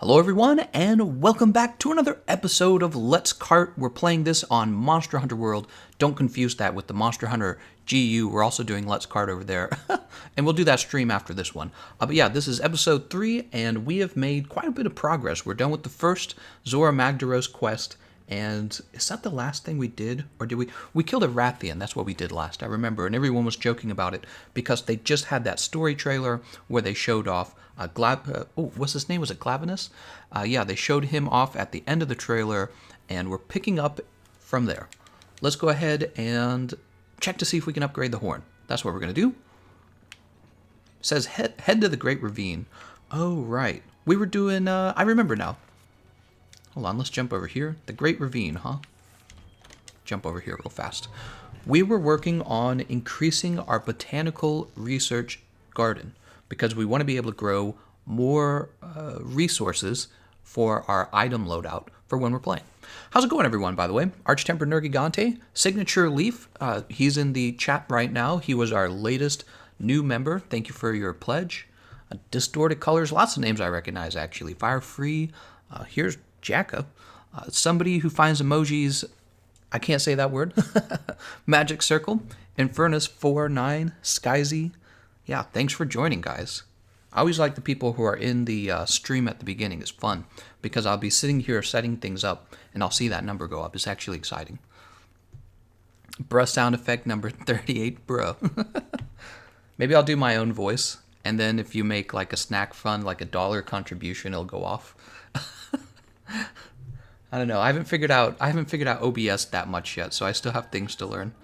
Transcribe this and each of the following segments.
Hello everyone, and welcome back to another episode of Let's Cart. We're playing this on Monster Hunter World. Don't confuse that with the Monster Hunter GU. We're also doing Let's Cart over there. And we'll do that stream after this one. But yeah, this is episode 3, and we have made quite a bit of progress. We're done with the first Zora Magdaros quest, and is that the last thing we did? Or did we? We killed a Rathian, that's what we did last, I remember. And everyone was joking about it because they just had that story trailer where they showed off what's his name? Was it Glavinus? Yeah, they showed him off at the end of the trailer, and we're picking up from there. Let's go ahead and check to see if we can upgrade the horn. That's what we're going to do. It says head to the Great Ravine. Oh, right. We were doing, I remember now. Hold on, let's jump over here. The Great Ravine, huh? Jump over here real fast. We were working on increasing our botanical research garden because we want to be able to grow more resources for our item loadout for when we're playing. How's it going, everyone, by the way? Archtemper Nergigante, Signature Leaf, he's in the chat right now. He was our latest new member. Thank you for your pledge. Distorted Colors, lots of names I recognize, actually. Fire Free, here's Jacka. Somebody who finds emojis, I can't say that word. Magic Circle, Infernus49, Skyzy. Yeah, thanks for joining, guys. I always like the people who are in the stream at the beginning. It's fun because I'll be sitting here setting things up and I'll see that number go up. It's actually exciting. Bruh sound effect number 38, bro. Maybe I'll do my own voice, and then if you make like a snack fund, like $1 contribution, it'll go off. I don't know. I haven't figured out OBS that much yet, so I still have things to learn.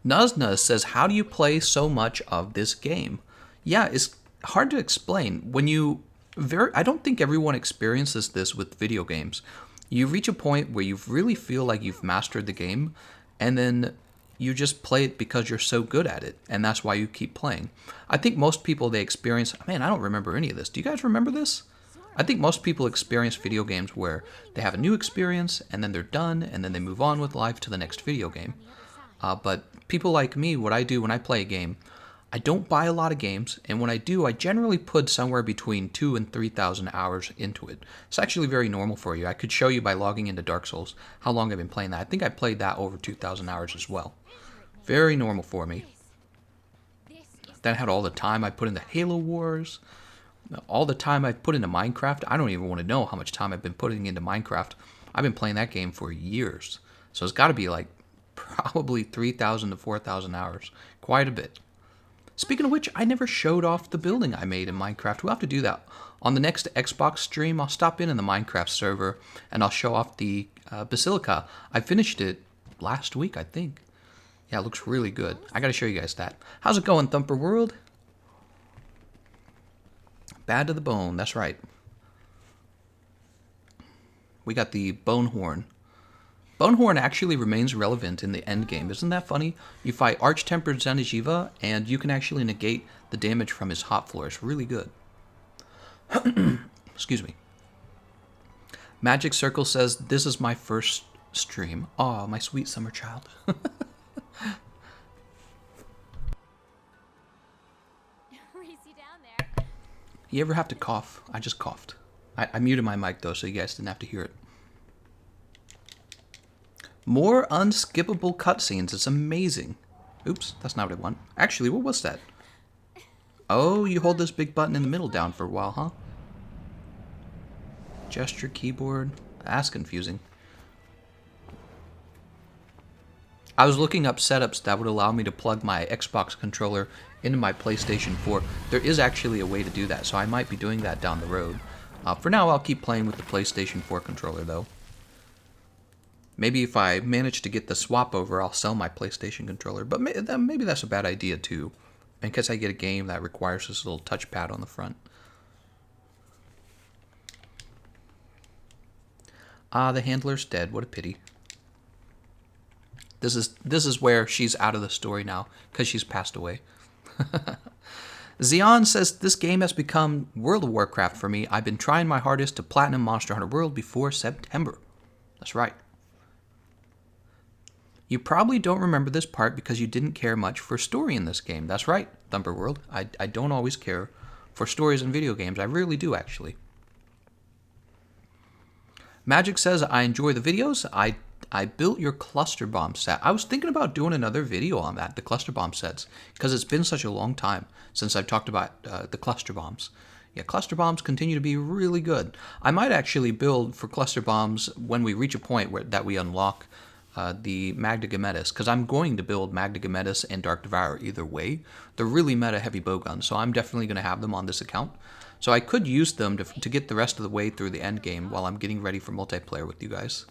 Nuznuz says, how do you play so much of this game? Yeah, it's hard to explain. I don't think everyone experiences this with video games. You reach a point where you really feel like you've mastered the game, and then you just play it because you're so good at it, and that's why you keep playing. I think most people, they experience, man, I don't remember any of this. Do you guys remember this? I think most people experience video games where they have a new experience, and then they're done, and then they move on with life to the next video game. But people like me, what I do when I play a game, I don't buy a lot of games, and when I do, I generally put somewhere between 2,000 and 3,000 hours into it. It's actually very normal for you. I could show you by logging into Dark Souls how long I've been playing that. I think I played that over 2,000 hours as well. Very normal for me. Then I had all the time I put into Halo Wars, all the time I put into Minecraft. I don't even want to know how much time I've been putting into Minecraft. I've been playing that game for years. So it's got to be like probably 3,000 to 4,000 hours. Quite a bit. Speaking of which, I never showed off the building I made in Minecraft. We'll have to do that. On the next Xbox stream, I'll stop in the Minecraft server, and I'll show off the Basilica. I finished it last week, I think. Yeah, it looks really good. I gotta show you guys that. How's it going, Thumper World? Bad to the bone, that's right. We got the Bonehorn. Bonehorn actually remains relevant in the endgame. Isn't that funny? You fight Archtemper Zanajiva, and you can actually negate the damage from his hot floor. It's really good. Excuse me. Magic Circle says, this is my first stream. Aw, my sweet summer child. You ever have to cough? I just coughed. I muted my mic, though, so you guys didn't have to hear it. More unskippable cutscenes. It's amazing. Oops, that's not what I want. Actually, what was that? Oh, you hold this big button in the middle down for a while, huh? Gesture keyboard. That's confusing. I was looking up setups that would allow me to plug my Xbox controller into my PlayStation 4. There is actually a way to do that, so I might be doing that down the road. For now, I'll keep playing with the PlayStation 4 controller, though. Maybe if I manage to get the swap over, I'll sell my PlayStation controller. But maybe that's a bad idea, too. In case I get a game that requires this little touchpad on the front. Ah, the handler's dead. What a pity. This is where she's out of the story now, because she's passed away. Xeon says, this game has become World of Warcraft for me. I've been trying my hardest to platinum Monster Hunter World before September. That's right. You probably don't remember this part because you didn't care much for story in this game. That's right, Thumper World. I don't always care for stories and video games. I really do, actually. Magic says, I enjoy the videos. I built your cluster bomb set. I was thinking about doing another video on that, the cluster bomb sets, because it's been such a long time since I've talked about the cluster bombs. Yeah, cluster bombs continue to be really good. I might actually build for cluster bombs when we reach a point that we unlock the Magna Gametis, because I'm going to build Magna Gametis and Dark Devourer either way. They're really meta heavy bowguns, so I'm definitely going to have them on this account. So I could use them to get the rest of the way through the end game while I'm getting ready for multiplayer with you guys.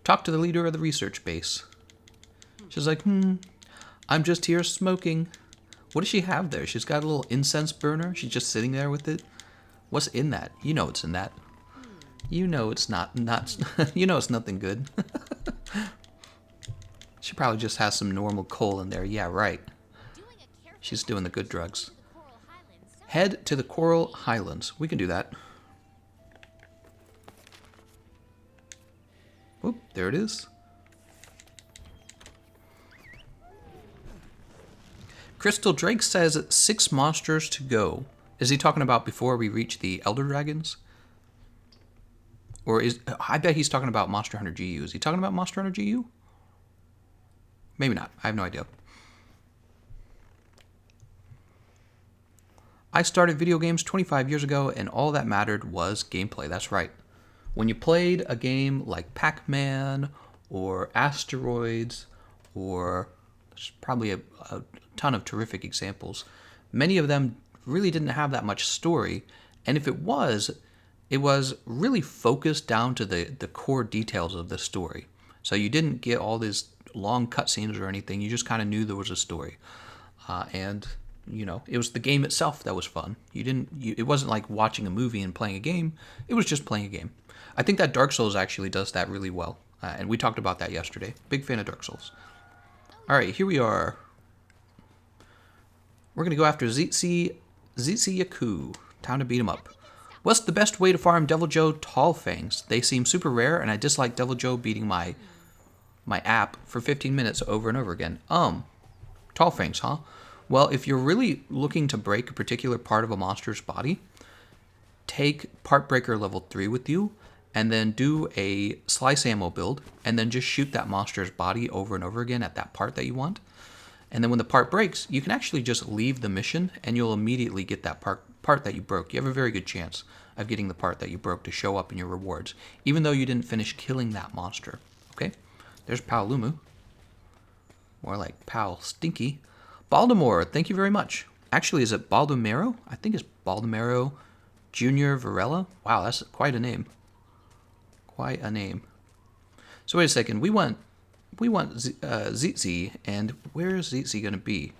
Talk to the leader of the research base. She's like, I'm just here smoking. What does she have there? She's got a little incense burner. She's just sitting there with it. What's in that? You know what's in that. You know it's not you know it's nothing good. She probably just has some normal coal in there. Yeah, right. She's doing the good drugs. Head to the Coral Highlands. We can do that. Oop, there it is. Crystal Drake says 6 monsters to go. Is he talking about before we reach the Elder Dragons? Or I bet he's talking about Monster Hunter GU. Is he talking about Monster Hunter GU? Maybe not. I have no idea. I started video games 25 years ago, and all that mattered was gameplay. That's right. When you played a game like Pac-Man or Asteroids, or there's probably a ton of terrific examples, many of them really didn't have that much story. And if it was really focused down to the core details of the story. So you didn't get all these long cutscenes or anything. You just kind of knew there was a story. And, you know, it was the game itself that was fun. It wasn't like watching a movie and playing a game. It was just playing a game. I think that Dark Souls actually does that really well. And we talked about that yesterday. Big fan of Dark Souls. All right, here we are. We're going to go after Tzi-Tzi Yaku. Time to beat him up. What's the best way to farm Devil Joe Tall Fangs? They seem super rare, and I dislike Devil Joe beating my app for 15 minutes over and over again. Tall Fangs, huh? Well, if you're really looking to break a particular part of a monster's body, take Part Breaker level 3 with you, and then do a slice ammo build, and then just shoot that monster's body over and over again at that part that you want. And then when the part breaks, you can actually just leave the mission, and you'll immediately get that part that you broke. You have a very good chance of getting the part that you broke to show up in your rewards, even though you didn't finish killing that monster. Okay? There's Paolumu. More like Pal Stinky. Baltimore, thank you very much. Actually, is it Baldomero? I think it's Baldomero Junior Varela. Wow, that's quite a name. Quite a name. So wait a second. We want Tzi-Tzi, and where is Tzi-Tzi going to be?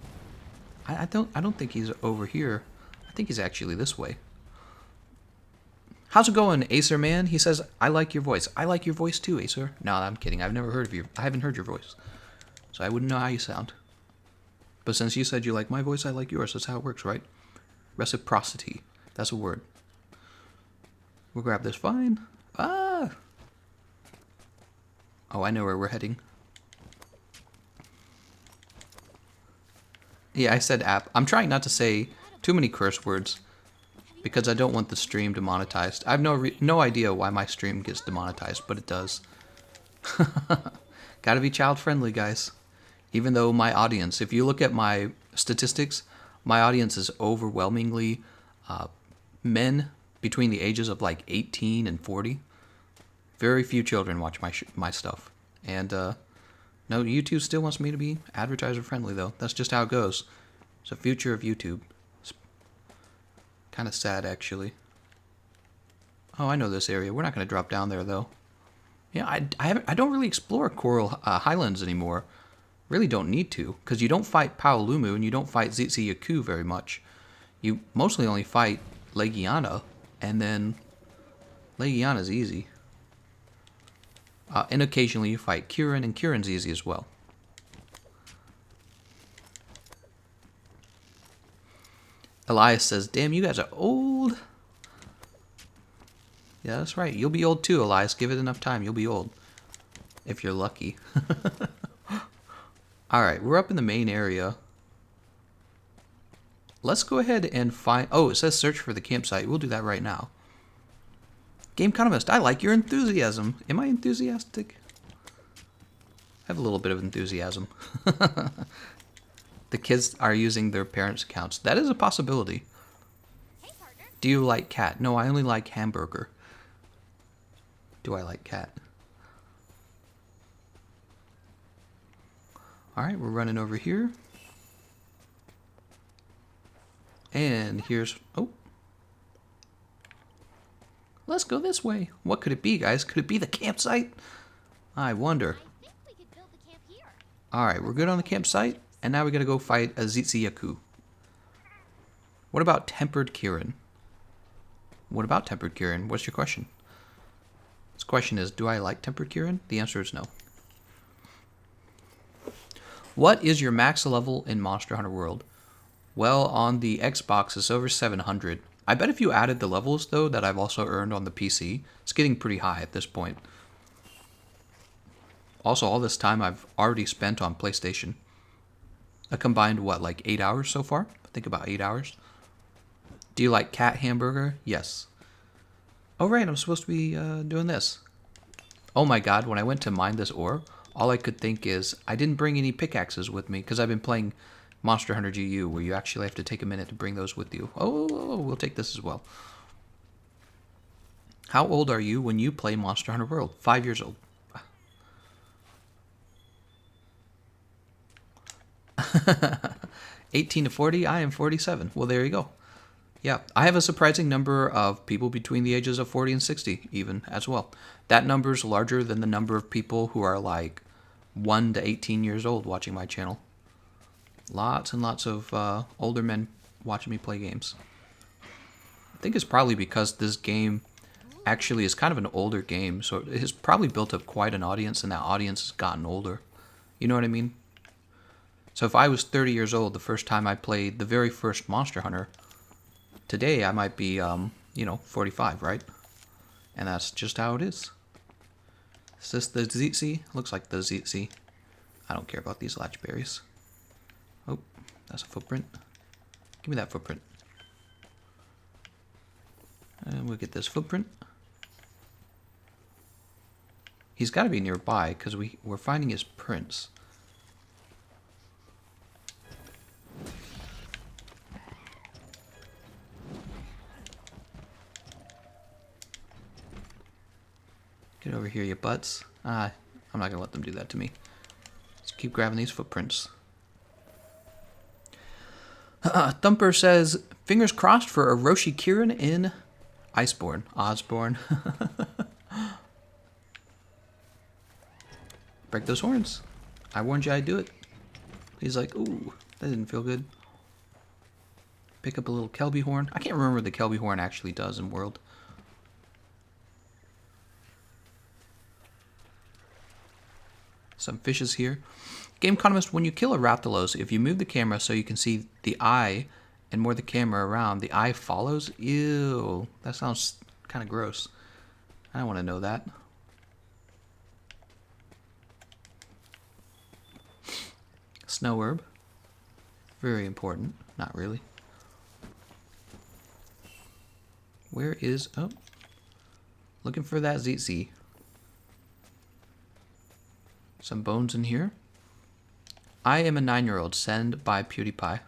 I don't think he's over here. I think he's actually this way. How's it going, Acer man? He says, I like your voice. I like your voice too, Acer. No, I'm kidding. I haven't heard your voice. So I wouldn't know how you sound. But since you said you like my voice, I like yours. That's how it works, right? Reciprocity. That's a word. We'll grab this vine. Ah! Oh, I know where we're heading. Yeah, I said app. I'm trying not to say too many curse words because I don't want the stream demonetized. I have no idea why my stream gets demonetized, but it does. Gotta be child friendly, guys. Even though my audience, if you look at my statistics, my audience is overwhelmingly men between the ages of like 18 and 40. Very few children watch my stuff. And no, YouTube still wants me to be advertiser friendly though. That's just how it goes. It's the future of YouTube. It's kind of sad actually. Oh, I know this area. We're not going to drop down there though. Yeah, I don't really explore Coral Highlands anymore. Really don't need to, because you don't fight Paolumu and you don't fight Tzi-Tzi Yaku very much. You mostly only fight Legiana, and then Legiana's easy. And occasionally you fight Kieran, and Kieran's easy as well. Elias says, damn, you guys are old. Yeah, that's right. You'll be old too, Elias. Give it enough time. You'll be old. If you're lucky. Alright, we're up in the main area. let's go ahead and find... Oh, it says search for the campsite. We'll do that right now. Gameconomist, I like your enthusiasm. Am I enthusiastic? I have a little bit of enthusiasm. The kids are using their parents' accounts. That is a possibility. Hey, partner. Do you like cat? No, I only like hamburger. Do I like cat? Alright, we're running over here. And here's... Oh. Let's go this way. What could it be, guys? Could it be the campsite? I wonder. I think we could build the camp here. Alright, we're good on the campsite. And now we gotta go fight a Tzi-Tzi. What about Tempered Kirin? What about Tempered Kirin? What's your question? This question is, do I like Tempered Kirin? The answer is no. What is your max level in Monster Hunter World? Well, on the Xbox, it's over 700. I bet if you added the levels, though, that I've also earned on the PC, it's getting pretty high at this point. Also, all this time I've already spent on PlayStation. A combined, what, like 8 hours so far? I think about 8 hours. Do you like cat hamburger? Yes. Oh, right, I'm supposed to be doing this. Oh my god, when I went to mine this ore, all I could think is, I didn't bring any pickaxes with me, because I've been playing Monster Hunter GU, where you actually have to take a minute to bring those with you. Oh, we'll take this as well. How old are you when you play Monster Hunter World? 5 years old. 18 to 40, I am 47. Well, there you go. Yeah, I have a surprising number of people between the ages of 40 and 60, even, as well. That number's larger than the number of people who are like 1 to 18 years old watching my channel. Lots and lots of older men watching me play games. I think it's probably because this game actually is kind of an older game, so it has probably built up quite an audience, and that audience has gotten older. You know what I mean? So if I was 30 years old the first time I played the very first Monster Hunter, today I might be, 45, right? And that's just how it is. Is this the Tzi-Tzi? Looks like the Tzi-Tzi. I don't care about these latchberries. Oh, that's a footprint. Give me that footprint. And we'll get this footprint. He's got to be nearby, because we're finding his prints. Get over here, you butts. I'm not going to let them do that to me. Just keep grabbing these footprints. Thumper says, fingers crossed for a Roshi Kirin in Iceborne. Osborne. Break those horns. I warned you I'd do it. He's like, ooh, that didn't feel good. Pick up a little Kelby horn. I can't remember what the Kelby horn actually does in World. Some fishes here. Gameconomist, when you kill a Rathalos, if you move the camera so you can see the eye and more the camera around, the eye follows? Ew, that sounds kind of gross. I don't want to know that. Snow herb. Very important. Not really. Where is... Oh. Looking for that Tzi-Tzi. Some bones in here. I am a 9-year-old. Send by PewDiePie.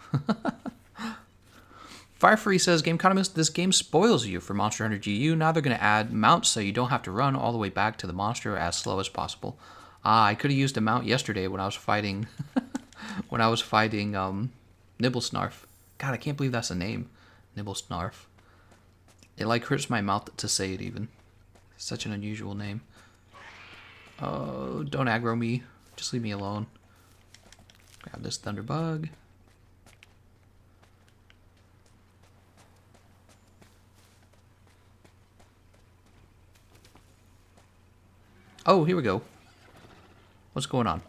Firefree says, Gameconomist, this game spoils you for Monster Hunter GU. Now they're going to add mounts so you don't have to run all the way back to the monster as slow as possible. I could have used a mount yesterday when I was fighting... when I was fighting Nibblesnarf. God, I can't believe that's a name. Nibblesnarf. It like hurts my mouth to say it even. Such an unusual name. Oh, don't aggro me. Just leave me alone. Grab this Thunderbug. Oh, here we go. What's going on?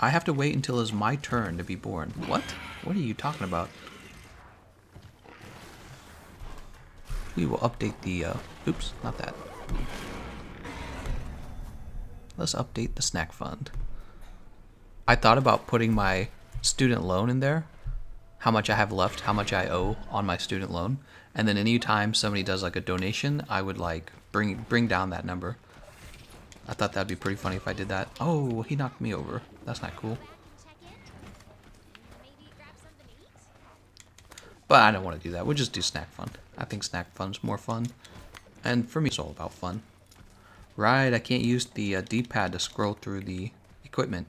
I have to wait until it's my turn to be born. What? What are you talking about? We will update the, oops, not that. Let's update the snack fund. I thought about putting my student loan in there, how much I have left, how much I owe on my student loan, and then anytime somebody does like a donation, I would like bring down that number. I thought that'd be pretty funny if I did that. Oh, he knocked me over. That's not cool. Check in. Maybe grab something to eat. But I don't want to do that. We'll just do snack fun. I think snack fun's more fun. And for me, it's all about fun. Right, I can't use the D-pad to scroll through the equipment.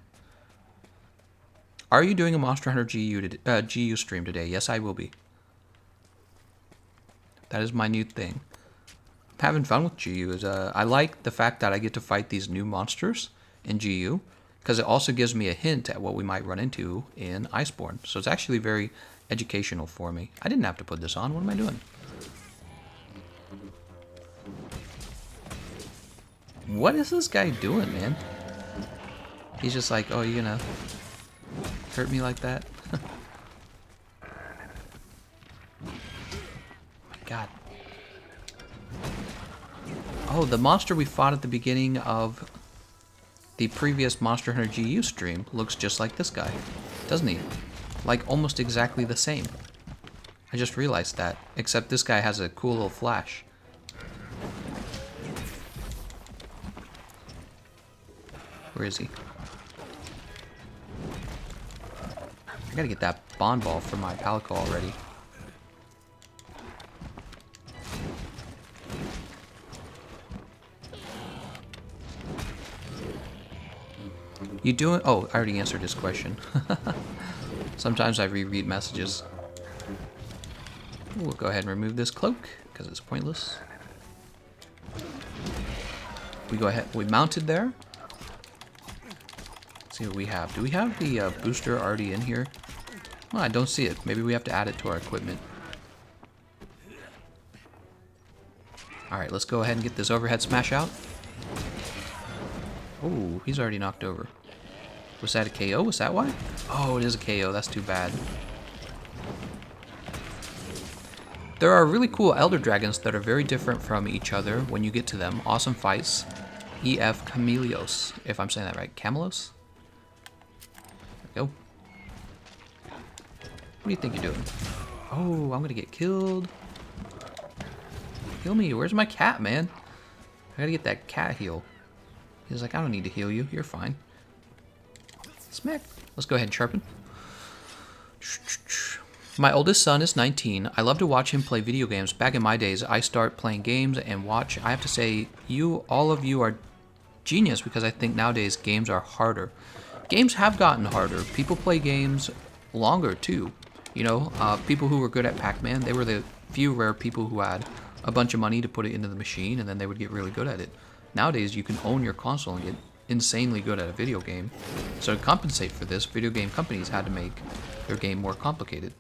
Are you doing a Monster Hunter GU stream today? Yes, I will be. That is my new thing. I'm having fun with GU. I like the fact that I get to fight these new monsters in GU, because it also gives me a hint at what we might run into in Iceborne. So it's actually very educational for me. I didn't have to put this on. What am I doing? What is this guy doing, man? He's just like, oh, you're gonna hurt me like that? My God. Oh, the monster we fought at the beginning of the previous Monster Hunter GU stream looks just like this guy, doesn't he? Like almost exactly the same. I just realized that, except this guy has a cool little flash. Where is he? I gotta get that bond ball for my Palico already. You doing? Oh, I already answered his question. Sometimes I reread messages. We'll go ahead and remove this cloak because it's pointless. We go ahead. We mounted there. Let's see what we have. Do we have the booster already in here? Oh, I don't see it. Maybe we have to add it to our equipment. Alright, let's go ahead and get this overhead smash out. Oh, he's already knocked over. Was that a KO? Was that why? Oh, it is a KO. That's too bad. There are really cool Elder Dragons that are very different from each other when you get to them. Awesome fights. EF Camelios, if I'm saying that right. Camelos? There we go. What do you think you're doing? Oh, I'm gonna get killed. Heal me. Where's my cat, man? I gotta get that cat heal. He's like, I don't need to heal you. You're fine. Smack. Let's go ahead and sharpen. My oldest son is 19. I love to watch him play video games. Back in my days, I start playing games and watch. I have to say, all of you are genius, because I think nowadays games are harder. Games have gotten harder. People play games longer too. You know, people who were good at Pac-Man, they were the few rare people who had a bunch of money to put it into the machine, and then they would get really good at it. Nowadays, you can own your console and get insanely good at a video game. So to compensate for this, video game companies had to make their game more complicated.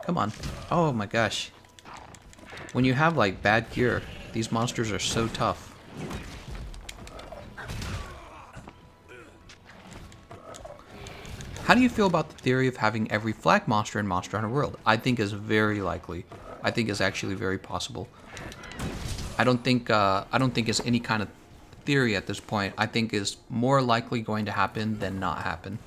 Come on. Oh my gosh. When you have like bad gear, these monsters are so tough. How do you feel about the theory of having every flag monster in Monster Hunter World? I think is very likely. I think is actually very possible. I don't think it's any kind of theory at this point. I think is more likely going to happen than not happen.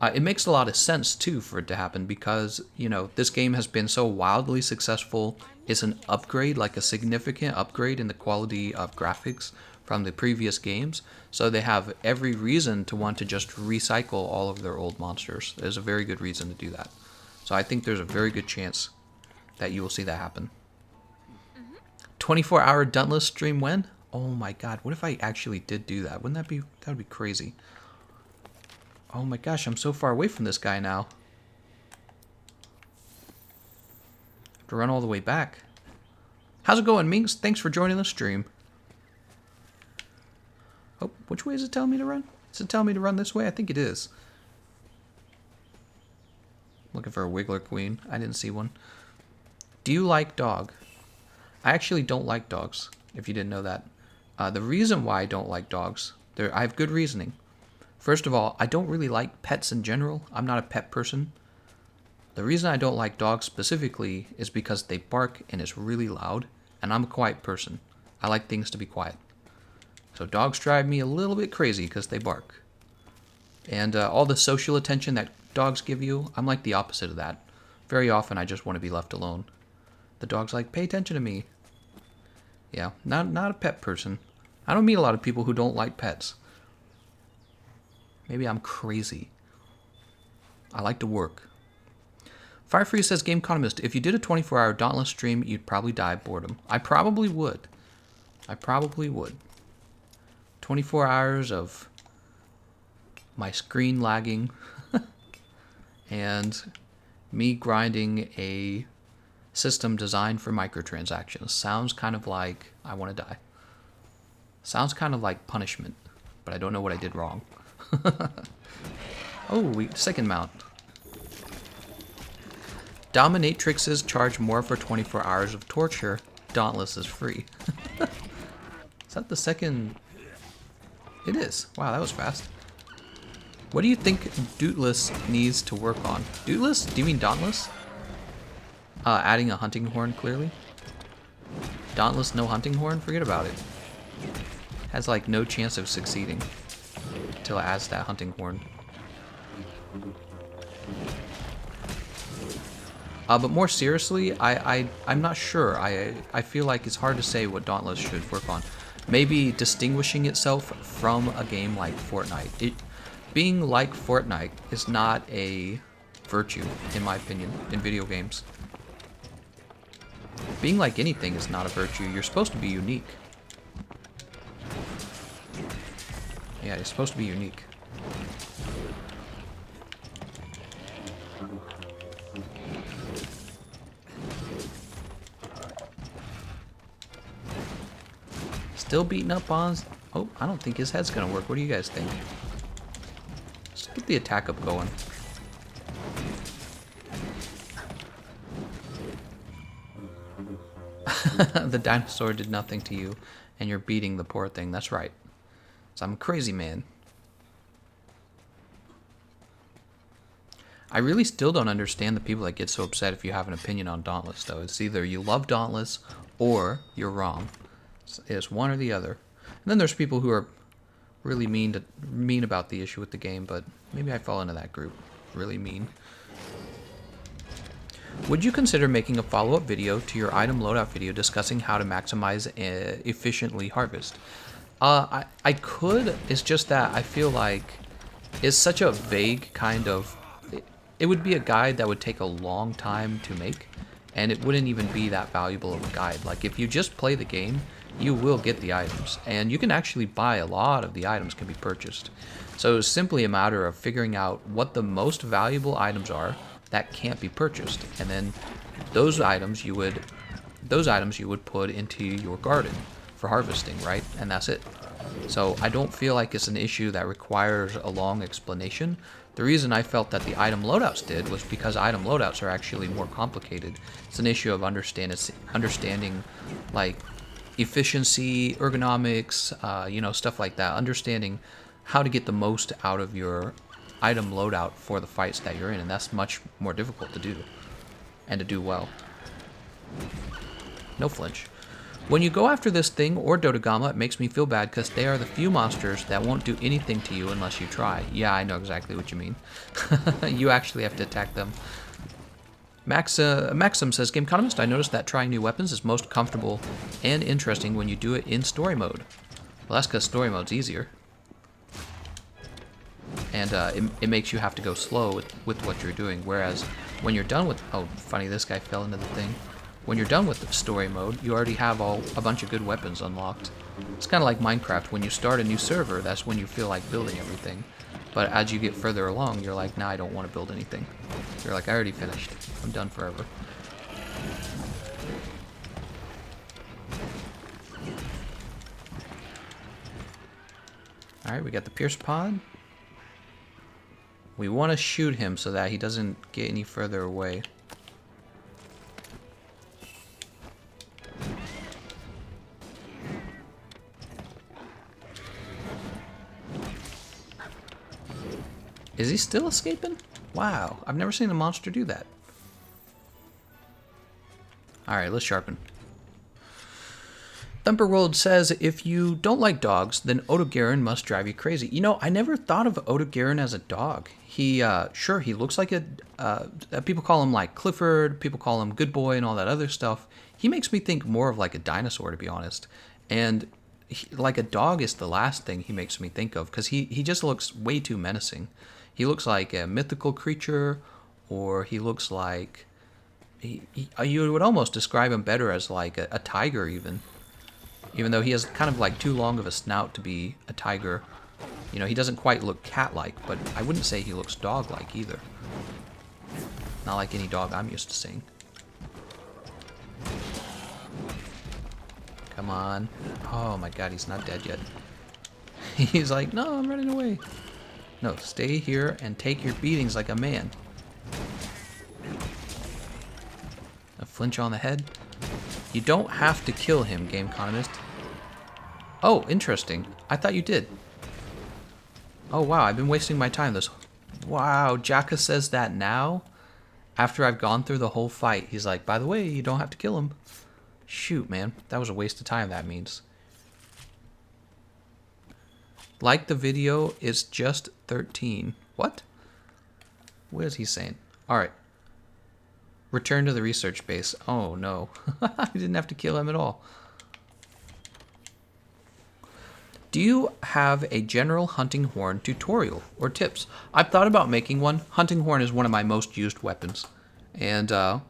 It makes a lot of sense too for it to happen, because you know this game has been so wildly successful. It's an upgrade, like a significant upgrade in the quality of graphics from the previous games. So they have every reason to want to just recycle all of their old monsters. There's a very good reason to do that. So I think there's a very good chance that you will see that happen. 24-hour Dauntless stream when? Oh my god, what if I actually did do that? Wouldn't that would be crazy. Oh my gosh, I'm so far away from this guy now. Have to run all the way back. How's it going, Minx? Thanks for joining the stream. Oh, which way is it telling me to run? Is it telling me to run this way? I think it is. Looking for a Wiggler Queen. I didn't see one. Do you like dog? I actually don't like dogs, if you didn't know that. The reason why I don't like dogs, I have good reasoning. First of all, I don't really like pets in general. I'm not a pet person. The reason I don't like dogs specifically is because they bark and it's really loud, and I'm a quiet person. I like things to be quiet. So dogs drive me a little bit crazy because they bark. And all the social attention that dogs give you, I'm like the opposite of that. Very often I just want to be left alone. The dog's like, pay attention to me. Yeah, not a pet person. I don't meet a lot of people who don't like pets. Maybe I'm crazy. I like to work. Firefree says, Gameconomist, if you did a 24-hour Dauntless stream, you'd probably die of boredom. I probably would. 24 hours of my screen lagging and me grinding a system designed for microtransactions. Sounds kind of like I want to die. Sounds kind of like punishment, but I don't know what I did wrong. Oh, second mount. Dominatrixes charge more for 24 hours of torture. Dauntless is free. Is that the second? It is. Wow, that was fast. What do you think Dauntless needs to work on? Dauntless? Do you mean Dauntless? Adding a hunting horn, clearly. Dauntless, no hunting horn? Forget about it. Has like no chance of succeeding until it adds that hunting horn. But more seriously, I'm not sure. I feel like it's hard to say what Dauntless should work on. Maybe distinguishing itself from a game like Fortnite. Being like Fortnite is not a virtue, in my opinion, in video games. Being like anything is not a virtue. You're supposed to be unique. Yeah, you're supposed to be unique. Still beating up on... Oh, I don't think his head's gonna work. What do you guys think? Let's get the attack up going. The dinosaur did nothing to you, and you're beating the poor thing. That's right. So I'm a crazy man. I really still don't understand the people that get so upset if you have an opinion on Dauntless, though. It's either you love Dauntless or you're wrong. It's one or the other. And then there's people who are really mean about the issue with the game, but maybe I fall into that group. Really mean. Would you consider making a follow-up video to your item loadout video discussing how to maximize efficiently harvest? I could. It's just that I feel like it's such a vague kind of... It would be a guide that would take a long time to make, and it wouldn't even be that valuable of a guide. Like, if you just play the game, you will get the items, and you can actually buy a lot of the items can be purchased. So it's simply a matter of figuring out what the most valuable items are that can't be purchased, and then those items you would put into your garden for harvesting, right? And that's it. So I don't feel like it's an issue that requires a long explanation. The reason I felt that the item loadouts did was because item loadouts are actually more complicated. It's an issue of understanding like efficiency, ergonomics, stuff like that. Understanding how to get the most out of your item loadout for the fights that you're in, and that's much more difficult to do, and to do well. No flinch. When you go after this thing or Dodogama, it makes me feel bad because they are the few monsters that won't do anything to you unless you try. Yeah, I know exactly what you mean. You actually have to attack them. Maxim says, Gameconomist, I noticed that trying new weapons is most comfortable and interesting when you do it in story mode. Well, that's because story mode's easier. And it makes you have to go slow with what you're doing, whereas when you're done with... Oh, funny, this guy fell into the thing. When you're done with the story mode, you already have a bunch of good weapons unlocked. It's kind of like Minecraft. When you start a new server, that's when you feel like building everything. But as you get further along, you're like, nah, I don't want to build anything. You're like, I already finished. I'm done forever. Alright, we got the Pierce Pod. We want to shoot him so that he doesn't get any further away. Is he still escaping? Wow, I've never seen a monster do that. Alright, let's sharpen. Thumperworld says, if you don't like dogs, then Otogaron must drive you crazy. You know, I never thought of Otogaron as a dog. He, sure, he looks like a, people call him like Clifford, people call him Good Boy and all that other stuff. He makes me think more of like a dinosaur, to be honest. And like a dog is the last thing he makes me think of, because he just looks way too menacing. He looks like a mythical creature, or he looks like, you would almost describe him better as like a tiger even. Even though he has kind of like too long of a snout to be a tiger. You know, he doesn't quite look cat-like, but I wouldn't say he looks dog-like either. Not like any dog I'm used to seeing. Come on. Oh my god, he's not dead yet. He's like, no, I'm running away. No, stay here and take your beatings like a man. A flinch on the head. You don't have to kill him, Gameconomist. Oh, interesting. I thought you did. Oh, wow, I've been wasting my time. Wow, Jaka says that now? After I've gone through the whole fight, he's like, by the way, you don't have to kill him. Shoot, man. That was a waste of time, that means. Like the video, it's just 13. What? What is he saying? Alright. Return to the research base. Oh, no. I didn't have to kill him at all. Do you have a general hunting horn tutorial or tips? I've thought about making one. Hunting horn is one of my most used weapons. And I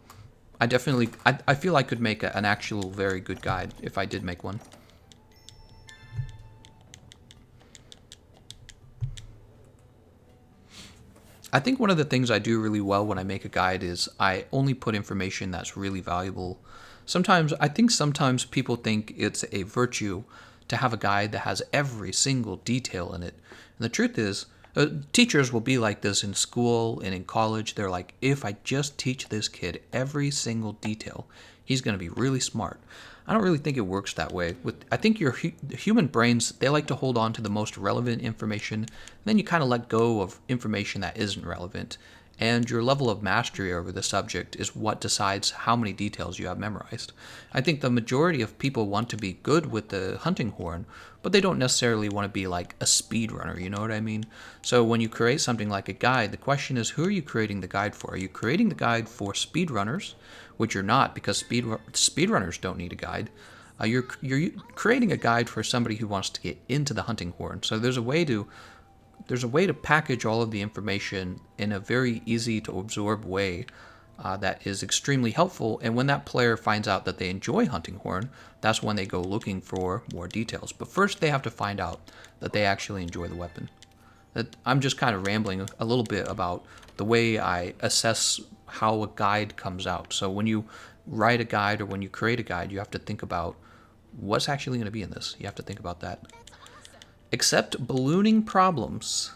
feel I could make an actual very good guide if I did make one. I think one of the things I do really well when I make a guide is I only put information that's really valuable. I think sometimes people think it's a virtue to have a guide that has every single detail in it. And the truth is, teachers will be like this in school and in college. They're like, if I just teach this kid every single detail, he's going to be really smart. I don't really think it works that way. I think your human brains, they like to hold on to the most relevant information, and then you kind of let go of information that isn't relevant. And your level of mastery over the subject is what decides how many details you have memorized. I think the majority of people want to be good with the hunting horn, but they don't necessarily want to be like a speedrunner, you know what I mean? So when you create something like a guide, the question is, who are you creating the guide for? Are you creating the guide for speedrunners, which you're not, because speedrunners don't need a guide. You're creating a guide for somebody who wants to get into the hunting horn. So there's a way to package all of the information in a very easy to absorb way that is extremely helpful. And when that player finds out that they enjoy hunting horn, that's when they go looking for more details. But first they have to find out that they actually enjoy the weapon. I'm just kind of rambling a little bit about the way I assess how a guide comes out. So when you write a guide or when you create a guide, you have to think about what's actually going to be in this. You have to think about that. Accept ballooning problems.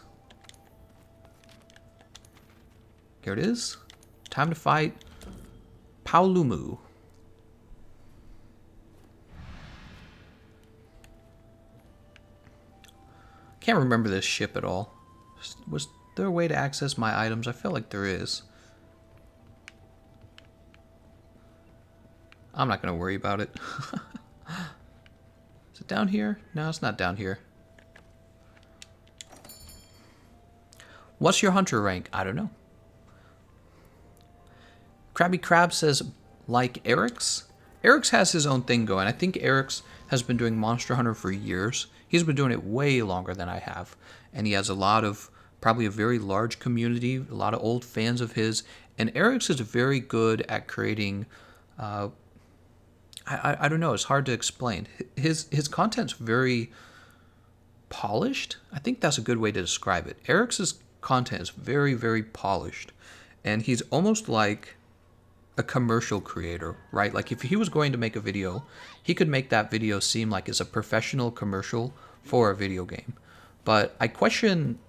Here it is. Time to fight Paolumu. Can't remember this ship at all. Was there a way to access my items? I feel like there is. I'm not going to worry about it. Is it down here? No, it's not down here. What's your hunter rank? I don't know. Krabby Crab says, like Eric's? Eric's has his own thing going. I think Eric's has been doing Monster Hunter for years. He's been doing it way longer than I have. And he has probably a very large community, a lot of old fans of his. And Eric's is very good at creating, I don't know, it's hard to explain. His content's very polished. I think that's a good way to describe it. Eric's content is very, very polished. And he's almost like a commercial creator, right? Like if he was going to make a video, he could make that video seem like it's a professional commercial for a video game. But I question,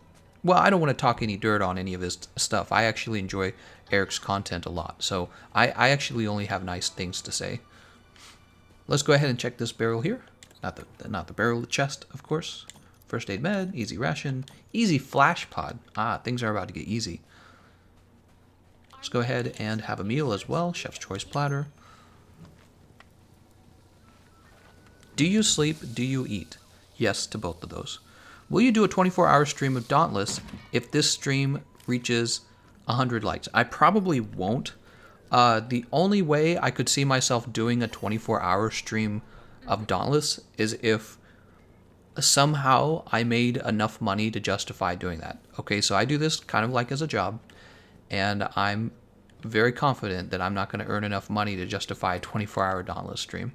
well, I don't want to talk any dirt on any of his stuff. I actually enjoy Eric's content a lot. So I actually only have nice things to say. Let's go ahead and check this barrel here. Not the barrel, the chest, of course. First aid med, easy ration, easy flash pod. Ah, things are about to get easy. Let's go ahead and have a meal as well. Chef's choice platter. Do you sleep? Do you eat? Yes to both of those. Will you do a 24-hour stream of Dauntless if this stream reaches 100 likes? I probably won't. The only way I could see myself doing a 24-hour stream of Dauntless is if somehow I made enough money to justify doing that. Okay, so I do this kind of like as a job, and I'm very confident that I'm not going to earn enough money to justify a 24-hour Dauntless stream.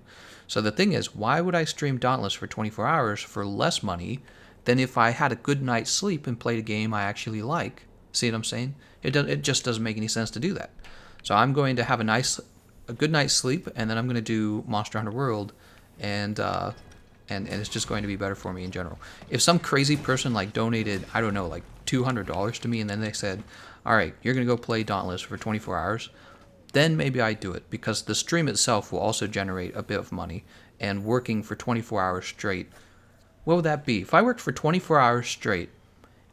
So the thing is, why would I stream Dauntless for 24 hours for less money than if I had a good night's sleep and played a game I actually like? See what I'm saying? It just doesn't make any sense to do that. So I'm going to have a good night's sleep, and then I'm going to do Monster Hunter World, and it's just going to be better for me in general. If some crazy person like donated, I don't know, like $200 to me, and then they said, all right, you're going to go play Dauntless for 24 hours, then maybe I'd do it, because the stream itself will also generate a bit of money, and working for 24 hours straight, what would that be? If I worked for 24 hours straight,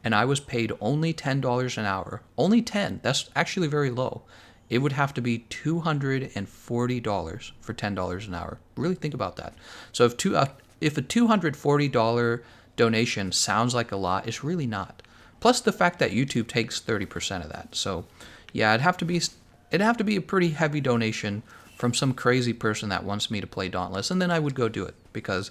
and I was paid only $10 an hour, only 10, that's actually very low, it would have to be $240 for $10 an hour. Really think about that. So if a $240 donation sounds like a lot, it's really not. Plus the fact that YouTube takes 30% of that. So yeah, it'd have to be a pretty heavy donation from some crazy person that wants me to play Dauntless, and then I would go do it, because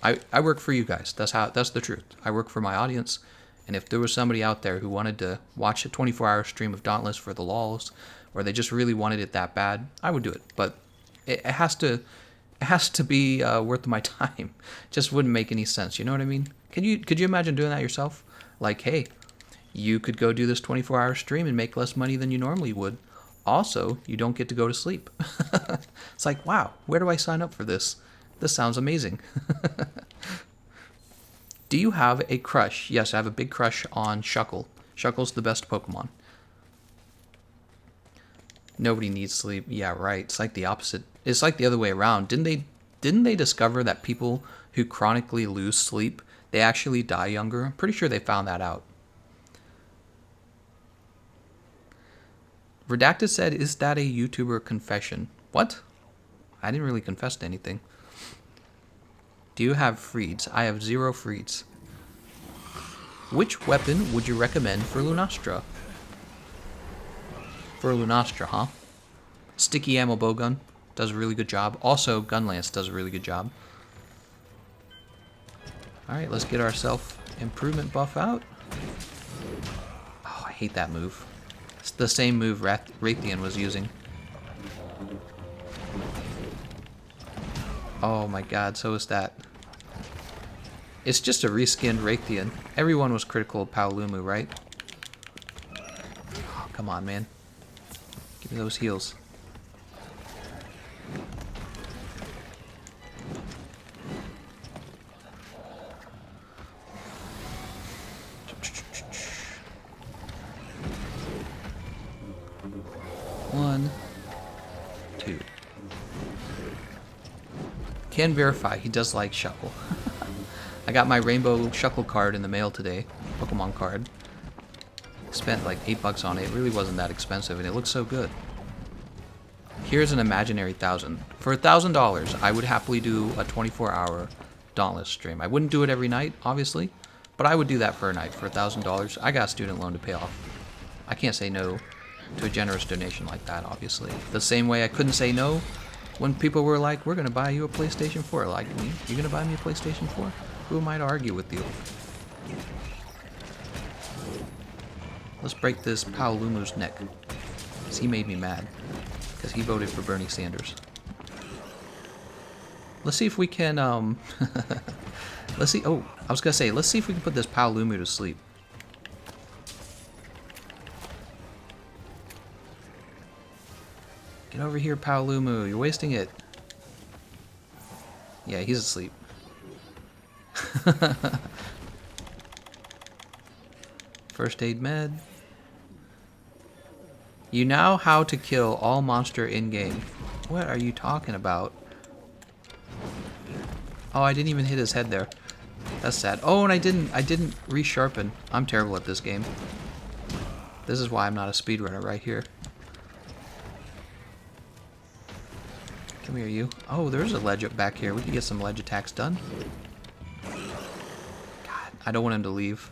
I work for you guys. That's the truth. I work for my audience, and if there was somebody out there who wanted to watch a 24-hour stream of Dauntless for the lols, or they just really wanted it that bad, I would do it. But it has to be worth my time. Just wouldn't make any sense. You know what I mean? Could you imagine doing that yourself? Like, hey, you could go do this 24-hour stream and make less money than you normally would. Also, you don't get to go to sleep. It's like, wow, where do I sign up for this? This sounds amazing. Do you have a crush? Yes, I have a big crush on Shuckle. Shuckle's the best Pokemon. Nobody needs sleep. Yeah, right. It's like the opposite. It's like the other way around. Didn't they discover that people who chronically lose sleep, they actually die younger? I'm pretty sure they found that out. Redacted said, is that a YouTuber confession? What? I didn't really confess to anything. Do you have Freeds? I have 0 Freeds. Which weapon would you recommend for Lunastra? For Lunastra, huh? Sticky ammo bowgun does a really good job. Also, Gunlance does a really good job. Alright, let's get ourselves improvement buff out. Oh, I hate that move. It's the same move Rathian was using. Oh my god, so is that. It's just a reskinned Rathian. Everyone was critical of Paolumu, right? Oh, come on, man. Give me those heals. One, two. Can verify he does like Shuckle. I got my rainbow Shuckle card in the mail today. Pokemon card. Spent like $8 on it. It really wasn't that expensive, and it looks so good. Here's an imaginary 1,000. For $1,000, I would happily do a 24-hour Dauntless stream. I wouldn't do it every night, obviously, but I would do that for a night for $1,000. I got a student loan to pay off. I can't say no to a generous donation like that, obviously. The same way I couldn't say no when people were like, we're going to buy you a PlayStation 4. Like, me? You going to buy me a PlayStation 4? Who am I to argue with you? Let's break this Paolumu's neck. Because he made me mad. Because he voted for Bernie Sanders. Let's see if we can, let's see, oh, I was going to say, let's see if we can put this Paolumu to sleep. Get over here, Paolumu. You're wasting it. Yeah, he's asleep. First aid med. You know how to kill all monster in-game. What are you talking about? Oh, I didn't even hit his head there. That's sad. Oh, and I didn't resharpen. I'm terrible at this game. This is why I'm not a speedrunner right here. Come here, you. Oh, there's a ledge up back here. We can get some ledge attacks done. God, I don't want him to leave.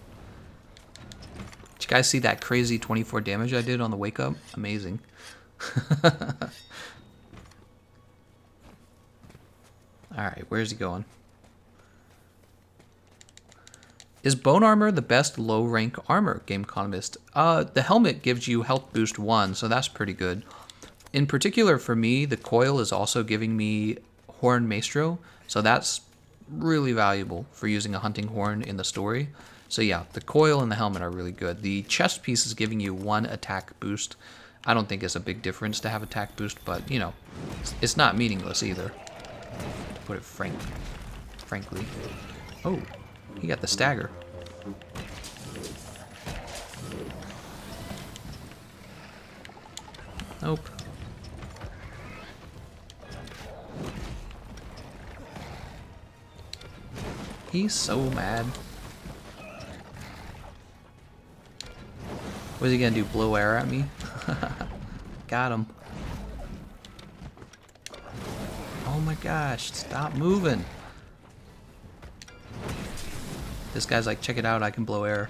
Did you guys see that crazy 24 damage I did on the wake up? Amazing. Alright, where's he going? Is bone armor the best low rank armor, Gameconomist? The helmet gives you health boost 1, so that's pretty good. In particular for me, the coil is also giving me horn maestro, so that's really valuable for using a hunting horn in the story. So yeah, the coil and the helmet are really good. The chest piece is giving you 1 attack boost. I don't think it's a big difference to have attack boost, but you know, it's not meaningless either. To put it frankly. Oh, he got the stagger. Nope. He's so mad. What is he gonna do? Blow air at me? Got him. Oh my gosh, stop moving. This guy's like, check it out, I can blow air.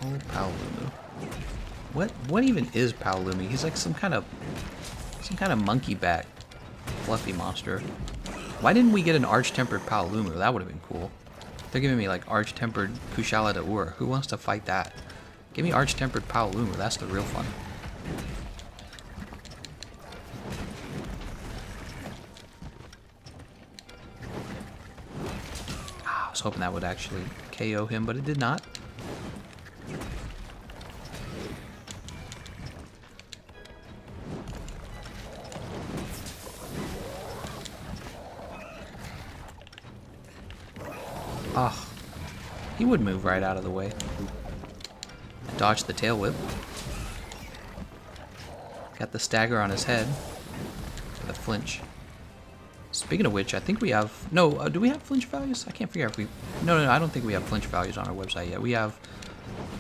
Oh, Paolumu. What even is Paolumu? He's like some kind of monkey back fluffy monster. Why didn't we get an arch-tempered Paolumu? That would have been cool. They're giving me like arch-tempered Kushala de Ur. Who wants to fight that? Give me arch-tempered Paolumu. That's the real fun. I was hoping that would actually KO him, but it did not. Ah, he would move right out of the way. Dodge the tail whip. Got the stagger on his head. For the flinch. Speaking of which, I think we have... No, do we have flinch values? I can't figure out if we... No, I don't think we have flinch values on our website yet. We have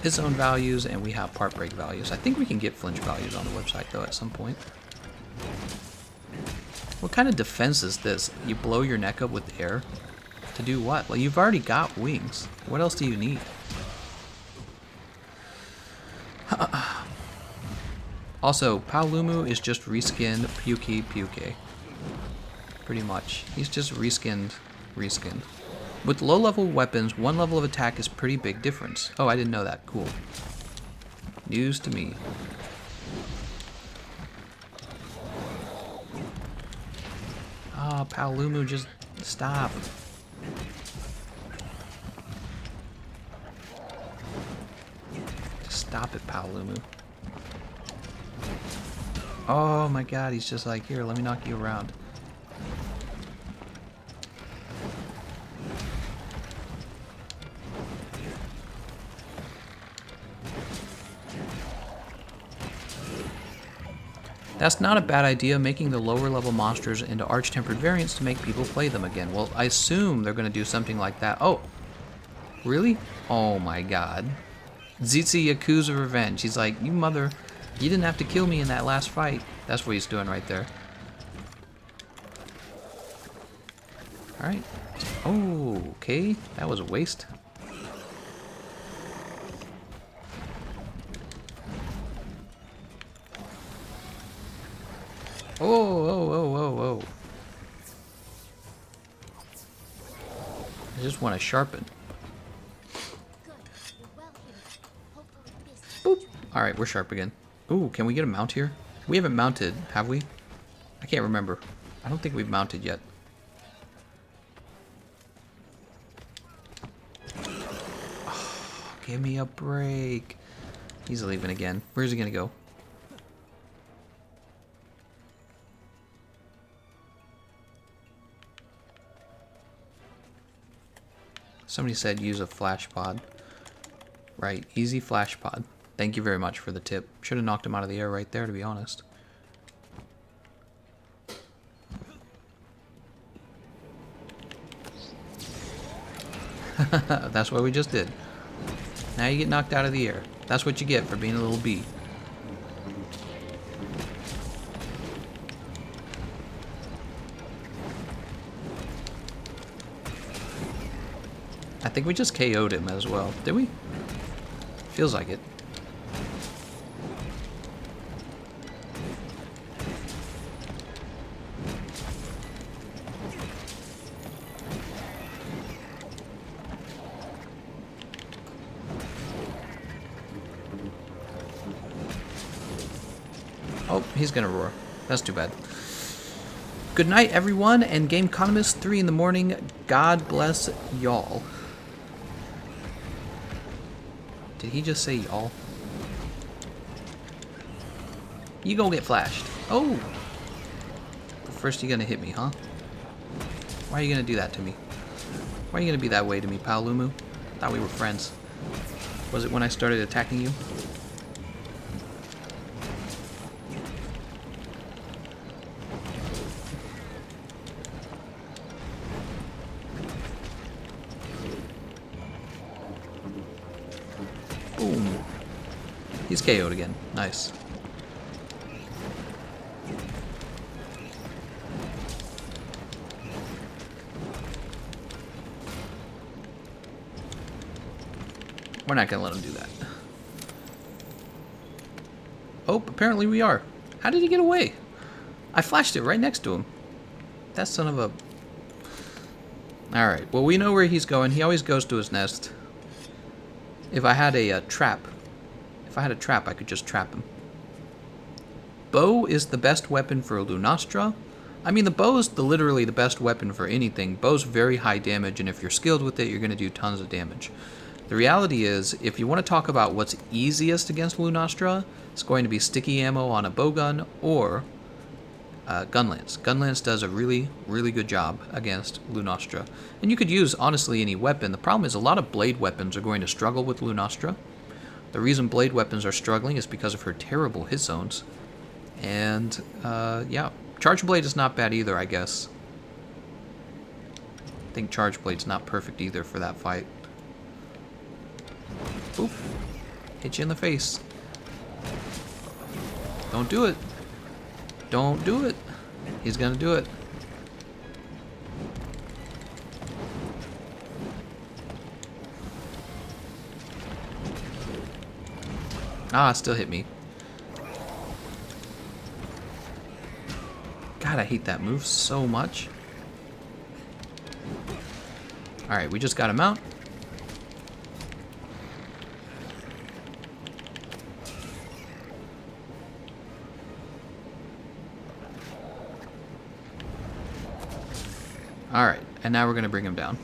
his own values and we have part break values. I think we can get flinch values on the website, though, at some point. What kind of defense is this? You blow your neck up with air? To do what? Well, you've already got wings. What else do you need? Also, Paolumu is just reskinned Puke. Pretty much. He's just reskinned. With low-level weapons, 1 level of attack is pretty big difference. Oh, I didn't know that. Cool. News to me. Oh, Paolumu, just stop. Just stop it, Paolumu. Oh my god, he's just like, here, let me knock you around. That's not a bad idea, making the lower level monsters into arch-tempered variants to make people play them again. Well, I assume they're going to do something like that. Oh, really? Oh my god. Tzi-Tzi Yakuza Revenge. He's like, you mother, you didn't have to kill me in that last fight. That's what he's doing right there. Alright. Oh, okay. That was a waste. Oh. I just want to sharpen. Boop. Alright, we're sharp again. Ooh, can we get a mount here? We haven't mounted, have we? I can't remember. I don't think we've mounted yet. Oh, give me a break. He's leaving again. Where's he gonna go? Somebody said use a flash pod. Right, easy flash pod. Thank you very much for the tip. Should have knocked him out of the air right there, to be honest. That's what we just did. Now you get knocked out of the air. That's what you get for being a little bee. I think we just KO'd him as well. Did we? Feels like it. Oh, he's gonna roar. That's too bad. Good night, everyone, and Gameconomist, 3 in the morning. God bless y'all. Did he just say y'all? You gonna get flashed. Oh! But first you're gonna hit me, huh? Why are you gonna do that to me? Why are you gonna be that way to me, Paolumu? Thought we were friends. Was it when I started attacking you? Boom. He's KO'd again. Nice. We're not gonna let him do that. Oh, apparently we are. How did he get away? I flashed it right next to him. That son of a... Alright, well we know where he's going. He always goes to his nest. If I had a trap, I could just trap him. Bow is the best weapon for Lunastra. I mean, the bow is literally the best weapon for anything. Bow's very high damage, and if you're skilled with it, you're going to do tons of damage. The reality is, if you want to talk about what's easiest against Lunastra, it's going to be sticky ammo on a bowgun or Gunlance. Gunlance does a really, really good job against Lunastra. And you could use, honestly, any weapon. The problem is a lot of blade weapons are going to struggle with Lunastra. The reason blade weapons are struggling is because of her terrible hit zones. And, yeah, Charge Blade is not bad either, I guess. I think Charge Blade's not perfect either for that fight. Boop. Hit you in the face. Don't do it. Don't do it. He's gonna do it. Ah, still hit me. God, I hate that move so much. Alright, we just got him out. Alright, and now we're going to bring him down.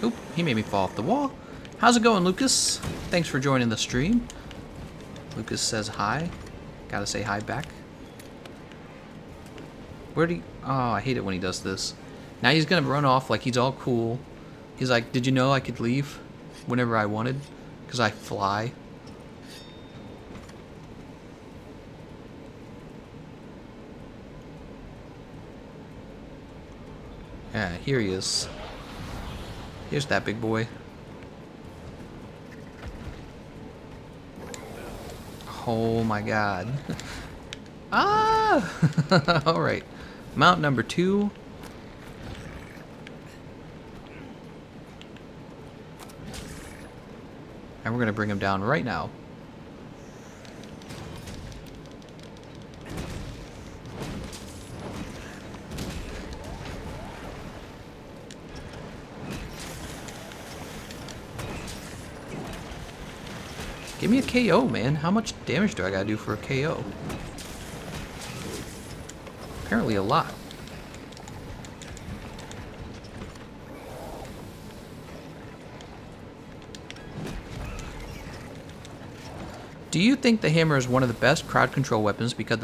Oop, he made me fall off the wall. How's it going, Lucas? Thanks for joining the stream. Lucas says hi. Gotta say hi back. Where'd he... Oh, I hate it when he does this. Now he's gonna run off like he's all cool. He's like, did you know I could leave whenever I wanted? Because I fly. Yeah, here he is. Here's that big boy. Oh my god. Ah! Alright. Mount number 2. And we're going to bring him down right now. Give me a KO, man. How much damage do I gotta do for a KO? Apparently a lot. Do you think the hammer is one of the best crowd control weapons because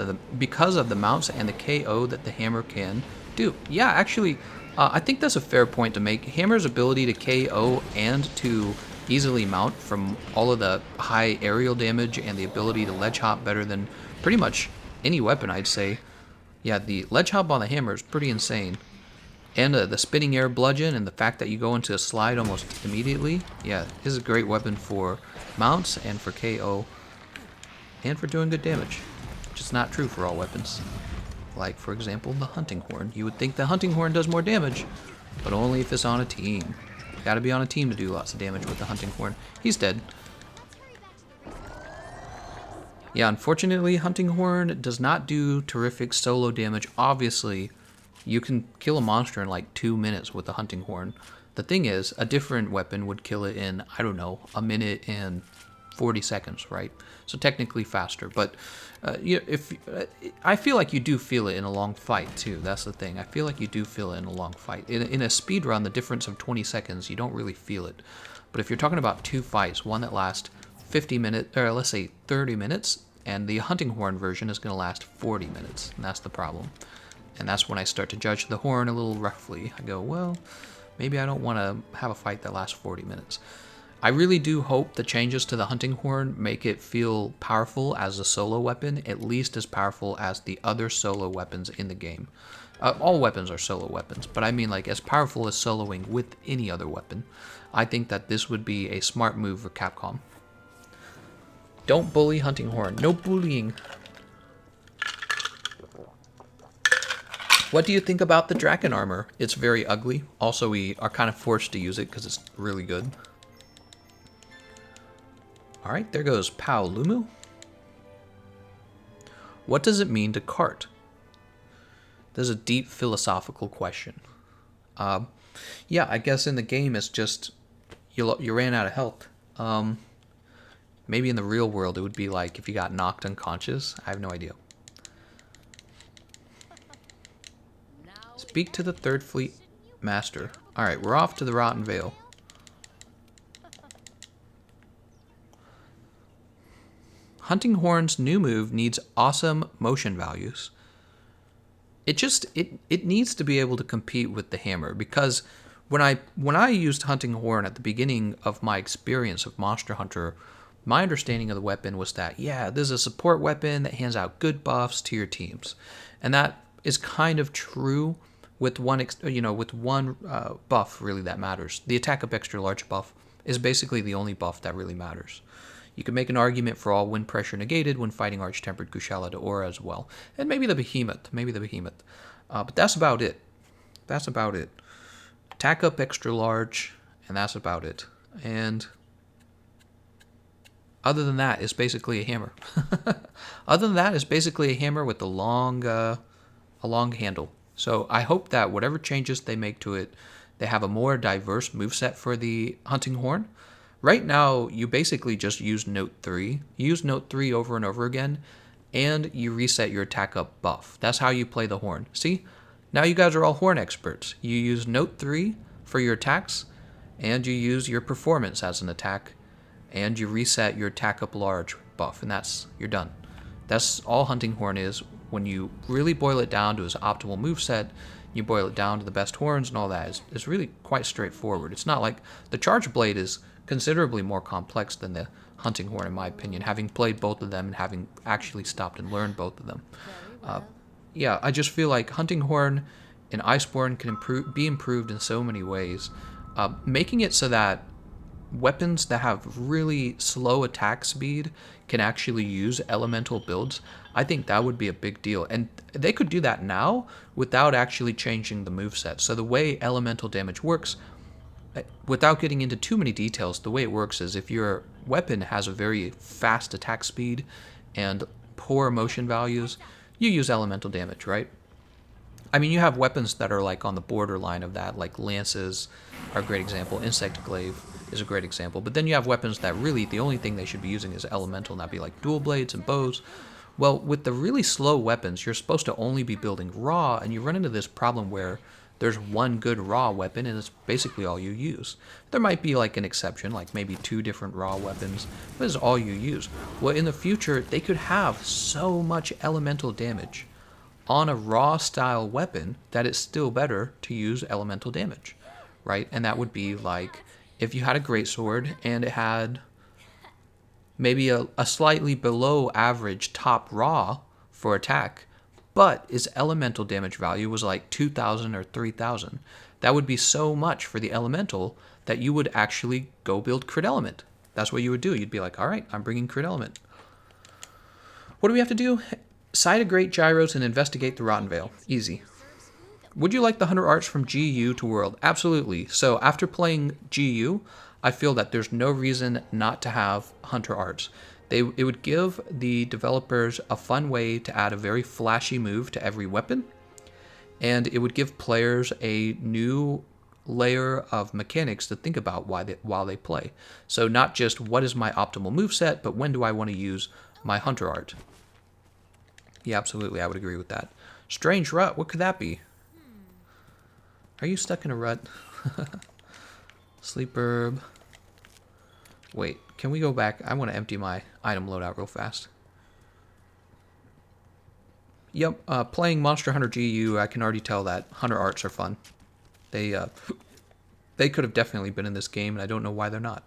of the mounts and the KO that the hammer can do? Yeah, actually, I think that's a fair point to make. Hammer's ability to KO and to easily mount from all of the high aerial damage and the ability to ledge hop better than pretty much any weapon, I'd say. Yeah, the ledge hop on the hammer is pretty insane. And the spinning air bludgeon and the fact that you go into a slide almost immediately. Yeah, this is a great weapon for mounts and for KO and for doing good damage, which is not true for all weapons. Like, for example, the hunting horn. You would think the hunting horn does more damage, but only if it's on a team. You gotta be on a team to do lots of damage with the hunting horn. He's dead. Yeah, unfortunately, hunting horn does not do terrific solo damage. Obviously, you can kill a monster in like 2 minutes with the hunting horn. The thing is, a different weapon would kill it in, I don't know, a minute and 40 seconds, right? So technically faster, but I feel like you do feel it in a long fight too. That's the thing. I feel like you do feel it in a long fight. In a speed run, the difference of 20 seconds, you don't really feel it. But if you're talking about 2 fights, one that lasts 50 minutes, or let's say 30 minutes, and the hunting horn version is going to last 40 minutes, and that's the problem. And that's when I start to judge the horn a little roughly. I go, well, maybe I don't want to have a fight that lasts 40 minutes. I really do hope the changes to the hunting horn make it feel powerful as a solo weapon, at least as powerful as the other solo weapons in the game. All weapons are solo weapons, but I mean like as powerful as soloing with any other weapon. I think that this would be a smart move for Capcom. Don't bully hunting horn. No bullying. What do you think about the Draken armor? It's very ugly. Also, we are kind of forced to use it because it's really good. Alright, there goes Paolumu. What does it mean to cart? There's a deep philosophical question. Yeah, I guess in the game it's just you ran out of health. Maybe in the real world it would be like if you got knocked unconscious. I have no idea. Speak to the Third Fleet Master. Alright, we're off to the Rotten Vale. Hunting Horn's new move needs awesome motion values. It needs to be able to compete with the hammer, because when I used Hunting Horn at the beginning of my experience of Monster Hunter, my understanding of the weapon was that, yeah, this is a support weapon that hands out good buffs to your teams. And that is kind of true with one buff really that matters. The attack up extra large buff is basically the only buff that really matters. You can make an argument for all wind pressure negated when fighting Arch-Tempered Kushala to Aura as well. And maybe the Behemoth. But that's about it. That's about it. Attack up extra large, and that's about it. And other than that, it's basically a hammer. Other than that, it's basically a hammer with a long handle. So I hope that whatever changes they make to it, they have a more diverse moveset for the Hunting Horn. Right now, you basically just use Note 3. You use Note 3 over and over again, and you reset your attack up buff. That's how you play the horn. See? Now you guys are all horn experts. You use Note 3 for your attacks, and you use your performance as an attack, and you reset your attack up large buff, and you're done. That's all Hunting Horn is. When you really boil it down to its optimal moveset, you boil it down to the best horns and all that. It's really quite straightforward. It's not like the Charge Blade is considerably more complex than the Hunting Horn, in my opinion, having played both of them and having actually stopped and learned both of them. Yeah, I just feel like Hunting Horn and Iceborne can be improved in so many ways, making it so that weapons that have really slow attack speed can actually use elemental builds. I think that would be a big deal, and they could do that now without actually changing the moveset. So the way elemental damage works, without getting into too many details, the way it works is if your weapon has a very fast attack speed and poor motion values, you use elemental damage, right? I mean, you have weapons that are like on the borderline of that, like lances are a great example, insect glaive is a great example, but then you have weapons that really the only thing they should be using is elemental, and that'd be like dual blades and bows. Well, with the really slow weapons, you're supposed to only be building raw, and you run into this problem where there's one good raw weapon and it's basically all you use. There might be like an exception, like maybe 2 different raw weapons, but it's all you use. Well, in the future, they could have so much elemental damage on a raw style weapon that it's still better to use elemental damage, right? And that would be like if you had a greatsword and it had maybe a slightly below average top raw for attack, but its elemental damage value was like 2,000 or 3,000. That would be so much for the elemental that you would actually go build crit element. That's what you would do. You'd be like, all right, I'm bringing crit element. What do we have to do? Sight a great gyros and investigate the Rotten Vale. Easy. Would you like the Hunter Arts from GU to World? Absolutely. So after playing GU, I feel that there's no reason not to have Hunter Arts. It would give the developers a fun way to add a very flashy move to every weapon, and it would give players a new layer of mechanics to think about while they play. So not just what is my optimal moveset, but when do I want to use my Hunter Art. Yeah, absolutely, I would agree with that. Strange rut, what could that be? Are you stuck in a rut? Sleep herb. Wait, can we go back? I want to empty my item loadout real fast. Yep, playing Monster Hunter GU, I can already tell that Hunter Arts are fun. They could have definitely been in this game, and I don't know why they're not.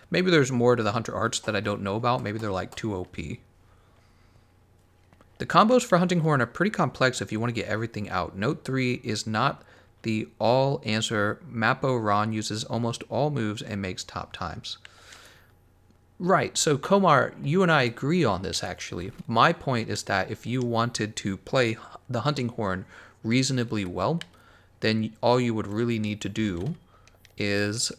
Maybe there's more to the Hunter Arts that I don't know about. Maybe they're like too OP. The combos for Hunting Horn are pretty complex if you want to get everything out. Note 3 is not the all answer. Mappo Ron uses almost all moves and makes top times. Right, so Komar, you and I agree on this actually. My point is that if you wanted to play the Hunting Horn reasonably well, then all you would really need to do is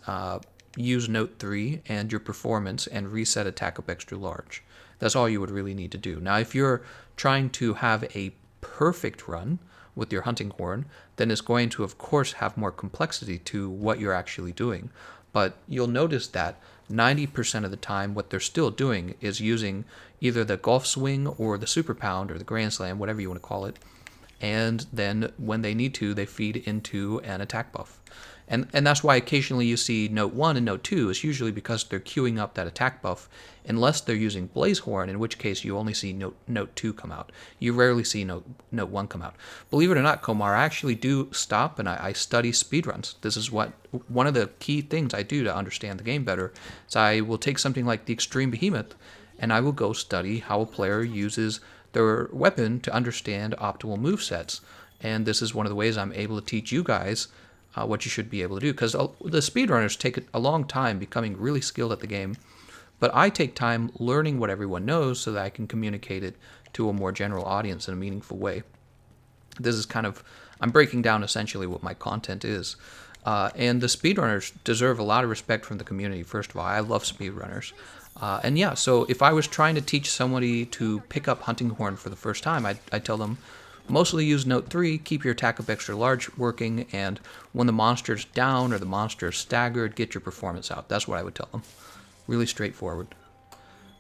use Note 3 and your performance and reset attack up extra large. That's all you would really need to do. Now, if you're trying to have a perfect run with your Hunting Horn, then it's going to, of course, have more complexity to what you're actually doing. But you'll notice that 90% of the time, what they're still doing is using either the Golf Swing or the Super Pound or the Grand Slam, whatever you want to call it. And then when they need to, they feed into an attack buff. And that's why occasionally you see Note 1 and Note 2 is usually because they're queuing up that attack buff, unless they're using Blaze Horn, in which case you only see Note 2 come out. You rarely see Note 1 come out. Believe it or not, Komar, I actually do stop and I study speedruns. This is one of the key things I do to understand the game better. So I will take something like the Extreme Behemoth, and I will go study how a player uses their weapon to understand optimal movesets. And this is one of the ways I'm able to teach you guys what you should be able to do, because the speedrunners take a long time becoming really skilled at the game, but I take time learning what everyone knows so that I can communicate it to a more general audience in a meaningful way. This is I'm breaking down essentially what my content is, and the speedrunners deserve a lot of respect from the community. First of all, I love speedrunners, and yeah, so if I was trying to teach somebody to pick up Hunting Horn for the first time, I'd tell them, mostly use Note 3, keep your attack up extra large working, and when the monster's down or the monster's staggered, get your performance out. That's what I would tell them. Really straightforward.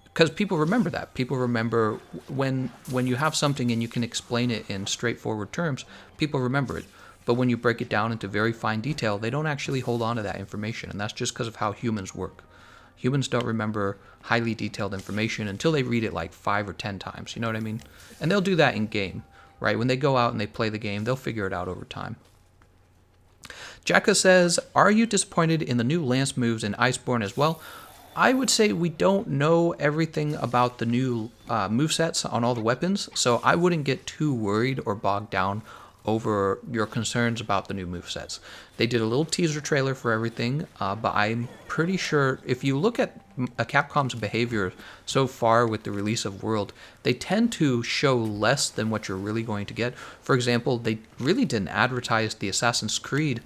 Because people remember that. People remember when you have something and you can explain it in straightforward terms, people remember it. But when you break it down into very fine detail, they don't actually hold on to that information, and that's just because of how humans work. Humans don't remember highly detailed information until they read it like 5 or 10 times, you know what I mean? And they'll do that in game. Right, when they go out and they play the game, they'll figure it out over time. Jacka says, are you disappointed in the new Lance moves in Iceborne as well? I would say we don't know everything about the new movesets on all the weapons, so I wouldn't get too worried or bogged down over your concerns about the new movesets. They did a little teaser trailer for everything, but I'm pretty sure if you look at Capcom's behavior so far with the release of World, they tend to show less than what you're really going to get. For example, they really didn't advertise the Assassin's Creed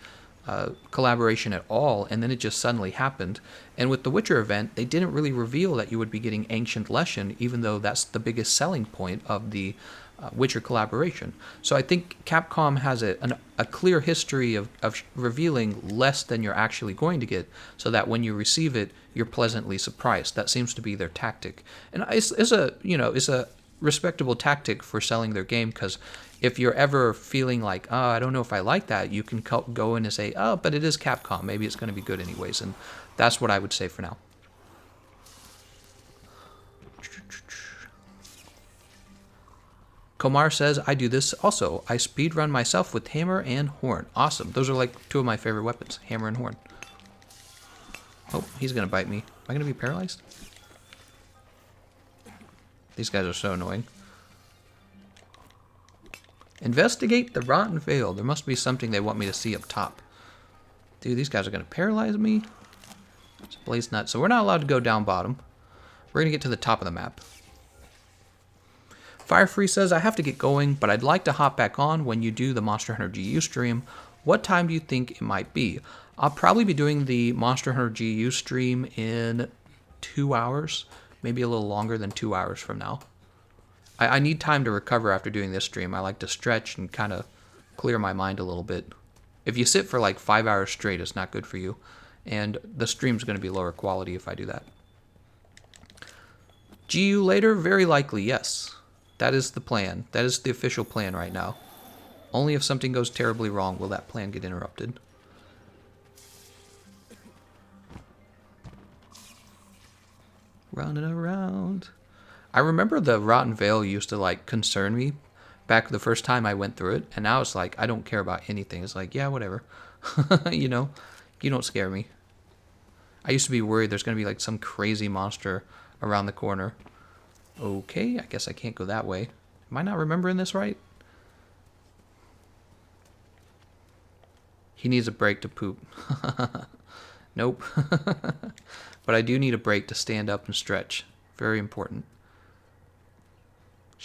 collaboration at all, and then it just suddenly happened. And with the Witcher event, they didn't really reveal that you would be getting Ancient Leshen, even though that's the biggest selling point of the Witcher collaboration. So I think Capcom has a clear history of revealing less than you're actually going to get, so that when you receive it, you're pleasantly surprised. That seems to be their tactic, and it's a respectable tactic for selling their game, because if you're ever feeling like, oh, I don't know if I like that, you can go in and say, oh, but it is Capcom. Maybe it's going to be good anyways. And that's what I would say for now. Komar says, I do this also. I speedrun myself with hammer and horn. Awesome. Those are like two of my favorite weapons, hammer and horn. Oh, he's going to bite me. Am I going to be paralyzed? These guys are so annoying. Investigate the Rotten Vale. There must be something they want me to see up top. Dude, these guys are going to paralyze me. It's blaze nut. So we're not allowed to go down bottom. We're going to get to the top of the map. Firefree says, I have to get going, but I'd like to hop back on when you do the Monster Hunter GU stream. What time do you think it might be? I'll probably be doing the Monster Hunter GU stream in 2 hours. Maybe a little longer than 2 hours from now. I need time to recover after doing this stream. I like to stretch and kind of clear my mind a little bit. If you sit for like 5 hours straight, it's not good for you. And the stream's going to be lower quality if I do that. GU later? Very likely, yes. That is the plan. That is the official plan right now. Only if something goes terribly wrong will that plan get interrupted. Running around. I remember the Rotten Vale used to like concern me back the first time I went through it, and now it's like I don't care about anything. It's like, yeah, whatever. You know, you don't scare me. I used to be worried there's going to be like some crazy monster around the corner. Okay, I guess I can't go that way. Am I not remembering this right? He needs a break to poop. Nope. But I do need a break to stand up and stretch. Very important.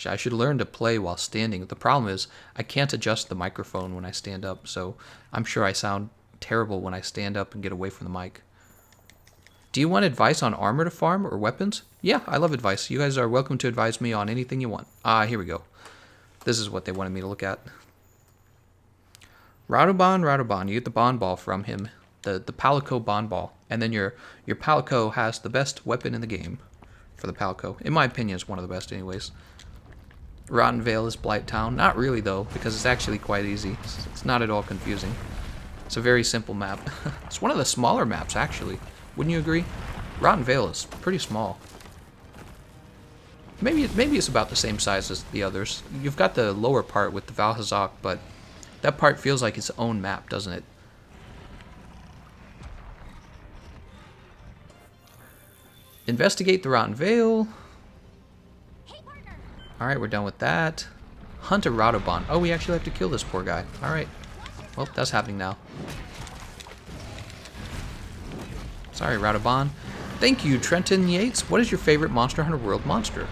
I should learn to play while standing. The problem is I can't adjust the microphone when I stand up, so I'm sure I sound terrible when I stand up and get away from the mic. Do you want advice on armor to farm or weapons? Yeah, I love advice. You guys are welcome to advise me on anything you want. Here we go. This is what they wanted me to look at. Radobaan, you get the bond ball from him. The Palico bond ball. And then your Palico has the best weapon in the game for the Palico. In my opinion, it's one of the best anyways. Rotten Vale is Blight Town. Not really, though, because it's actually quite easy. It's not at all confusing. It's a very simple map. It's one of the smaller maps, actually. Wouldn't you agree? Rotten Vale is pretty small. Maybe it's about the same size as the others. You've got the lower part with the Valhazak, but that part feels like its own map, doesn't it? Investigate the Rotten Vale. Alright, we're done with that. Hunt a Radobaan. Oh, we actually have to kill this poor guy. Alright. Well, that's happening now. Sorry, Radobaan. Thank you, Trenton Yates. What is your favorite Monster Hunter World monster?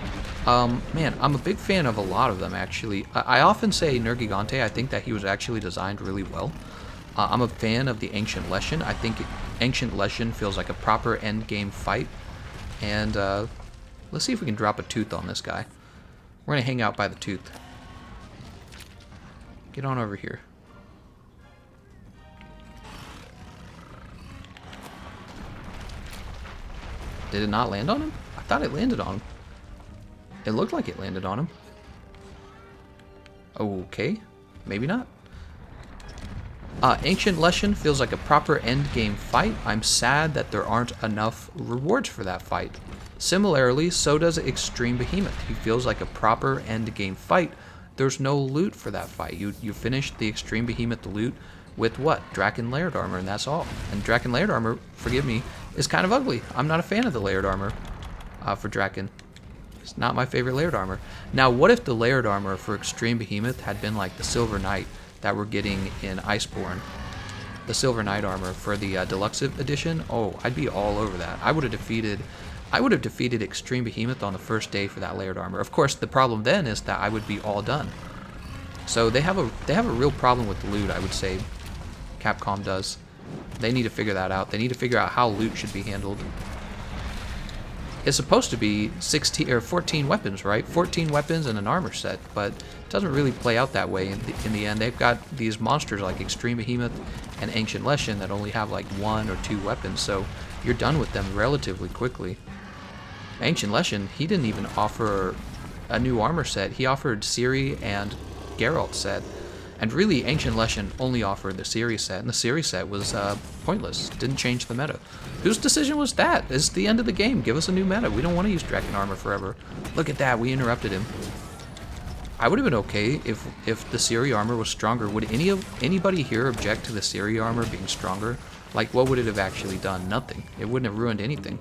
Man, I'm a big fan of a lot of them, actually. I often say Nergigante. I think that he was actually designed really well. I'm a fan of the Ancient Leshen. I think Ancient Leshen feels like a proper endgame fight. And let's see if we can drop a tooth on this guy. We're going to hang out by the tooth. Get on over here. Did it not land on him? I thought it landed on him. It looked like it landed on him. Okay. Maybe not. Ancient Leshen feels like a proper endgame fight. I'm sad that there aren't enough rewards for that fight. Similarly, so does Extreme Behemoth. He feels like a proper endgame fight. There's no loot for that fight. You finish the Extreme Behemoth loot with what? Draken Layered Armor, and that's all. And Draken Layered Armor, forgive me, is kind of ugly. I'm not a fan of the Layered Armor for Draken. It's not my favorite Layered Armor. Now, what if the Layered Armor for Extreme Behemoth had been like the Silver Knight that we're getting in Iceborne? The Silver Knight armor for the Deluxe Edition? Oh, I'd be all over that. I would have defeated Extreme Behemoth on the first day for that Layered Armor. Of course, the problem then is that I would be all done. So they have a real problem with the loot, I would say. Capcom does. They need to figure that out. They need to figure out how loot should be handled. It's supposed to be 16 or 14 weapons, right? 14 weapons and an armor set, but it doesn't really play out that way in the end. They've got these monsters like Extreme Behemoth and Ancient Leshen that only have like 1 or 2 weapons, so you're done with them relatively quickly. Ancient Leshen, he didn't even offer a new armor set. He offered Ciri and Geralt set. And really, Ancient Leshen only offered the Ciri set, and the Ciri set was pointless. Didn't change the meta. Whose decision was that? It's the end of the game. Give us a new meta. We don't want to use Dragon Armor forever. Look at that. We interrupted him. I would have been okay if the Ciri armor was stronger. Would anybody here object to the Ciri armor being stronger? Like, what would it have actually done? Nothing. It wouldn't have ruined anything.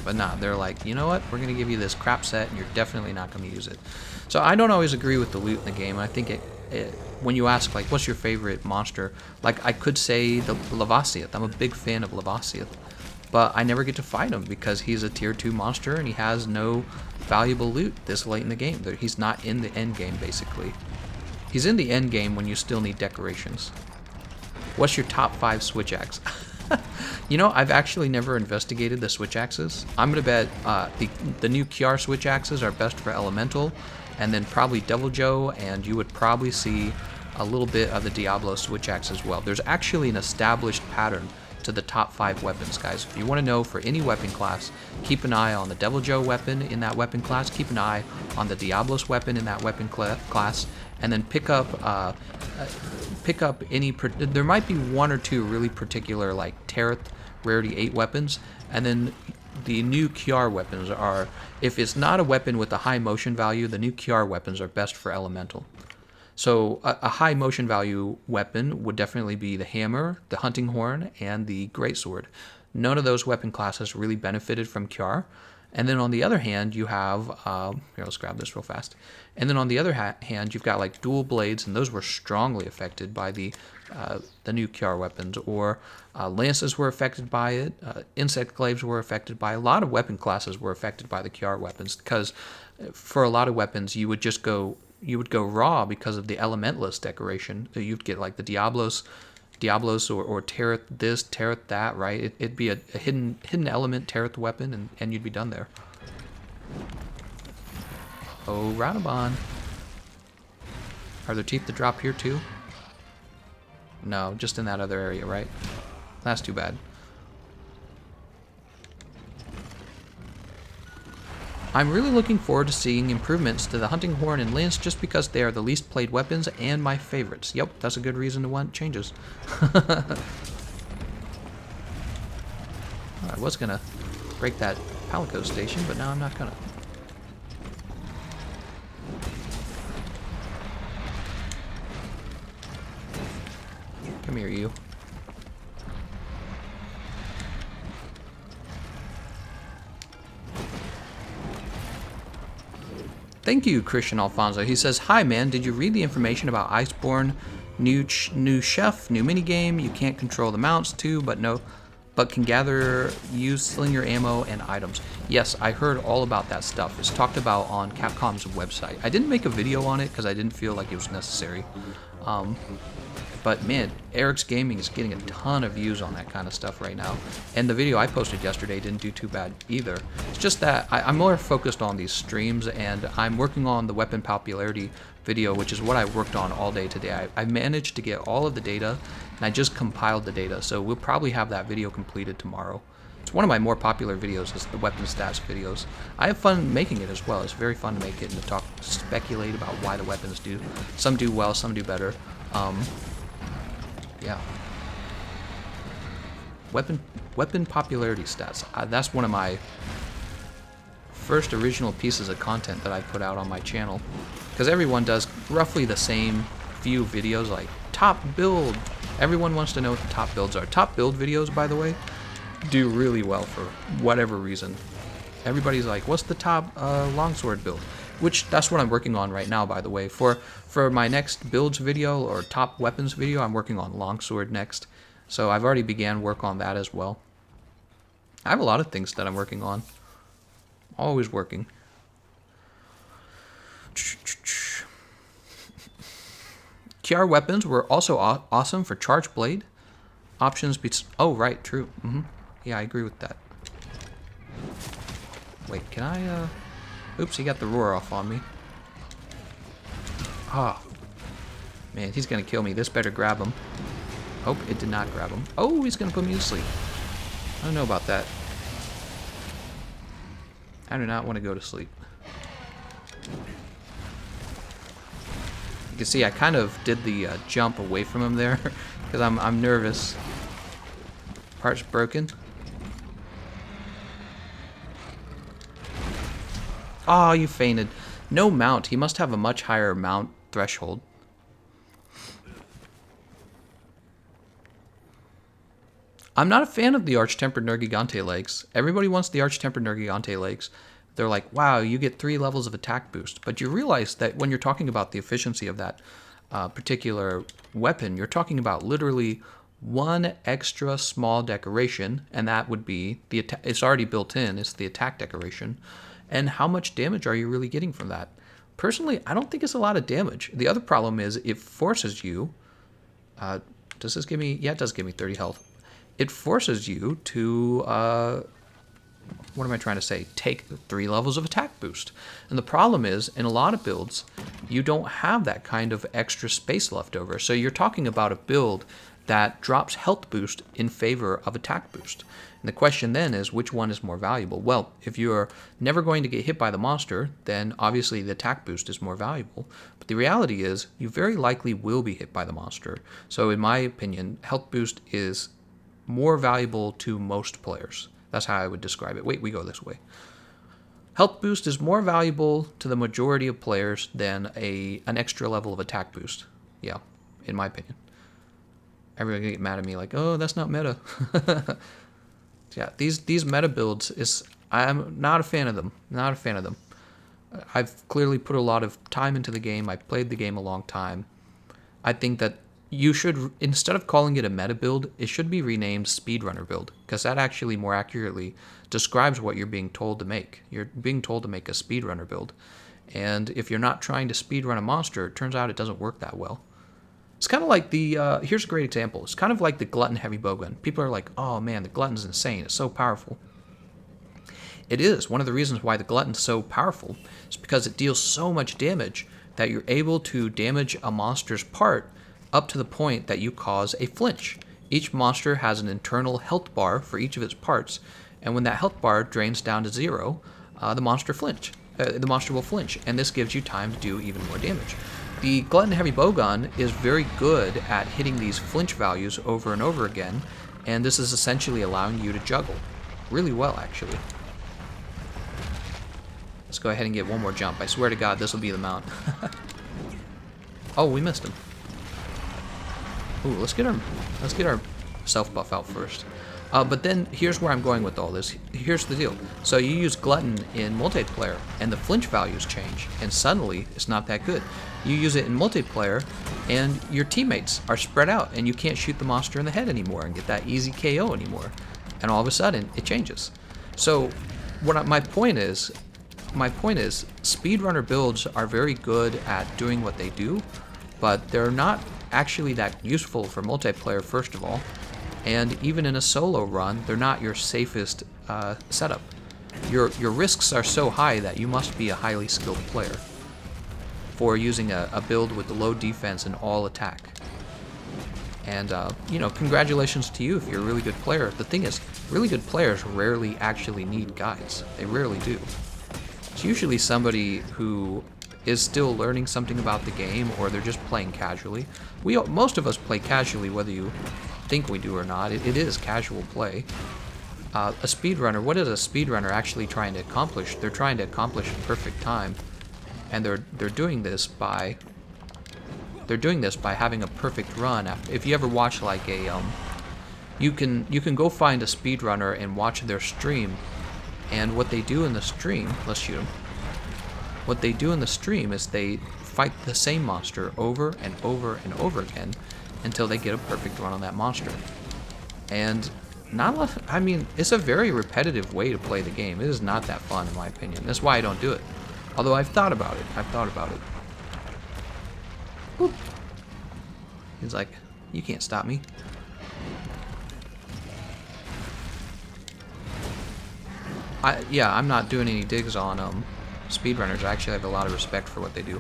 But nah, they're like, you know what? We're going to give you this crap set, and you're definitely not going to use it. So I don't always agree with the loot in the game. I think when you ask, like, what's your favorite monster? Like, I could say the Lavasiath. I'm a big fan of Lavasiath. But I never get to fight him because he's a tier 2 monster, and he has no valuable loot this late in the game. He's not in the end game, basically. He's in the end game when you still need decorations. What's your top 5 switch axe? You know, I've actually never investigated the switch axes. I'm gonna bet the new Kiar switch axes are best for elemental, and then probably Devil Joe, and you would probably see a little bit of the Diablo switch axe as well. There's actually an established pattern to the top 5 weapons, guys. If you want to know for any weapon class, keep an eye on the Devil Joe weapon in that weapon class, keep an eye on the Diablos weapon in that weapon class, and then pick up any. There might be 1 or 2 really particular, like Tareth Rarity 8 weapons, and then the new Kiar weapons are, if it's not a weapon with a high motion value, the new Kiar weapons are best for elemental. So a high motion value weapon would definitely be the hammer, the hunting horn, and the greatsword. None of those weapon classes really benefited from Kiar. And then on the other hand, you have, here, let's grab this real fast. And then on the other hand, you've got like dual blades, and those were strongly affected by the new Kiar weapons. Or lances were affected by it. Insect glaives were affected by it. A lot of weapon classes were affected by the Kiar weapons, because for a lot of weapons, you would go raw because of the elementalist decoration. You'd get like the Diablos or Tareth this, Tareth that, right? It'd be a hidden element Tareth weapon, and you'd be done there. Oh, Radobaan. Are there teeth to drop here too? No, just in that other area, right? That's too bad. I'm really looking forward to seeing improvements to the hunting horn and lance, just because they are the least played weapons and my favorites. Yep, that's a good reason to want changes. I was gonna break that Palico station, but now I'm not gonna. Come here, you. Thank you, Christian Alfonso. He says, "Hi, man. Did you read the information about Iceborne? New chef, new minigame. You can't control the mounts too, but can gather, use slinger ammo and items." Yes, I heard all about that stuff. It's talked about on Capcom's website. I didn't make a video on it because I didn't feel like it was necessary. But man, Eric's Gaming is getting a ton of views on that kind of stuff right now. And the video I posted yesterday didn't do too bad either. It's just that I'm more focused on these streams, and I'm working on the weapon popularity video, which is what I worked on all day today. I managed to get all of the data, and I just compiled the data, so we'll probably have that video completed tomorrow. It's one of my more popular videos, is the weapon stats videos. I have fun making it as well. It's very fun to make it and to speculate about why the weapons do. Some do well, some do better. Yeah. Weapon popularity stats. That's one of my first original pieces of content that I put out on my channel, because everyone does roughly the same few videos, like top build. Everyone wants to know what the top builds are. Top build videos, by the way, do really well for whatever reason. Everybody's like, what's the top longsword build? Which, that's what I'm working on right now, by the way. For my next builds video or top weapons video, I'm working on longsword next. So I've already began work on that as well. I have a lot of things that I'm working on. Always working. Kiar weapons were also awesome for charge blade. Options be... Oh, right, true. Yeah, I agree with that. Wait, can I... Oops, he got the roar off on me. Ah. Man, he's gonna kill me. This better grab him. Oh, it did not grab him. Oh, he's gonna put me to sleep. I don't know about that. I do not want to go to sleep. You can see I kind of did the jump away from him there because I'm nervous. Part's broken. Oh, you fainted. No mount. He must have a much higher mount threshold. I'm not a fan of the Arch-Tempered Nergigante legs. Everybody wants the Arch-Tempered Nergigante legs. They're like, wow, you get 3 levels of attack boost. But you realize that when you're talking about the efficiency of that particular weapon, you're talking about literally 1 extra small decoration, and that would be the it's already built in. It's the attack decoration. And how much damage are you really getting from that? Personally, I don't think it's a lot of damage. The other problem is it forces you. Does this give me? Yeah, it does give me 30 health. It forces you to, what am I trying to say? Take 3 levels of attack boost. And the problem is, in a lot of builds, you don't have that kind of extra space left over. So you're talking about a build that drops health boost in favor of attack boost. And the question then is, which one is more valuable? Well, if you're never going to get hit by the monster, then obviously the attack boost is more valuable. But the reality is, you very likely will be hit by the monster. So in my opinion, health boost is more valuable to most players. That's how I would describe it. Wait, we go this way. Health boost is more valuable to the majority of players than an extra level of attack boost. Yeah, in my opinion. Everyone gonna get mad at me like, oh, that's not meta. Yeah, these meta builds I'm not a fan of them. Not a fan of them. I've clearly put a lot of time into the game. I've played the game a long time. I think that you should, instead of calling it a meta build, it should be renamed speedrunner build, because that actually more accurately describes what you're being told to make. You're being told to make a speedrunner build. And if you're not trying to speedrun a monster, it turns out it doesn't work that well. It's kind of like the, here's a great example. It's kind of like the Glutton heavy bowgun. People are like, oh man, the Glutton's insane. It's so powerful. It is. One of the reasons why the Glutton's so powerful is because it deals so much damage that you're able to damage a monster's part up to the point that you cause a flinch. Each monster has an internal health bar for each of its parts, and when that health bar drains down to 0, the monster will flinch, and this gives you time to do even more damage. The Glutton Heavy Bowgun is very good at hitting these flinch values over and over again, and this is essentially allowing you to juggle really well, actually. Let's go ahead and get one more jump. I swear to God, this will be the mount. Oh, we missed him. Ooh, let's get our self buff out first. But then here's where I'm going with all this. Here's the deal. So you use Glutton in multiplayer, and the flinch values change, and suddenly it's not that good. You use it in multiplayer, and your teammates are spread out, and you can't shoot the monster in the head anymore and get that easy KO anymore. And all of a sudden, it changes. So my point is, speedrunner builds are very good at doing what they do, but they're not actually that useful for multiplayer, first of all, and even in a solo run, they're not your safest setup. Your risks are so high that you must be a highly skilled player for using a build with the low defense and all attack. And congratulations to you if you're a really good player. The thing is, really good players rarely actually need guides. They rarely do. It's usually somebody who is still learning something about the game, or they're just playing casually. Most of us play casually, whether you think we do or not. It is casual play. A speedrunner, what is a speedrunner actually trying to accomplish? They're trying to accomplish perfect time, and they're doing this by having a perfect run. If you ever watch like you can go find a speedrunner and watch their stream, and what they do in the stream, let's shoot him. What they do in the stream is they fight the same monster over and over and over again until they get a perfect run on that monster. And it's a very repetitive way to play the game. It is not that fun, in my opinion. That's why I don't do it. Although I've thought about it. Boop. He's like, you can't stop me. I'm not doing any digs on speedrunners. I actually have a lot of respect for what they do.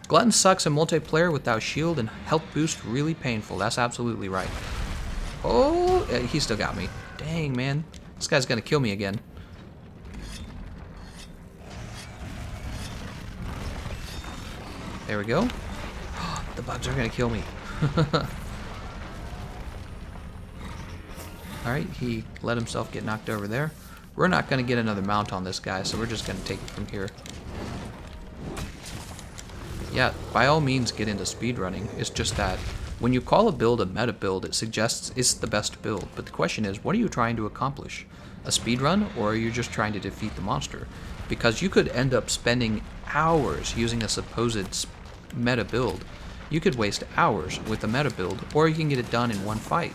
Glutton sucks in multiplayer without shield and health boost, really painful. That's absolutely right. Oh, he still got me. Dang, man. This guy's gonna kill me again. There we go. The bugs are gonna kill me. Alright, he let himself get knocked over there. We're not gonna get another mount on this guy, so we're just gonna take it from here. Yeah, by all means get into speedrunning. It's just that when you call a build a meta build, it suggests it's the best build. But the question is, what are you trying to accomplish? A speedrun, or are you just trying to defeat the monster? Because you could end up spending hours using a supposed meta build. You could waste hours with a meta build, or you can get it done in one fight.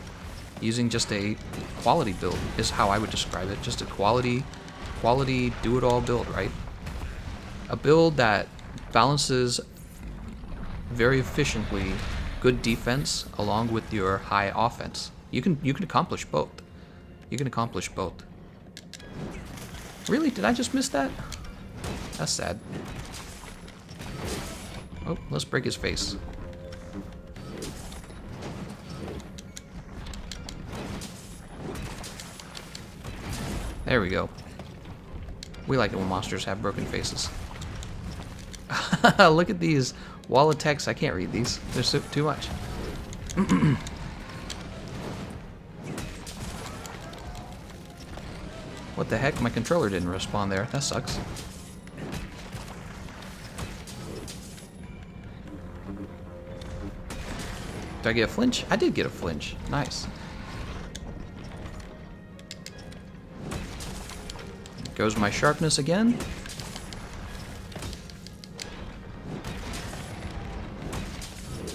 Using just a quality build is how I would describe it. Just a quality do-it-all build, right? A build that balances very efficiently good defense along with your high offense. You can accomplish both. You can accomplish both. Really? Did I just miss that? That's sad. Oh, let's break his face. There we go. We like it when monsters have broken faces. Look at these wall of text. I can't read these. There's too much. What the heck? My controller didn't respond there. That sucks. Did I get a flinch? I did get a flinch. Nice. Goes my sharpness again.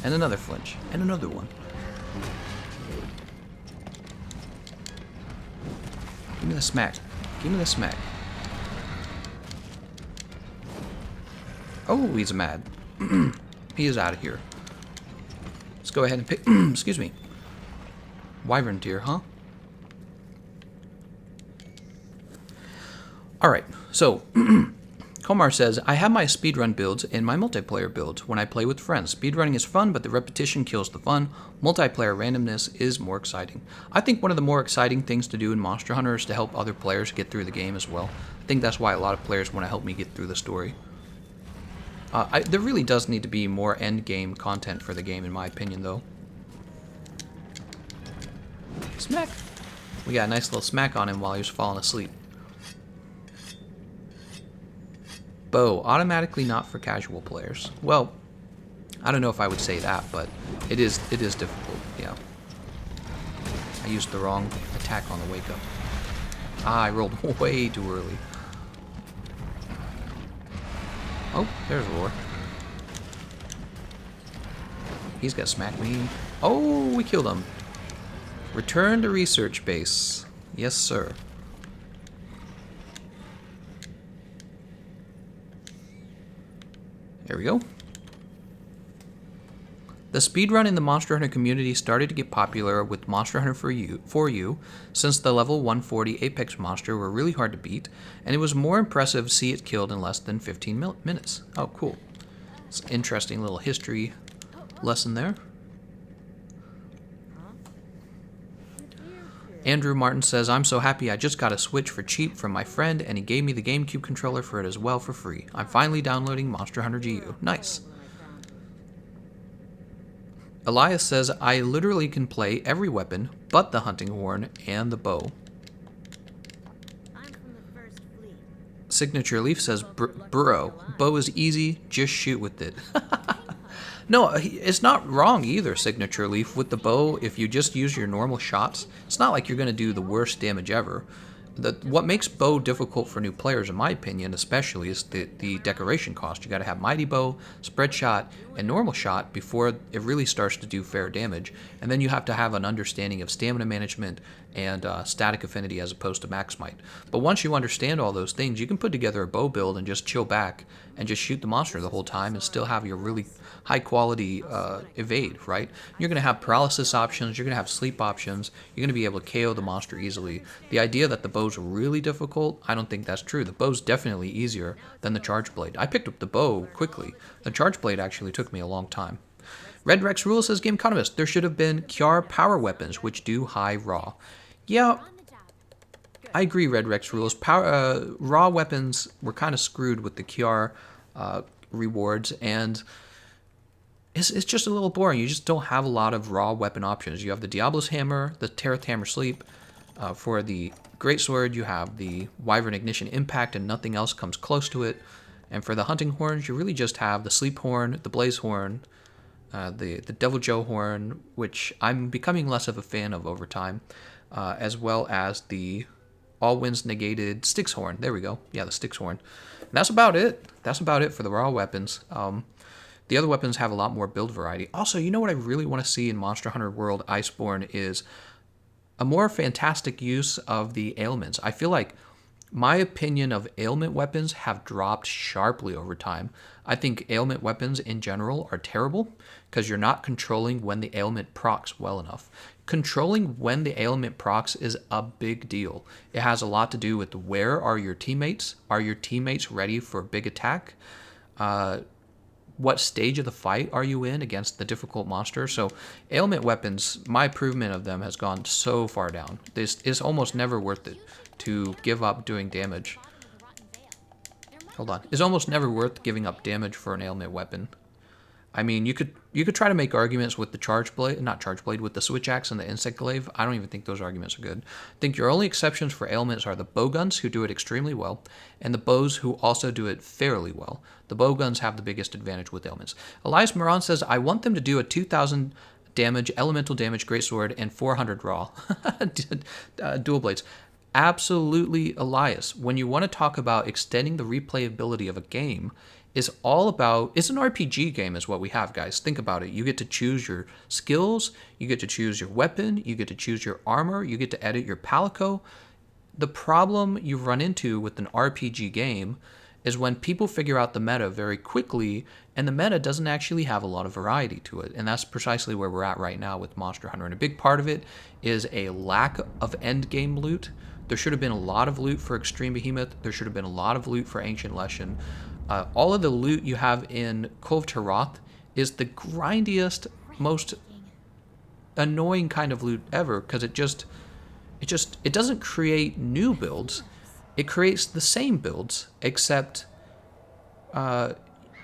And another flinch. And another one. Give me the smack. Give me the smack. Oh, he's mad. He is out of here. Let's go ahead and pick... excuse me. Wyvern deer, huh? Alright, so... Komar says, I have my speedrun builds and my multiplayer builds when I play with friends. Speedrunning is fun, but the repetition kills the fun. Multiplayer randomness is more exciting. I think one of the more exciting things to do in Monster Hunter is to help other players get through the game as well. I think that's why a lot of players want to help me get through the story. There really does need to be more endgame content for the game, in my opinion, though. Smack! We got a nice little smack on him while he was falling asleep. Bow, automatically not for casual players. Well, I don't know if I would say that, but it is difficult, yeah. I used the wrong attack on the wake up. Ah, I rolled way too early. Oh, there's Roar. He's gonna smack me. Oh, we killed him. Return to research base. Yes, sir. There we go. The speedrun in the Monster Hunter community started to get popular with Monster Hunter for you, since the level 140 Apex monster were really hard to beat, and it was more impressive to see it killed in less than 15 minutes. Oh, cool. It's an interesting little history lesson there. Andrew Martin says, I'm so happy I just got a Switch for cheap from my friend, and he gave me the GameCube controller for it as well for free. I'm finally downloading Monster Hunter GU. Nice. Elias says, I literally can play every weapon but the hunting horn and the bow. Signature Leaf says, bro, bow is easy, just shoot with it. No, it's not wrong either, Signature Leaf. With the bow, if you just use your normal shots, it's not like you're going to do the worst damage ever. What makes bow difficult for new players, in my opinion, especially, is the decoration cost. You got to have Mighty Bow, Spread Shot, and Normal Shot before it really starts to do fair damage. And then you have to have an understanding of stamina management and static affinity as opposed to max might. But once you understand all those things, you can put together a bow build and just chill back and just shoot the monster the whole time and still have your really high quality evade, right? You're going to have paralysis options, you're going to have sleep options, you're going to be able to KO the monster easily. The idea that the bow's really difficult, I don't think that's true. The bow's definitely easier than the charge blade. I picked up the bow quickly. The charge blade actually took me a long time. Red Rex Rule says, Gameconomist, there should have been Kiar power weapons which do high raw. Yeah, I agree, Red Rex Rules. Raw weapons were kind of screwed with the Kiar rewards, and it's just a little boring. You just don't have a lot of raw weapon options. You have the Diablo's Hammer, the Tereth Hammer Sleep. For the Greatsword, you have the Wyvern Ignition Impact, and nothing else comes close to it. And for the Hunting Horns, you really just have the Sleep Horn, the Blaze Horn, the Devil Joe Horn, which I'm becoming less of a fan of over time, as well as the All Winds Negated Styx Horn. There we go. Yeah, the Styx Horn. And that's about it. That's about it for the raw weapons. The other weapons have a lot more build variety. Also, you know what I really want to see in Monster Hunter World Iceborne is a more fantastic use of the ailments. I feel like my opinion of ailment weapons have dropped sharply over time. I think ailment weapons in general are terrible because you're not controlling when the ailment procs well enough. Controlling when the ailment procs is a big deal. It has a lot to do with where are your teammates? Are your teammates ready for a big attack? What stage of the fight are you in against the difficult monster? So ailment weapons, my improvement of them has gone so far down. This is almost never worth it to give up doing damage. Hold on. It's almost never worth giving up damage for an ailment weapon. I mean, you could try to make arguments with the charge blade, not charge blade, with the switch axe and the insect glaive. I don't even think those arguments are good. I think your only exceptions for ailments are the bowguns, who do it extremely well, and the bows, who also do it fairly well. The bowguns have the biggest advantage with ailments. Elias Moran says, I want them to do a 2,000 damage, elemental damage greatsword, and 400 raw. Dual blades. Absolutely, Elias. When you want to talk about extending the replayability of a game, it's all about, it's an RPG game is what we have, guys. Think about it. You get to choose your skills, you get to choose your weapon, you get to choose your armor, you get to edit your palico. The problem you run into with an RPG game is when people figure out the meta very quickly, and the meta doesn't actually have a lot of variety to it. And that's precisely where we're at right now with Monster Hunter. And a big part of it is a lack of endgame loot. There should have been a lot of loot for Extreme Behemoth. There should have been a lot of loot for Ancient Leshen. All of the loot you have in Kulve Taroth is the grindiest, most annoying kind of loot ever, because it doesn't create new builds. It creates the same builds, except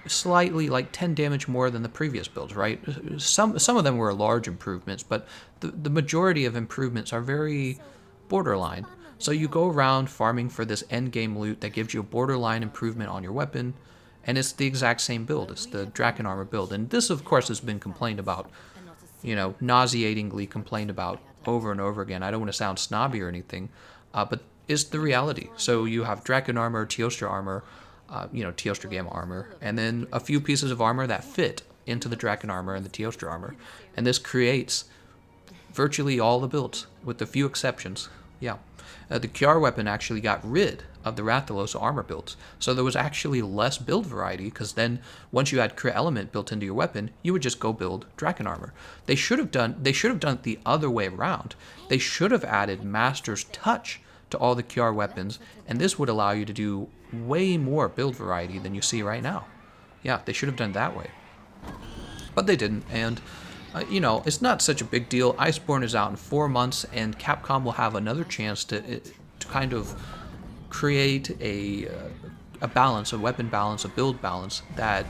slightly like 10 damage more than the previous builds, right? Some of them were large improvements, but the majority of improvements are very borderline. So you go around farming for this endgame loot that gives you a borderline improvement on your weapon, and it's the exact same build. It's the Draken Armor build. And this, of course, has been complained about, nauseatingly complained about over and over again. I don't want to sound snobby or anything, but it's the reality. So you have Draken Armor, Teostra Armor, Teostra Gamma Armor, and then a few pieces of armor that fit into the Draken Armor and the Teostra Armor. And this creates virtually all the builds, with a few exceptions. Yeah. The Kiar weapon actually got rid of the Rathalos armor builds. So there was actually less build variety, because then once you had crit element built into your weapon, you would just go build Draken armor. They should have done it the other way around. They should have added Master's Touch to all the Kiar weapons, and this would allow you to do way more build variety than you see right now. Yeah, they should have done it that way. But they didn't, and it's not such a big deal. Iceborne is out in 4 months, and Capcom will have another chance to kind of create a balance, a weapon balance, a build balance that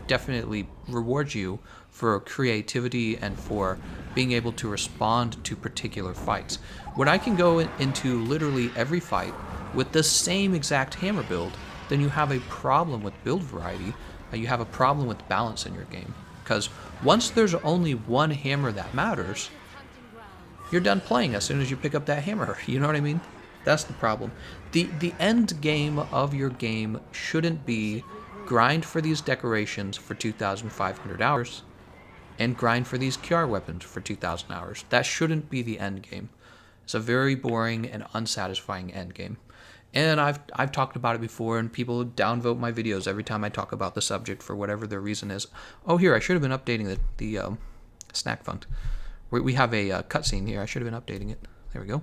definitely rewards you for creativity and for being able to respond to particular fights. When I can go into literally every fight with the same exact hammer build, then you have a problem with build variety. You have a problem with balance in your game. Because once there's only one hammer that matters, you're done playing as soon as you pick up that hammer. You know what I mean? That's the problem. The end game of your game shouldn't be grind for these decorations for 2,500 hours and grind for these Kiar weapons for 2,000 hours. That shouldn't be the end game. It's a very boring and unsatisfying end game. And I've talked about it before, and people downvote my videos every time I talk about the subject for whatever their reason is. Oh, here, I should have been updating the snack fund. We have a cutscene here. I should have been updating it. There we go.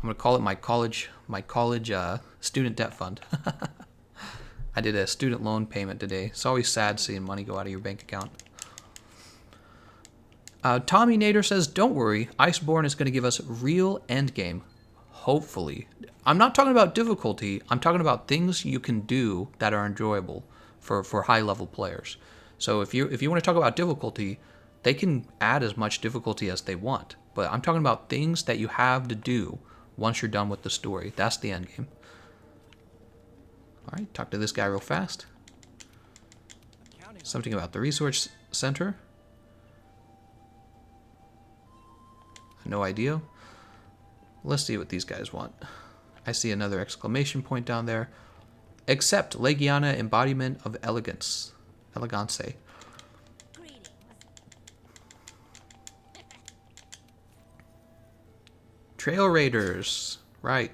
I'm going to call it my college student debt fund. I did a student loan payment today. It's always sad seeing money go out of your bank account. Tommy Nader says, don't worry, Iceborne is going to give us real endgame. Hopefully. I'm not talking about difficulty. I'm talking about things you can do that are enjoyable for high-level players. So if you want to talk about difficulty, they can add as much difficulty as they want. But I'm talking about things that you have to do once you're done with the story. That's the end game. All right, talk to this guy real fast. Something about the resource center. No idea. Let's see what these guys want. I see another exclamation point down there. Accept Legiana embodiment of elegance. Elegance. Greetings. Trail raiders. Right.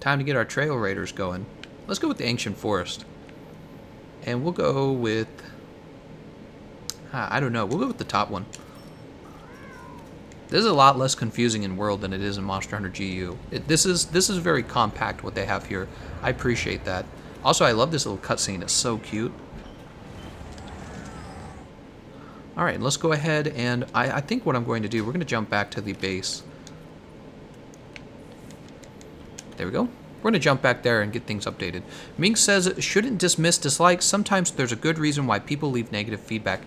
Time to get our trail raiders going. Let's go with the ancient forest. And we'll go with... I don't know. We'll go with the top one. This is a lot less confusing in world than it is in Monster Hunter GU. This is very compact what they have here. I appreciate that. Also, I love this little cutscene. It's so cute. All right, let's go ahead and I think what I'm going to do, we're going to jump back to the base. There we go. We're going to jump back there and get things updated. Mink says, shouldn't dismiss dislikes. Sometimes there's a good reason why people leave negative feedback.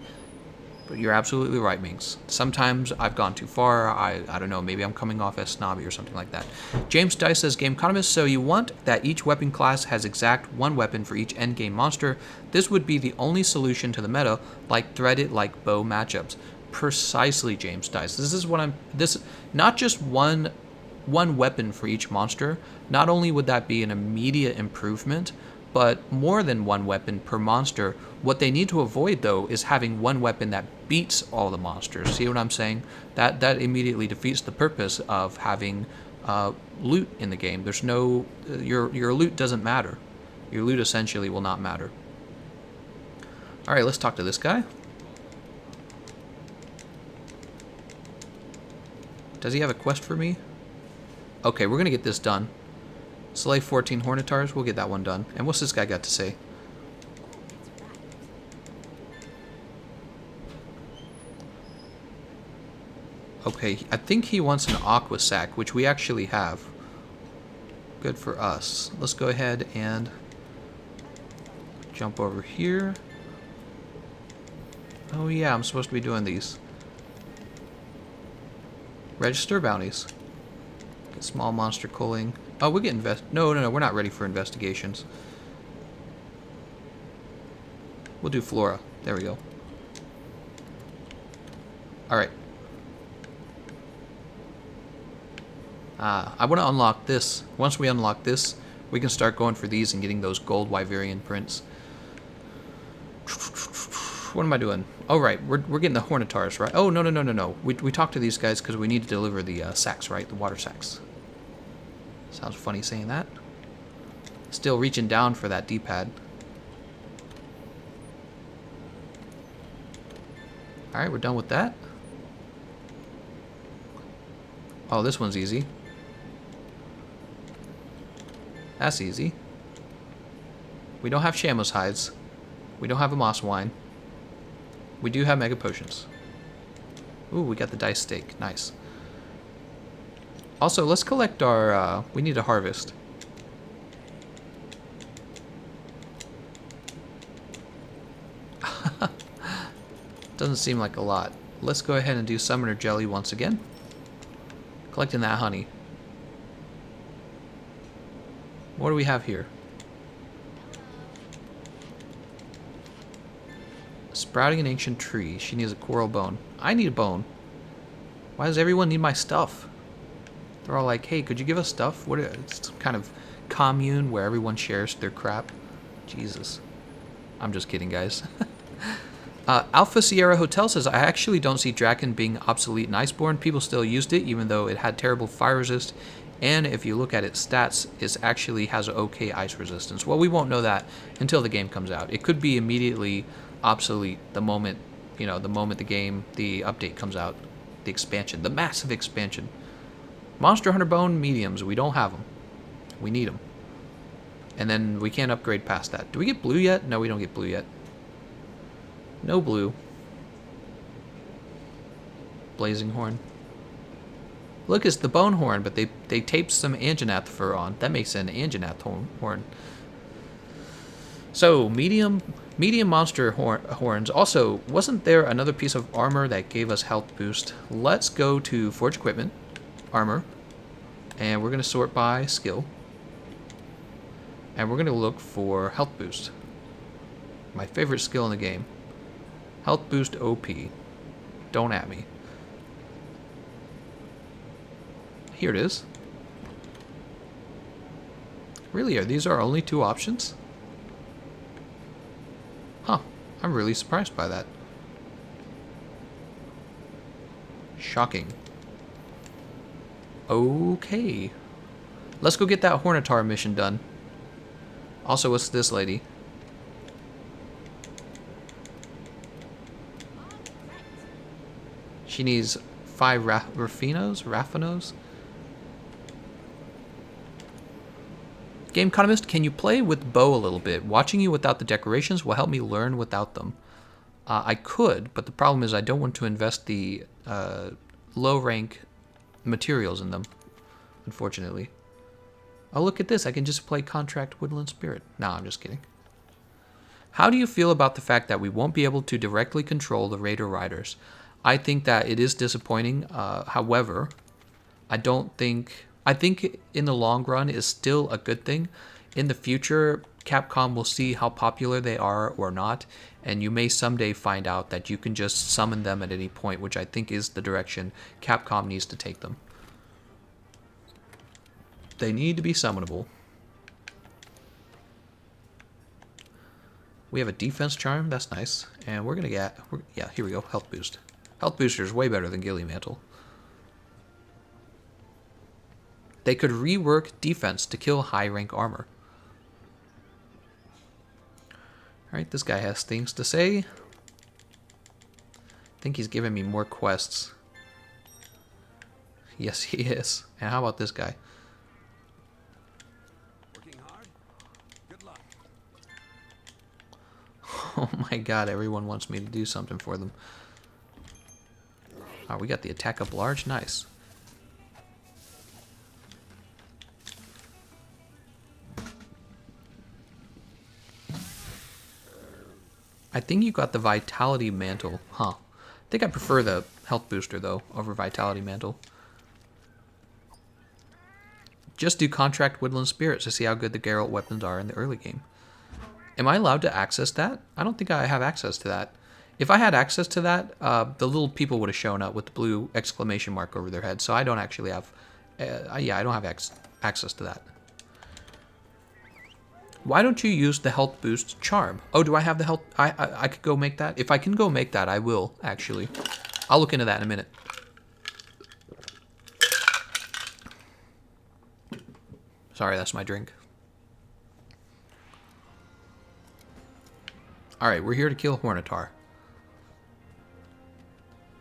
But you're absolutely right, Minx. Sometimes I've gone too far. I don't know, maybe I'm coming off as snobby or something like that. James Dice says, Gameconomist, so you want that each weapon class has exact one weapon for each endgame monster. This would be the only solution to the meta, like threaded like bow matchups. Precisely, James Dice. This is what not just one weapon for each monster. Not only would that be an immediate improvement, but more than one weapon per monster. What they need to avoid, though, is having one weapon that beats all the monsters. See what I'm saying? That immediately defeats the purpose of having loot in the game. There's no... Your loot doesn't matter. Your loot essentially will not matter. Alright, let's talk to this guy. Does he have a quest for me? Okay, we're going to get this done. Slay 14 Hornetars, we'll get that one done. And what's this guy got to say? Okay, I think he wants an Aqua Sac, which we actually have. Good for us. Let's go ahead and jump over here. Oh yeah, I'm supposed to be doing these. Register bounties. Get small monster culling. Oh, we get No, we're not ready for investigations. We'll do Flora. There we go. Alright. I want to unlock this. Once we unlock this, we can start going for these and getting those gold Wyverian prints. What am I doing? Oh, right. We're getting the Hornetars, right? Oh, no. We talked to these guys because we need to deliver the sacks, right? The water sacks. Sounds funny saying that. Still reaching down for that D-pad. Alright, we're done with that. Oh, this one's easy. That's easy. We don't have Shamus hides. We don't have a moss wine. We do have mega potions. Ooh, we got the dice steak. Nice. Also, let's collect our... we need to harvest. Doesn't seem like a lot. Let's go ahead and do Summoner Jelly once again. Collecting that honey. What do we have here? Sprouting an ancient tree. She needs a coral bone. I need a bone. Why does everyone need my stuff? They're all like, hey, could you give us stuff? It's kind of commune where everyone shares their crap. Jesus. I'm just kidding, guys. Alpha Sierra Hotel says, I actually don't see Draken being obsolete in Iceborne. People still used it, even though it had terrible fire resist. And if you look at its stats, it actually has okay ice resistance. Well, we won't know that until the game comes out. It could be immediately obsolete the moment, the update comes out. The expansion, the massive expansion. Monster Hunter Bone mediums, we don't have them. We need them. And then we can't upgrade past that. Do we get blue yet? No, we don't get blue yet. No blue. Blazing Horn. Look, it's the Bone Horn, but they taped some Anjanath fur on. That makes an Anjanath horn. So, medium monster horns. Also, wasn't there another piece of armor that gave us health boost? Let's go to Forge Equipment, Armor, and we're going to sort by skill. And we're going to look for health boost. My favorite skill in the game. Health boost OP. Don't at me. Here it is. Really, these are our only two options? Huh, I'm really surprised by that. Shocking. Okay. Let's go get that Hornitar mission done. Also, what's this lady? She needs 5 Raffinos? Gameconomist, can you play with bow a little bit? Watching you without the decorations will help me learn without them. I could, but the problem is I don't want to invest the low rank materials in them, unfortunately. Oh, look at this. I can just play Contract Woodland Spirit. No, I'm just kidding. How do you feel about the fact that we won't be able to directly control the Raider Riders? I think that it is disappointing. However, I think in the long run is still a good thing. In the future, Capcom will see how popular they are or not, and you may someday find out that you can just summon them at any point, which I think is the direction Capcom needs to take them. They need to be summonable. We have a defense charm, that's nice. And we're gonna get, yeah, here we go, health boost. Health booster is way better than Ghillie Mantle. They could rework defense to kill high rank armor. Alright, this guy has things to say. I think he's giving me more quests. Yes, he is. And how about this guy? Working hard? Good luck. Oh my god, everyone wants me to do something for them. Oh, we got the attack up large. Nice. I think you got the Vitality Mantle. Huh. I think I prefer the Health Booster, though, over Vitality Mantle. Just do Contract Woodland Spirits to see how good the Geralt weapons are in the early game. Am I allowed to access that? I don't think I have access to that. If I had access to that, the little people would have shown up with the blue exclamation mark over their head. So I don't actually have... yeah, I don't have access to that. Why don't you use the health boost charm? Oh, do I have the health? I could go make that? If I can go make that, I will, actually. I'll look into that in a minute. Sorry, that's my drink. Alright, we're here to kill Hornitar.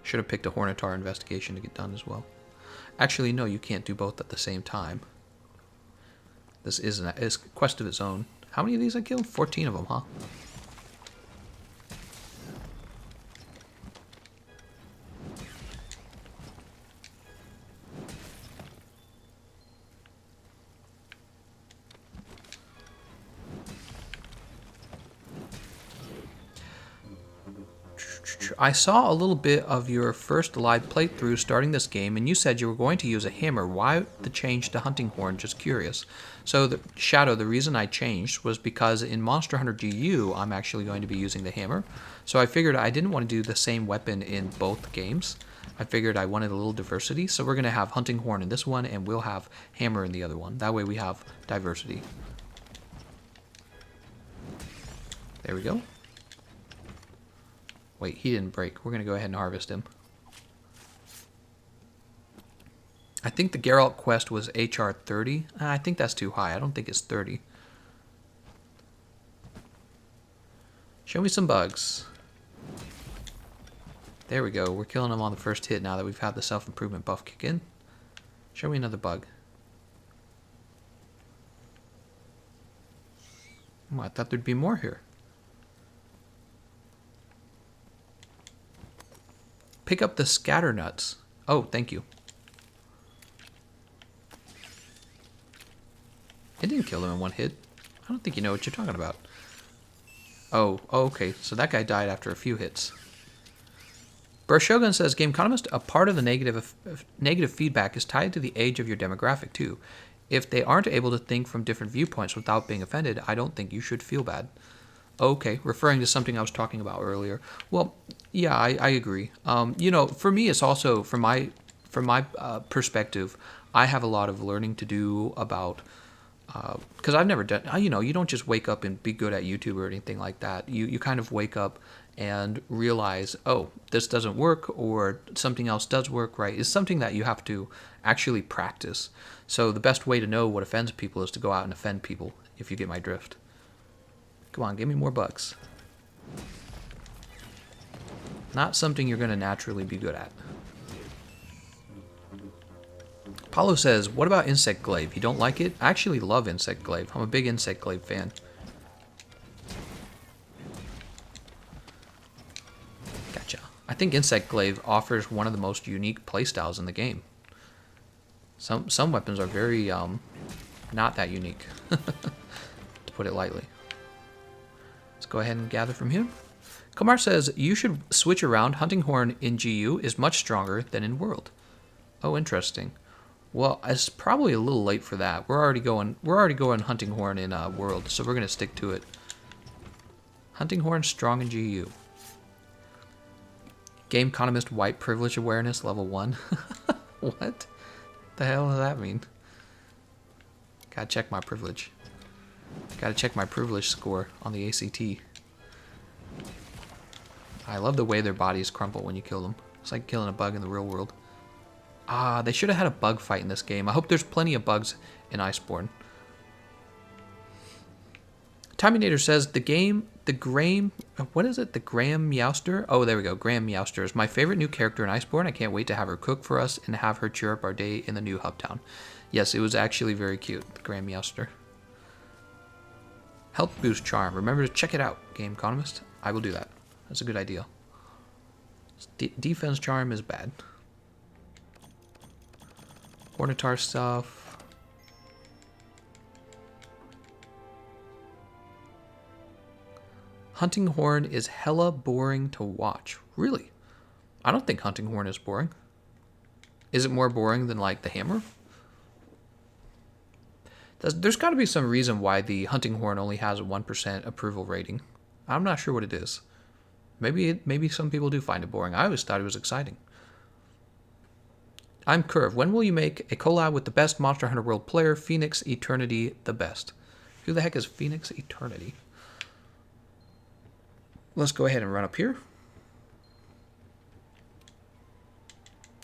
Should have picked a Hornitar investigation to get done as well. Actually, no, you can't do both at the same time. This is a quest of its own. How many of these I killed? 14 of them, huh? I saw a little bit of your first live playthrough starting this game, and you said you were going to use a hammer. Why the change to hunting horn? Just curious. So, Shadow, the reason I changed was because in Monster Hunter GU, I'm actually going to be using the hammer. So I figured I didn't want to do the same weapon in both games. I figured I wanted a little diversity. So we're going to have hunting horn in this one, and we'll have hammer in the other one. That way we have diversity. There we go. Wait, he didn't break. We're going to go ahead and harvest him. I think the Geralt quest was HR 30. I think that's too high. I don't think it's 30. Show me some bugs. There we go. We're killing them on the first hit now that we've had the self-improvement buff kick in. Show me another bug. Oh, I thought there'd be more here. Pick up the scatter nuts. Oh, thank you. It didn't kill them in one hit. I don't think you know what you're talking about. Oh, okay. So that guy died after a few hits. Shogun says, Gameconomist, a part of the negative feedback is tied to the age of your demographic, too. If they aren't able to think from different viewpoints without being offended, I don't think you should feel bad. Okay, referring to something I was talking about earlier. Well, yeah, I agree. You know, for me, it's also, from my perspective, I have a lot of learning to do about, because I've never done, you know, you don't just wake up and be good at YouTube or anything like that. You kind of wake up and realize, oh, this doesn't work, or something else does work, right? It's something that you have to actually practice. So the best way to know what offends people is to go out and offend people, if you get my drift. Come on, give me more bugs. Not something you're going to naturally be good at. Paulo says, what about Insect Glaive? You don't like it? I actually love Insect Glaive. I'm a big Insect Glaive fan. Gotcha. I think Insect Glaive offers one of the most unique playstyles in the game. Some weapons are very, not that unique, to put it lightly. Let's go ahead and gather from here. Komar says, you should switch around. Hunting Horn in GU is much stronger than in World. Oh, interesting. Well, it's probably a little late for that. We're already going Hunting Horn in World, so we're gonna stick to it. Hunting Horn strong in GU. Gameconomist white privilege awareness level 1. What the hell does that mean? Gotta check my privilege. Gotta check my privilege score on the ACT. I love the way their bodies crumple when you kill them. It's like killing a bug in the real world. Ah, they should have had a bug fight in this game. I hope there's plenty of bugs in Iceborne. Timinator says, what is it? The Graham Meowster? Oh, there we go. Graham Meowster is my favorite new character in Iceborne. I can't wait to have her cook for us and have her cheer up our day in the new hub town. Yes, it was actually very cute, the Graham Meowster. Health boost charm. Remember to check it out, Gameconomist. I will do that. That's a good idea. Defense charm is bad. Ornitar stuff. Hunting Horn is hella boring to watch. Really? I don't think Hunting Horn is boring. Is it more boring than, like, the Hammer? There's got to be some reason why the Hunting Horn only has a 1% approval rating. I'm not sure what it is. Maybe some people do find it boring. I always thought it was exciting. I'm Curve. When will you make a collab with the best Monster Hunter World player, Phoenix Eternity the best? Who the heck is Phoenix Eternity? Let's go ahead and run up here.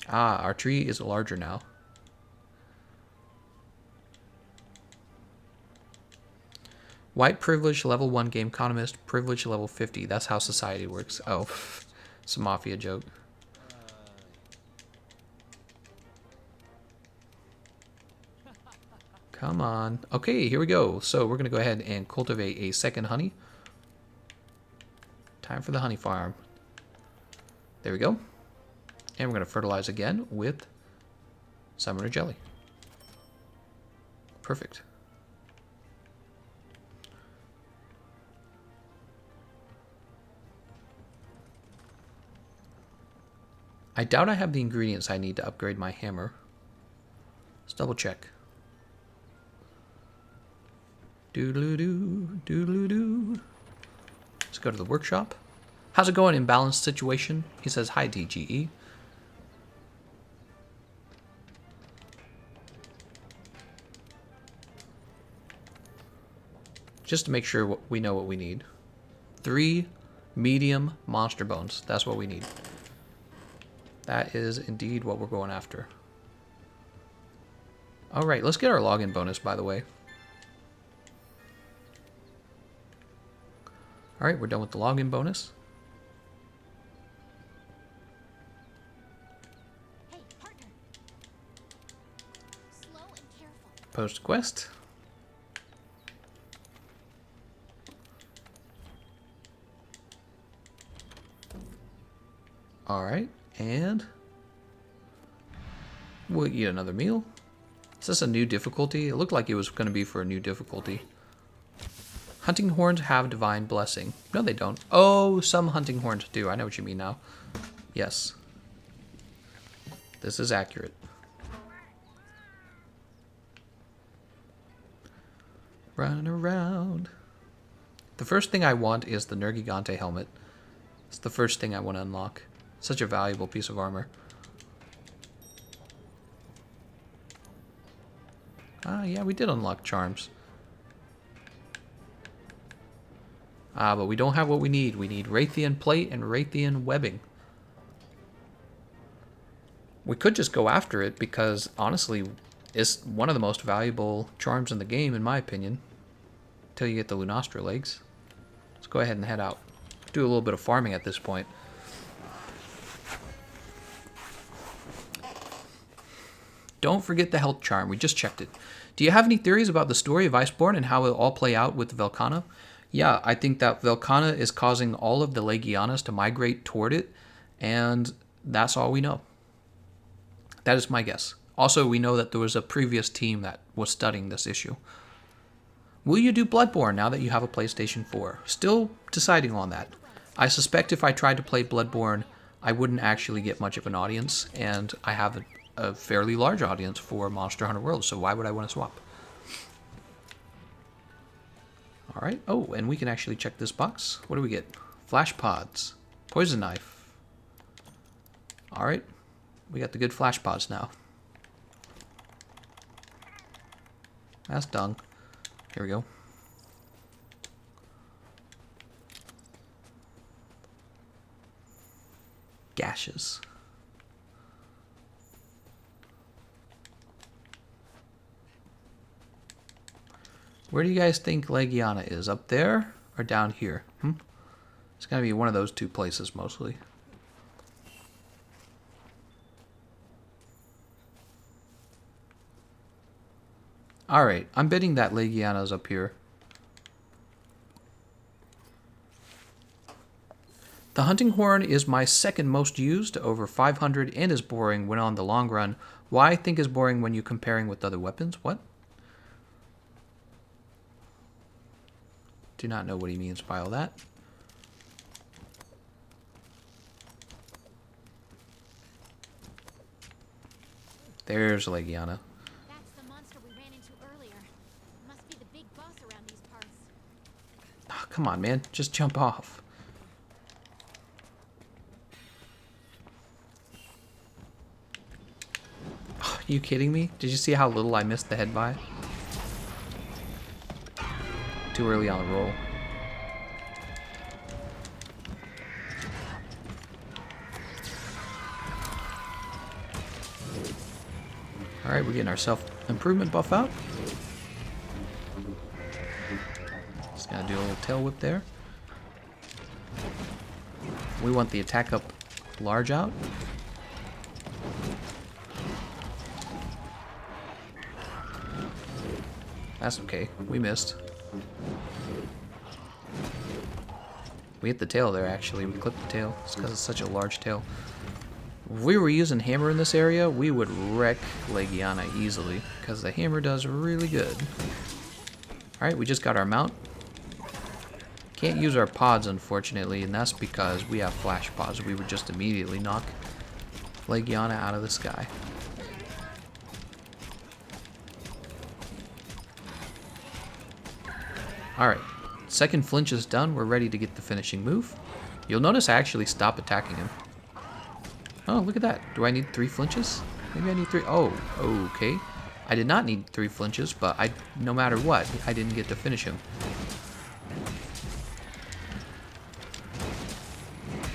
Ah, our tree is larger now. White privilege level 1 Gameconomist, privilege level 50. That's how society works. Oh, it's a mafia joke. Come on. Okay, here we go. So we're going to go ahead and cultivate a second honey. Time for the honey farm. There we go. And we're going to fertilize again with summoner jelly. Perfect. I doubt I have the ingredients I need to upgrade my hammer. Let's double check. Doodle-doo, doodle-doo. Let's go to the workshop. How's it going in balanced situation? He says, hi, TGE. Just to make sure we know what we need. 3 medium monster bones. That's what we need. That is indeed what we're going after. All right, let's get our login bonus, by the way. All right, we're done with the login bonus. Hey, partner. Slow and careful. Post quest. All right, and we'll eat another meal. Is this a new difficulty? It looked like it was going to be for a new difficulty. Hunting horns have divine blessing. No, they don't. Oh, some hunting horns do. I know what you mean now. Yes. This is accurate. Run around. The first thing I want is the Nergigante helmet. It's the first thing I want to unlock. Such a valuable piece of armor. Ah, yeah, we did unlock charms. Ah, but we don't have what we need. We need Rathian plate and Rathian webbing. We could just go after it because, honestly, it's one of the most valuable charms in the game, in my opinion. Until you get the Lunastra legs. Let's go ahead and head out. Do a little bit of farming at this point. Don't forget the health charm. We just checked it. Do you have any theories about the story of Iceborne and how it will all play out with Velkhana? Yeah, I think that Velkhana is causing all of the Legianas to migrate toward it, and that's all we know. That is my guess. Also, we know that there was a previous team that was studying this issue. Will you do Bloodborne now that you have a PlayStation 4? Still deciding on that. I suspect if I tried to play Bloodborne, I wouldn't actually get much of an audience, and I have a fairly large audience for Monster Hunter World, so why would I want to swap? Alright, oh, and we can actually check this box. What do we get? Flash pods. Poison knife. Alright, we got the good flash pods now. That's done. Here we go. Gashes. Where do you guys think Legiana is? Up there or down here? It's going to be one of those two places mostly. Alright, I'm betting that Legiana's up here. The hunting horn is my second most used, over 500, and is boring when on the long run. Why I think is boring when you're comparing with other weapons? What? Do not know what he means by all that. There's Legiana. That's the monster we ran into earlier. Must be the big boss around these parts. Oh, come on, man. Just jump off. Oh, are you kidding me? Did you see how little I missed the head by? Too early on the roll. Alright, we're getting our self-improvement buff out. Just gonna do a little tail whip there. We want the attack up large out. That's okay. We missed. We hit the tail there, actually. We clipped the tail. It's because it's such a large tail. If we were using hammer in this area, we would wreck Legiana easily, because the hammer does really good. Alright, we just got our mount. Can't use our pods, unfortunately, and that's because we have flash pods. We would just immediately knock Legiana out of the sky. Alright, second flinch is done. We're ready to get the finishing move. You'll notice I actually stop attacking him. Oh, look at that. Do I need 3 flinches? Maybe I need 3. Oh, okay. I did not need 3 flinches, but no matter what, I didn't get to finish him.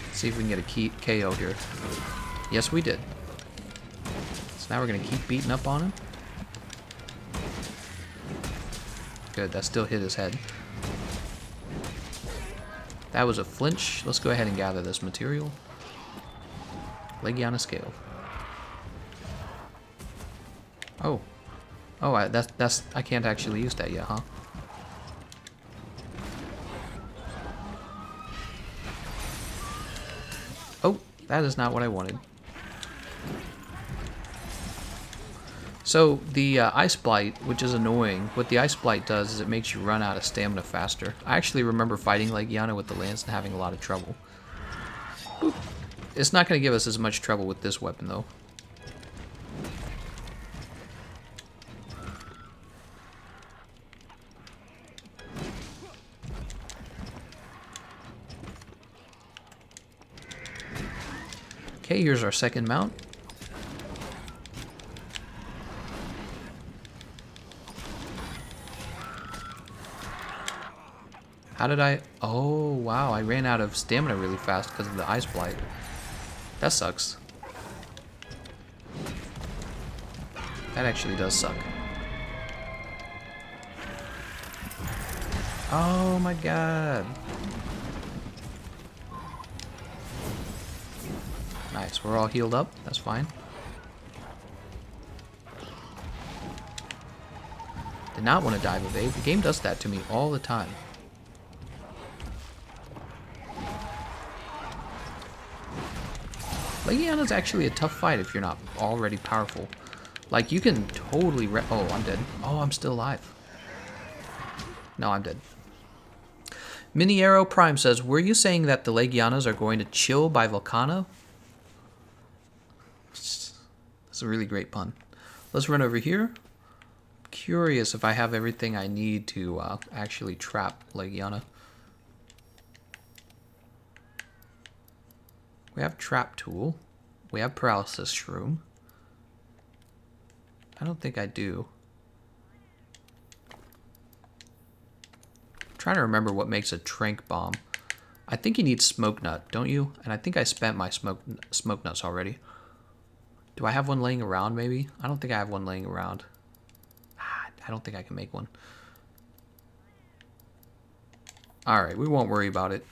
Let's see if we can get a KO here. Yes, we did. So now we're going to keep beating up on him. Good, that still hit his head. That was a flinch. Let's go ahead and gather this material. Legiana scale. Oh. Oh, I can't actually use that yet, huh? Oh, that is not what I wanted. So the Ice Blight, which is annoying, what the Ice Blight does is it makes you run out of stamina faster. I actually remember fighting Legiana with the lance and having a lot of trouble. Boop. It's not going to give us as much trouble with this weapon though. Okay, here's our second mount. How did I... Oh, wow. I ran out of stamina really fast because of the Ice Blight. That sucks. That actually does suck. Oh my god. Nice. We're all healed up. That's fine. Did not want to dive evade. The game does that to me all the time. Legiana's actually a tough fight if you're not already powerful. Like, you can totally oh, I'm dead. Oh, I'm still alive. No, I'm dead. Mini Arrow Prime says, were you saying that the Legianas are going to chill by Volcano? That's a really great pun. Let's run over here. Curious if I have everything I need to actually trap Legiana. We have Trap Tool. We have Paralysis Shroom. I don't think I do. I'm trying to remember what makes a Trank Bomb. I think you need Smoke Nut, don't you? And I think I spent my smoke Nuts already. Do I have one laying around, maybe? I don't think I have one laying around. I don't think I can make one. Alright, we won't worry about it.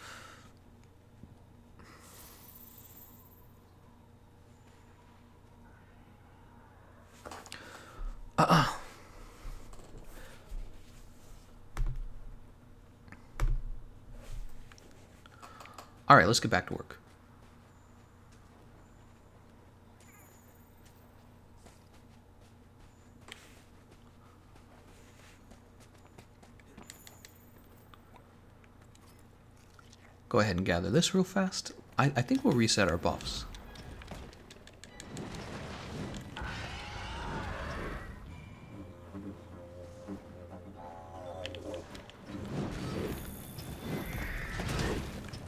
Alright, let's get back to work. Go ahead and gather this real fast. I think we'll reset our buffs.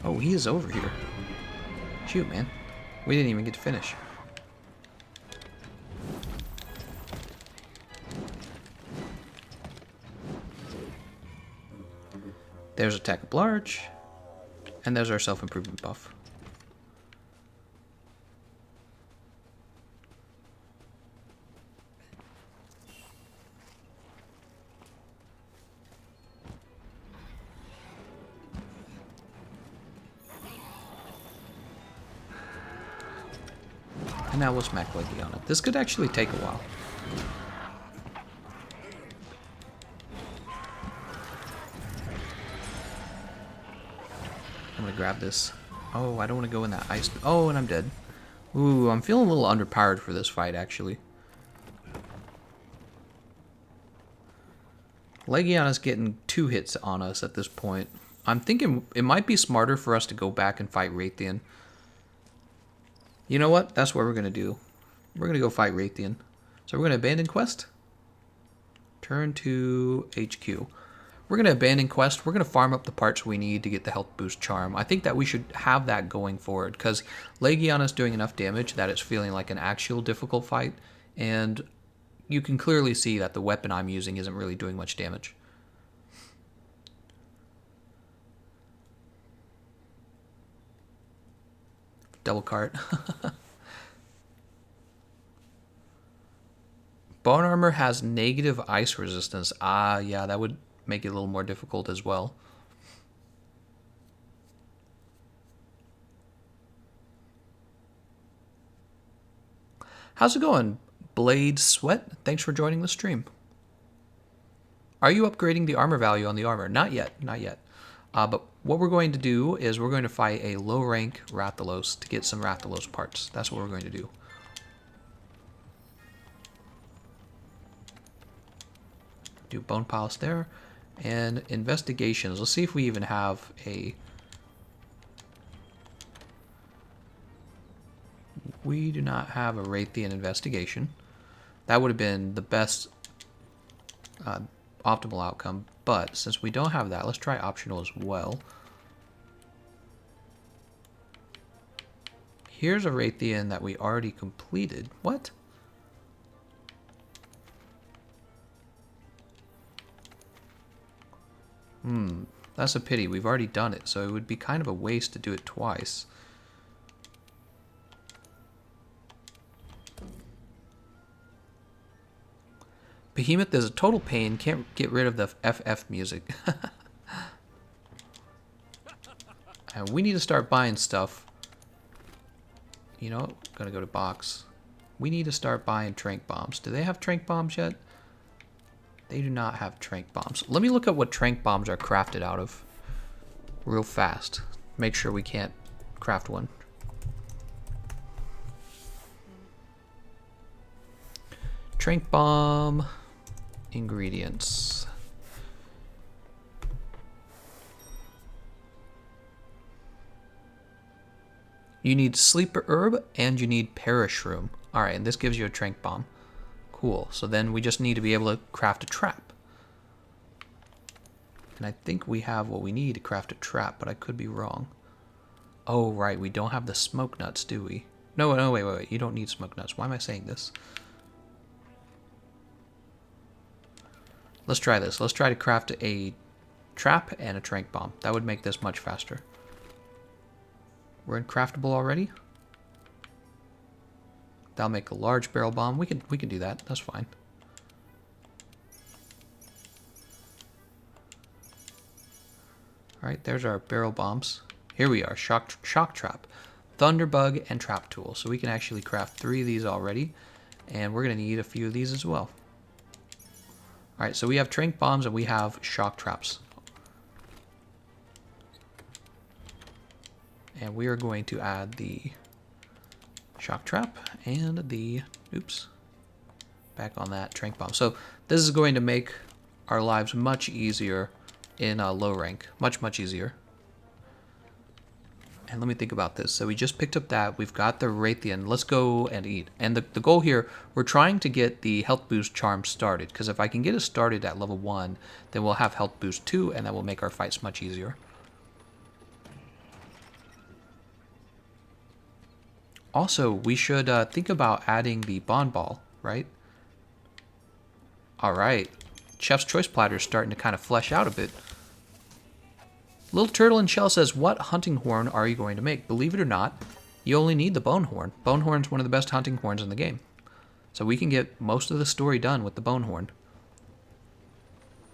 Oh, he is over here. Shoot, man. We didn't even get to finish. There's Attack Up Large. And there's our self-improvement buff. And now we'll smack Legiana. This could actually take a while. I'm gonna grab this. Oh, I don't want to go in that ice. Oh, and I'm dead. Ooh, I'm feeling a little underpowered for this fight, actually. Legiana's getting 2 hits on us at this point. I'm thinking it might be smarter for us to go back and fight Rathian. You know what? That's what we're going to do. We're going to go fight Rathian. So we're going to abandon quest. Turn to HQ. We're going to abandon quest. We're going to farm up the parts we need to get the health boost charm. I think that we should have that going forward because Legiana's doing enough damage that it's feeling like an actual difficult fight. And you can clearly see that the weapon I'm using isn't really doing much damage. Double cart. Bone armor has negative ice resistance. Ah, yeah, that would make it a little more difficult as well. How's it going, Blade Sweat? Thanks for joining the stream. Are you upgrading the armor value on the armor? Not yet, not yet. But what we're going to do is we're going to fight a low rank Rathalos to get some Rathalos parts. That's what we're going to do. Do bone palace there. And investigations. Let's see if we even have a... We do not have a Rathian investigation. That would have been the best optimal outcome. But since we don't have that, let's try optional as well. Here's a Rathian that we already completed. What? That's a pity. We've already done it, so it would be kind of a waste to do it twice. Behemoth is a total pain. Can't get rid of the FF music. And we need to start buying stuff. You know, gonna go to box. We need to start buying trank bombs. Do they have trank bombs yet? They do not have trank bombs. Let me look at what trank bombs are crafted out of real fast. Make sure we can't craft one. Trank bomb ingredients. You need sleeper herb and you need perish room. Alright, and this gives you a trank bomb. Cool. So then we just need to be able to craft a trap. And I think we have what we need to craft a trap, but I could be wrong. Oh, right. We don't have the smoke nuts, do we? No, no, wait. You don't need smoke nuts. Why am I saying this? Let's try this. Let's try to craft a trap and a trank bomb. That would make this much faster. We're in craftable already? That'll make a large barrel bomb. We can do that. That's fine. All right, there's our barrel bombs. Here we are. Shock trap, thunderbug, and trap tool. So we can actually craft 3 of these already, and we're gonna need a few of these as well. All right, so we have trank bombs and we have shock traps. And we are going to add the shock trap and the, oops, back on that trank bomb. So this is going to make our lives much easier in low rank. Much easier. And let me think about this. So we just picked up that. We've got the Rathian. Let's go and eat. And the goal here, we're trying to get the health boost charm started. Because if I can get it started at level 1, then we'll have health boost 2, and that will make our fights much easier. Also, we should think about adding the bond ball, right? All right. Chef's Choice Platter is starting to kind of flesh out a bit. Little Turtle in Shell says, what hunting horn are you going to make? Believe it or not, you only need the bone horn. Bone horn's one of the best hunting horns in the game. So we can get most of the story done with the bone horn.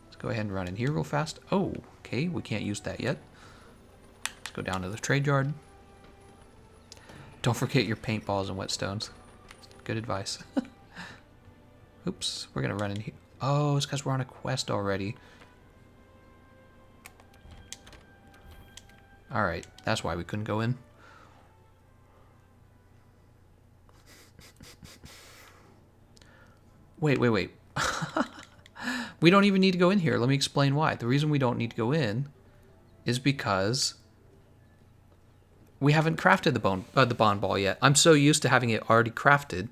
Let's go ahead and run in here real fast. Oh, okay, we can't use that yet. Let's go down to the trade yard. Don't forget your paintballs and whetstones. Good advice. Oops, we're gonna run in here. Oh, it's because we're on a quest already. Alright, that's why we couldn't go in. Wait. We don't even need to go in here. Let me explain why. The reason we don't need to go in is because we haven't crafted the bond ball yet. I'm so used to having it already crafted,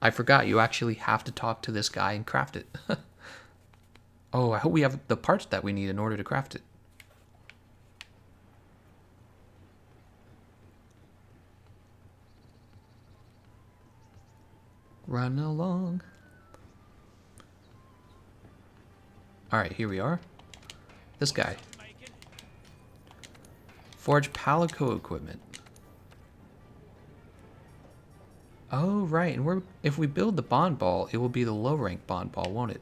I forgot you actually have to talk to this guy and craft it. Oh, I hope we have the parts that we need in order to craft it. Run along. Alright, here we are. This guy. Forge Palico equipment. Oh, right. And if we build the bond ball, it will be the low rank bond ball, won't it?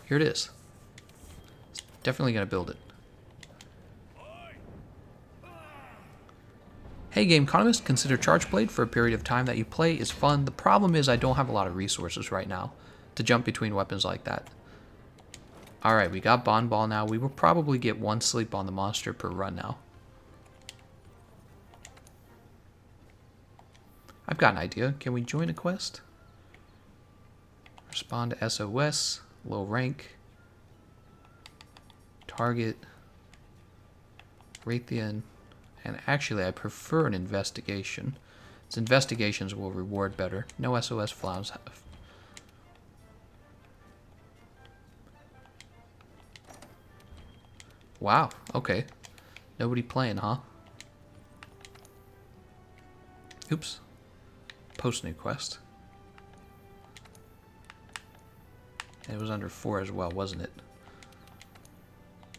Here it is. It's definitely going to build it. Hey, Gameconomist, consider Charge Blade for a period of time that you play is fun. The problem is I don't have a lot of resources right now to jump between weapons like that. Alright, we got Bond Ball now. We will probably get 1 sleep on the monster per run now. I've got an idea. Can we join a quest? Respond to SOS. Low rank. Target. Rathian. And actually, I prefer an investigation. Its investigations will reward better. No SOS flaws. Wow, okay. Nobody playing, huh? Oops. Post new quest. It was under 4 as well, wasn't it?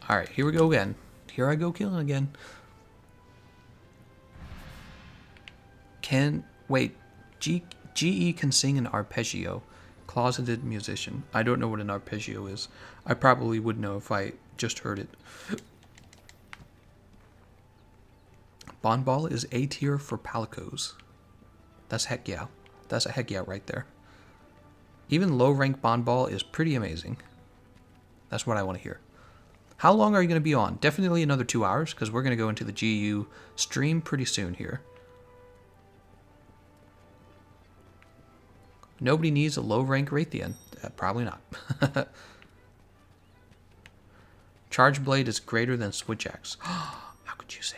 Alright, here we go again. Here I go killing again. Wait, GE can sing an arpeggio. Closeted musician. I don't know what an arpeggio is. I probably would know if I just heard it. Bonball is A tier for palicos. That's heck yeah. That's a heck yeah right there. Even low rank Bonball is pretty amazing. That's what I want to hear. How long are you going to be on? Definitely another 2 hours, because we're going to go into the GU stream pretty soon here. Nobody needs a low rank Rathian. Probably not. Charge Blade is greater than Switch Axe. How could you say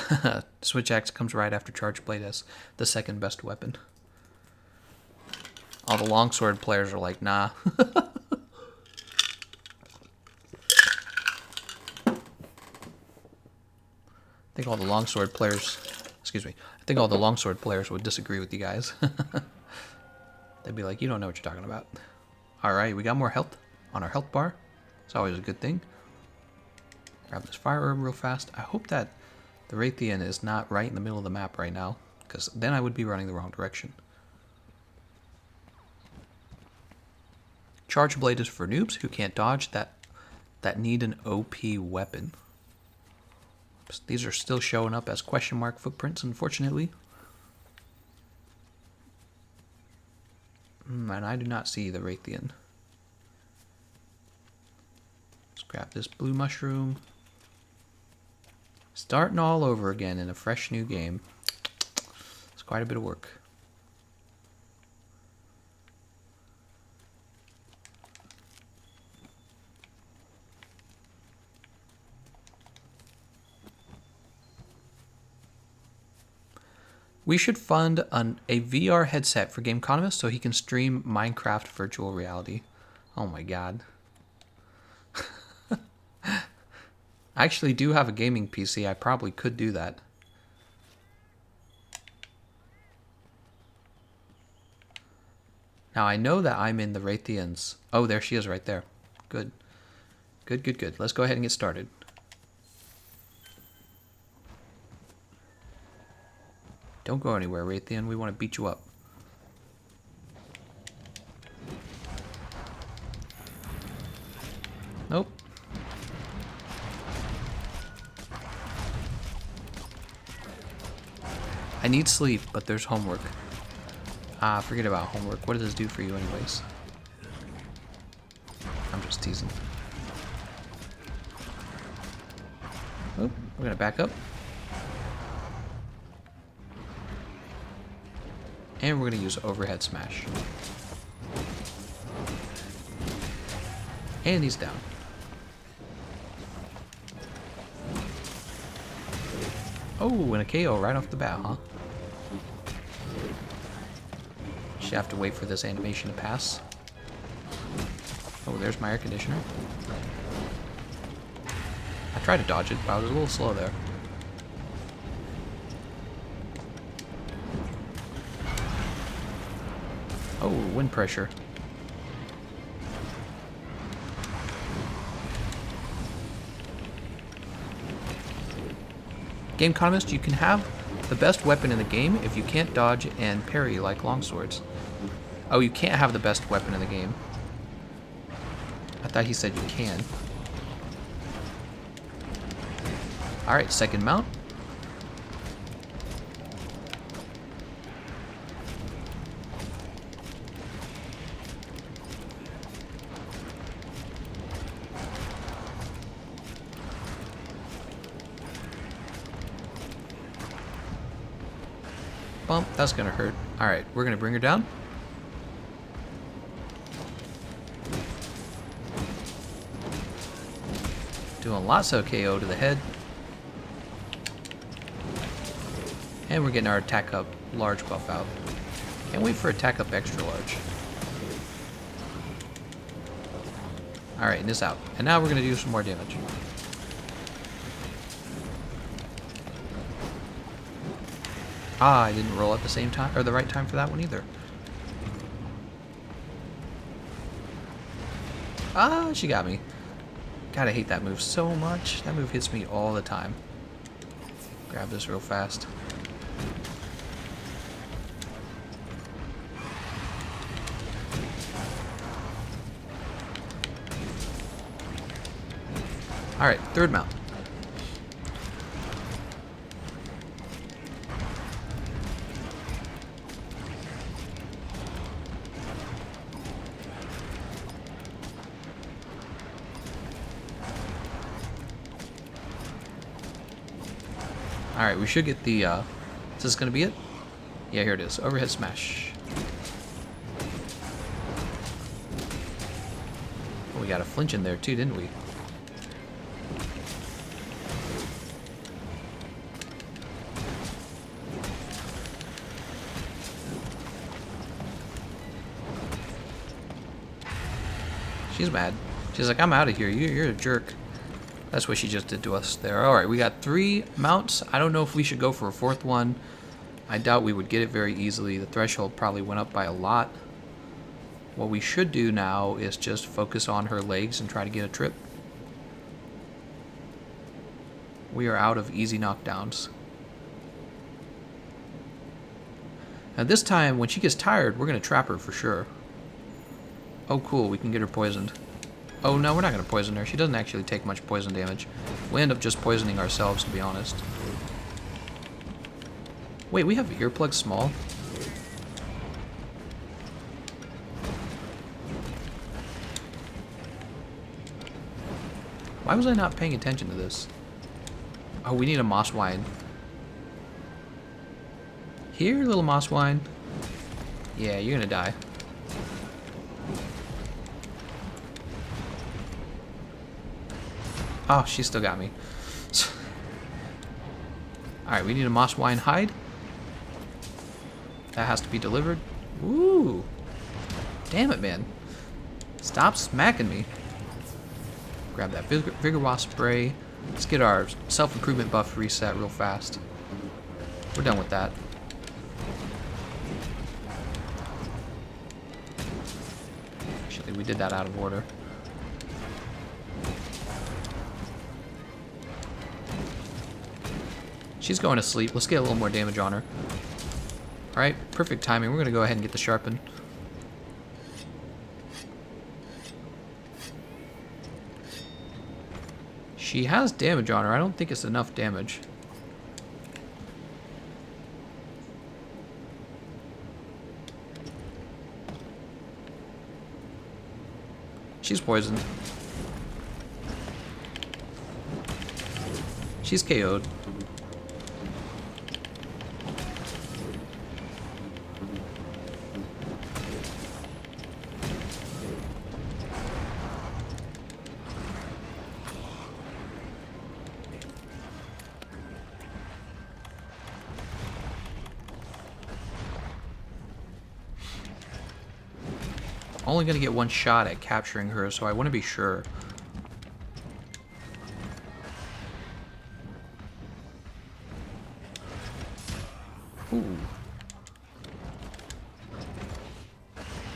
that? Switch Axe comes right after Charge Blade as the second best weapon. All the longsword players are like, nah. I think all the longsword players, excuse me, I think all the longsword players would disagree with you guys. They'd be like, you don't know what you're talking about. Alright, we got more health on our health bar. It's always a good thing. Grab this fire herb real fast. I hope that the Rathian is not right in the middle of the map right now, because then I would be running the wrong direction. Charge Blade is for noobs who can't dodge that need an OP weapon. These are still showing up as question mark footprints, unfortunately. And I do not see the Rathian. Let's grab this blue mushroom. Starting all over again in a fresh new game. It's quite a bit of work. We should fund a VR headset for Gameconomist so he can stream Minecraft virtual reality. Oh my god. I actually do have a gaming PC. I probably could do that. Now I know that I'm in the Rathians. Oh, there she is right there. Good. Good, good, good. Let's go ahead and get started. Don't go anywhere, Rathian. We want to beat you up. Nope. I need sleep, but there's homework. Ah, forget about homework. What does this do for you anyways? I'm just teasing. Oh, we're gonna back up. And we're going to use overhead smash. And he's down. Oh, and a KO right off the bat, huh? Just have to wait for this animation to pass. Oh, there's my air conditioner. I tried to dodge it, but I was a little slow there. Oh, wind pressure. Gameconomist, you can have the best weapon in the game if you can't dodge and parry like longswords. Oh, you can't have the best weapon in the game. I thought he said you can. Alright, second mount. Bump, that's gonna hurt. Alright, we're gonna bring her down. Doing lots of KO to the head. And we're getting our attack up large buff out. Can't wait for attack up extra large. Alright, and this out. And now we're going to do some more damage. Ah, I didn't roll at the same time, or the right time for that one either. Ah, she got me. God, I hate that move so much. That move hits me all the time. Grab this real fast. Alright, third mount. Alright, we should get the, is this gonna be it? Yeah, here it is. Overhead smash. Oh, we got a flinch in there too, didn't we? She's mad. She's like, I'm out of here. You're a jerk. That's what she just did to us there. Alright, we got 3 mounts. I don't know if we should go for a 4th one. I doubt we would get it very easily. The threshold probably went up by a lot. What we should do now is just focus on her legs and try to get a trip. We are out of easy knockdowns. Now this time, when she gets tired, we're going to trap her for sure. Oh cool, we can get her poisoned. Oh no, we're not going to poison her. She doesn't actually take much poison damage. We end up just poisoning ourselves, to be honest. Wait, we have earplugs small? Why was I not paying attention to this? Oh, we need a moss wine. Here, little moss wine. Yeah, you're gonna die. Oh, she still got me. Alright, we need a moss wine hide. That has to be delivered. Ooh. Damn it, man. Stop smacking me. Grab that Vigor Wasp spray. Let's get our self-improvement buff reset real fast. We're done with that. Actually, we did that out of order. She's going to sleep. Let's get a little more damage on her. Alright, perfect timing. We're going to go ahead and get the sharpen. She has damage on her. I don't think it's enough damage. She's poisoned. She's KO'd. Only gonna get one shot at capturing her, so I want to be sure. Ooh.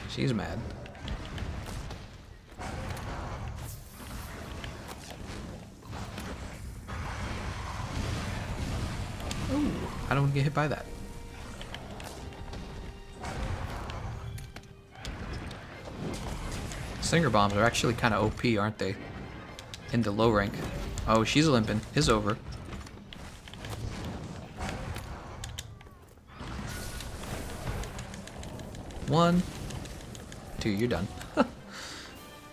She's mad. Ooh, I don't want to get hit by that. Stinger bombs are actually kind of OP, aren't they? In the low rank. Oh, she's limping. It's over. One, two, you're done.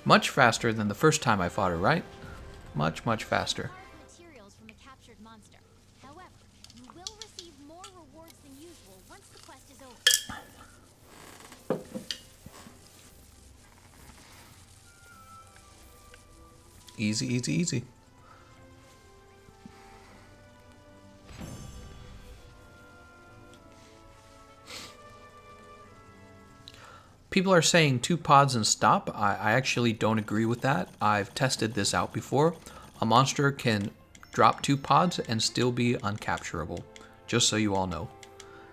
Much faster than the first time I fought her, right? Much, much faster. Materials from a captured monster. However, you will receive more rewards than usual once the quest is over. Easy, easy, easy. People are saying 2 pods and stop. I actually don't agree with that. I've tested this out before. A monster can drop 2 pods and still be uncapturable, just so you all know.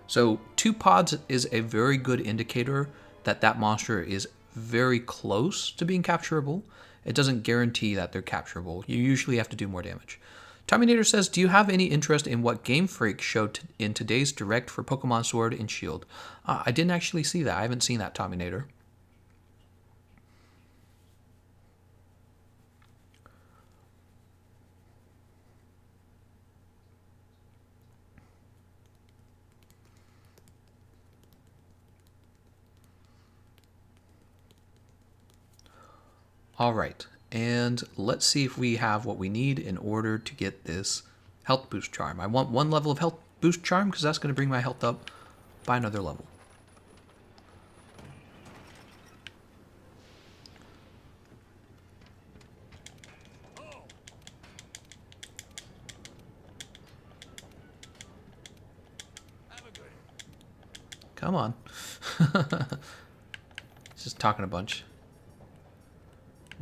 So 2 pods is a very good indicator that that monster is very close to being capturable. It doesn't guarantee that they're capturable. You usually have to do more damage. Tommynator says, do you have any interest in what Game Freak showed in today's direct for Pokemon Sword and Shield? I didn't actually see that. I haven't seen that, Tommynator. All right, and let's see if we have what we need in order to get this health boost charm. I want 1 level of health boost charm because that's going to bring my health up by another level. Come on. Just talking a bunch.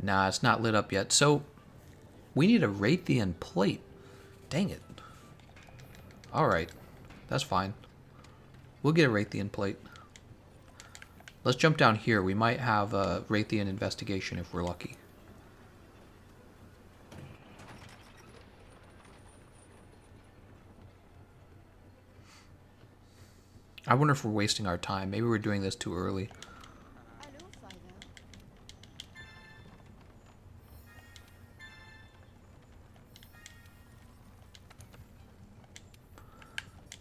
Nah, it's not lit up yet. So, we need a Rathian plate. Dang it. Alright. That's fine. We'll get a Rathian plate. Let's jump down here. We might have a Rathian investigation if we're lucky. I wonder if we're wasting our time. Maybe we're doing this too early.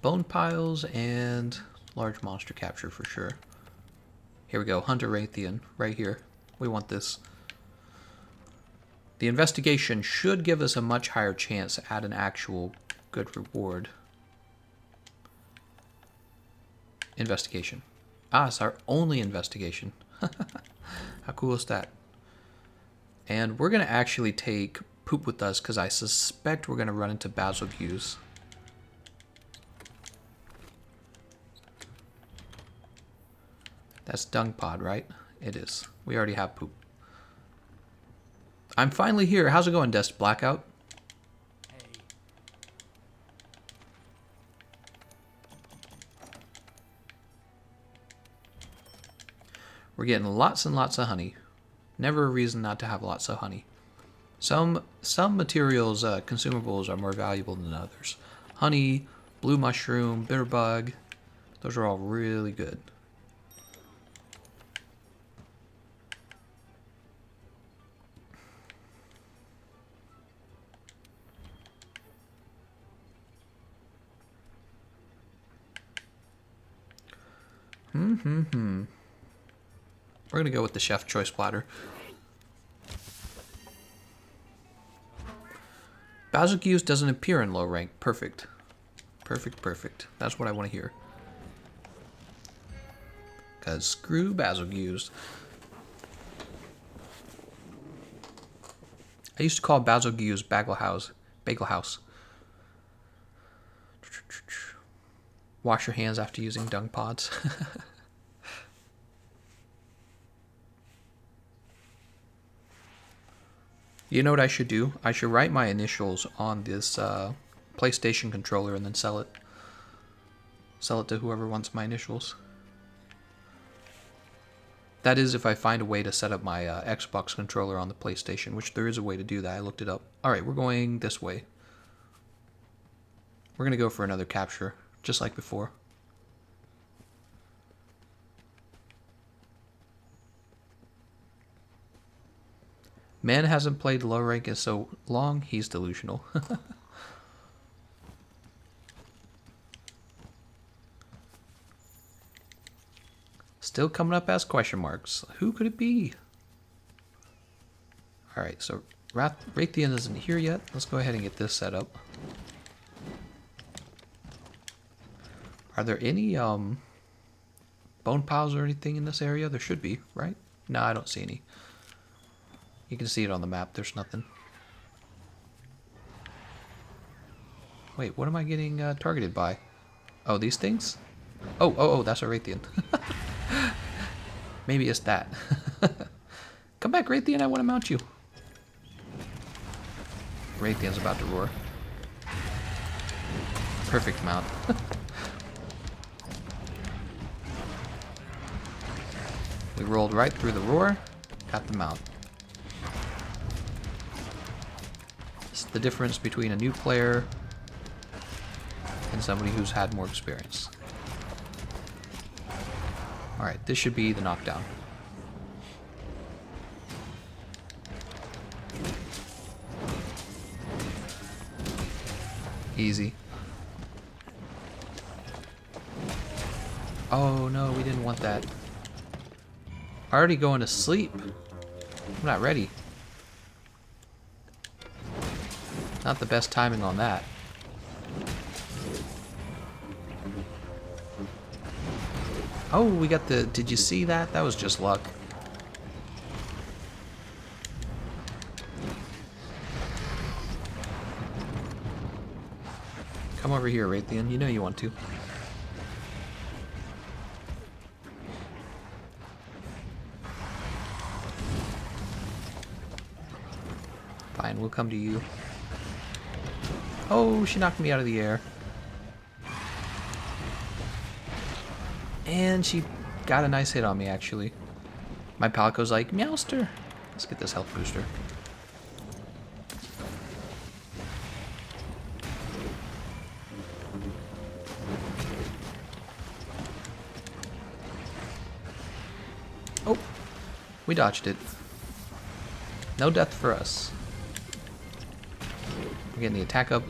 Bone piles and large monster capture for sure. Here we go, Hunter Rathian, right here. We want this. The investigation should give us a much higher chance at an actual good reward. Investigation. Ah, it's our only investigation. How cool is that? And we're going to actually take Poop with us because I suspect we're going to run into Basilgeuse. That's Dung Pod, right? It is. We already have Poop. I'm finally here. How's it going, Dest Blackout? We're getting lots and lots of honey. Never a reason not to have lots of honey. Some materials, consumables, are more valuable than others. Honey, blue mushroom, bitterbug, those are all really good. We're gonna go with the chef choice platter. Basilgeuse doesn't appear in low rank. Perfect. Perfect, perfect. That's what I want to hear. Cause screw Basilgeuse. I used to call Basilgeuse Bagel House. Bagel House. Wash your hands after using dung pods. You know what I should do? I should write my initials on this PlayStation controller and then sell it. Sell it to whoever wants my initials. That is if I find a way to set up my Xbox controller on the PlayStation, which there is a way to do that. I looked it up. Alright, we're going this way. We're going to go for another capture, just like before. Man hasn't played low rank in so long, he's delusional. Still coming up as question marks. Who could it be? Alright, so Rathian isn't here yet. Let's go ahead and get this set up. Are there any bone piles or anything in this area? There should be, right? No, I don't see any. You can see it on the map. There's nothing. Wait, what am I getting targeted by? Oh, these things? Oh, that's a Rathian. Maybe it's that. Come back, Rathian, I want to mount you. Rathian's about to roar. Perfect mount. We rolled right through the roar, got the mount. It's the difference between a new player and somebody who's had more experience. Alright, this should be the knockdown. Easy. Oh no, we didn't want that. Already going to sleep. I'm not ready. Not the best timing on that. Oh, we got the... Did you see that? That was just luck. Come over here, Rathian. You know you want to. Fine, we'll come to you. Oh, she knocked me out of the air. And she got a nice hit on me, actually. My Palico's like, Meowster. Let's get this health booster. Oh, we dodged it. No death for us. We're getting the attack up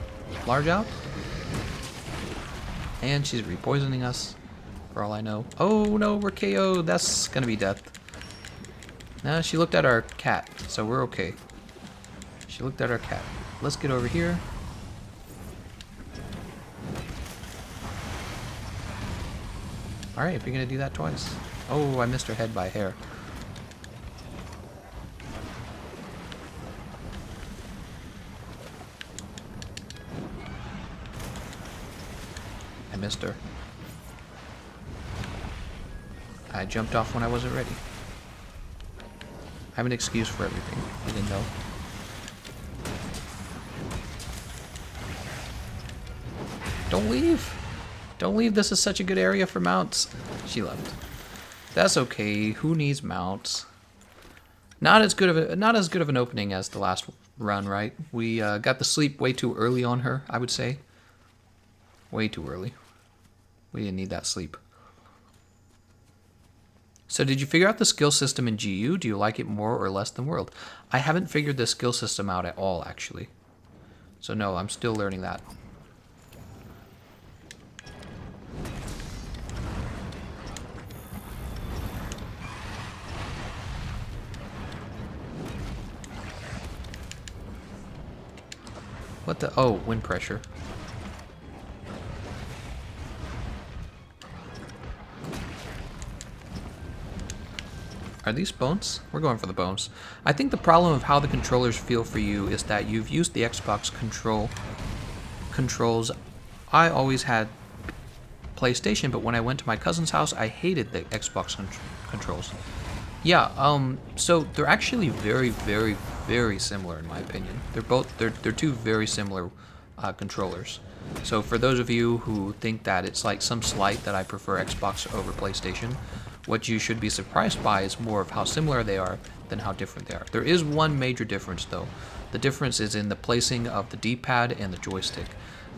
large out. And she's repoisoning us. For all I know. Oh no, we're KO'd. That's gonna be death. No, she looked at our cat, so we're okay. She looked at our cat. Let's get over here. Alright, if you're gonna do that twice. Oh, I missed her head by a hair. I missed her. I jumped off when I wasn't ready. I have an excuse for everything. You didn't know. Don't leave! Don't leave, this is such a good area for mounts. She left. That's okay, who needs mounts? Not as good of an opening as the last run, right? We got the sleep way too early on her, I would say. Way too early. We didn't need that sleep. So did you figure out the skill system in GU? Do you like it more or less than World? I haven't figured the skill system out at all, actually. So no, I'm still learning that. What the? Oh, wind pressure. Are these bones? We're going for the bones. I think the problem of how the controllers feel for you is that you've used the Xbox controls. I always had PlayStation, but when I went to my cousin's house, I hated the Xbox controls. Yeah, so they're actually very, very, very similar in my opinion. They're two very similar controllers. So for those of you who think that it's like some slight that I prefer Xbox over PlayStation, what you should be surprised by is more of how similar they are than how different they are. There is one major difference though. The difference is in the placing of the D-pad and the joystick.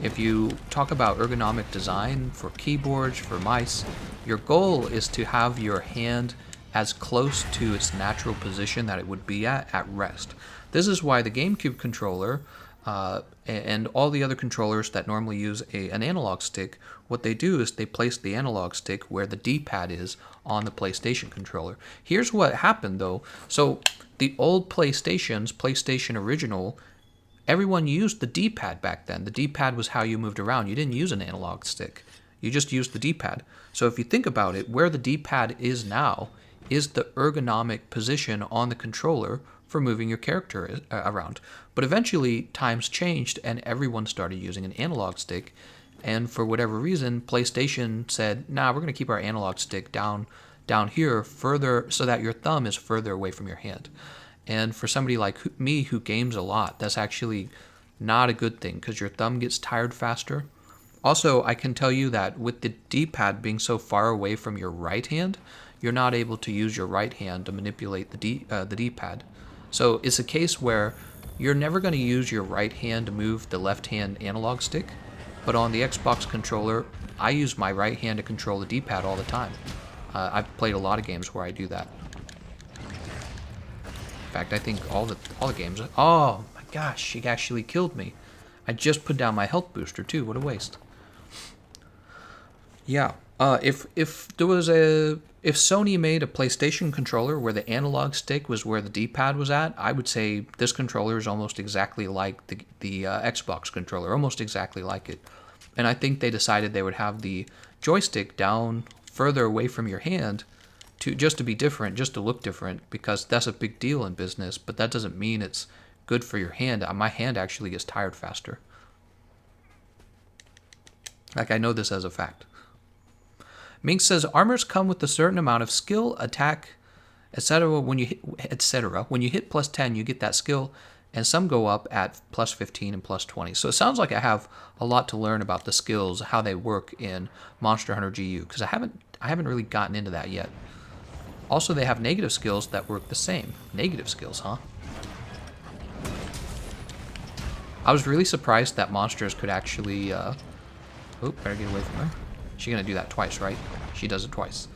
If you talk about ergonomic design for keyboards, for mice, your goal is to have your hand as close to its natural position that it would be at rest. This is why the GameCube controller and all the other controllers that normally use an analog stick, what they do is they place the analog stick where the D-pad is on the PlayStation controller. Here's what happened though. So the old PlayStation Original, everyone used the D-pad back then. The D-pad was how you moved around. You didn't use an analog stick. You just used the D-pad. So if you think about it, where the D-pad is now is the ergonomic position on the controller for moving your character around. But eventually times changed and everyone started using an analog stick, and for whatever reason PlayStation said, nah, we're going to keep our analog stick down down here further so that your thumb is further away from your hand. And for somebody like me who games a lot, that's actually not a good thing because your thumb gets tired faster. Also, I can tell you that with the D-pad being so far away from your right hand, you're not able to use your right hand to manipulate the D-pad. So it's a case where you're never going to use your right hand to move the left hand analog stick, but on the Xbox controller, I use my right hand to control the D-pad all the time. I've played a lot of games where I do that. In fact, I think all the games. Oh my gosh, she actually killed me. I just put down my health booster too. What a waste. Yeah. If Sony made a PlayStation controller where the analog stick was where the D-pad was at, I would say this controller is almost exactly like the Xbox controller, almost exactly like it. And I think they decided they would have the joystick down further away from your hand just to be different, just to look different, because that's a big deal in business, but that doesn't mean it's good for your hand. My hand actually gets tired faster. Like, I know this as a fact. Mink says armors come with a certain amount of skill, attack, etc. When you hit plus 10, you get that skill, and some go up at plus 15 and plus 20. So it sounds like I have a lot to learn about the skills, how they work in Monster Hunter GU, because I haven't really gotten into that yet. Also, they have negative skills that work the same. Negative skills, huh? I was really surprised that monsters could actually. Oh, better get away from her. She's gonna do that twice, right? She does it twice.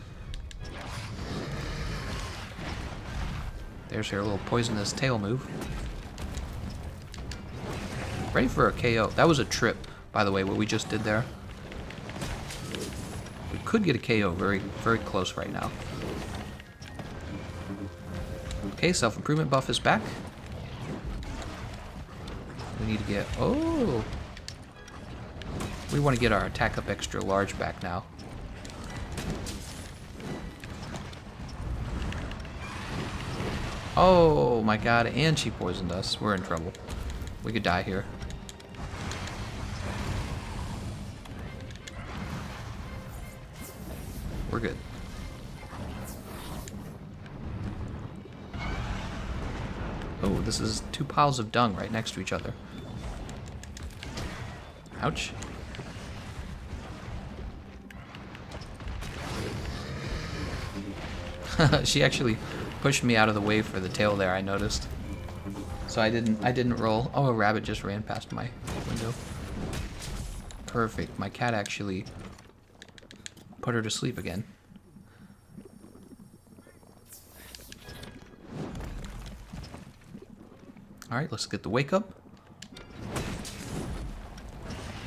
There's her little poisonous tail move. Ready for a KO. That was a trip, by the way, what we just did there. We could get a KO very, very close right now. Okay, self-improvement buff is back. We need to get... Oh! We want to get our attack up extra large back now. Oh my god, and she poisoned us. We're in trouble. We could die here. We're good. Oh, this is two piles of dung right next to each other. Ouch. She actually pushed me out of the way for the tail there, I noticed. So I didn't roll. Oh, a rabbit just ran past my window. Perfect. My cat actually put her to sleep again. Alright, let's get the wake up.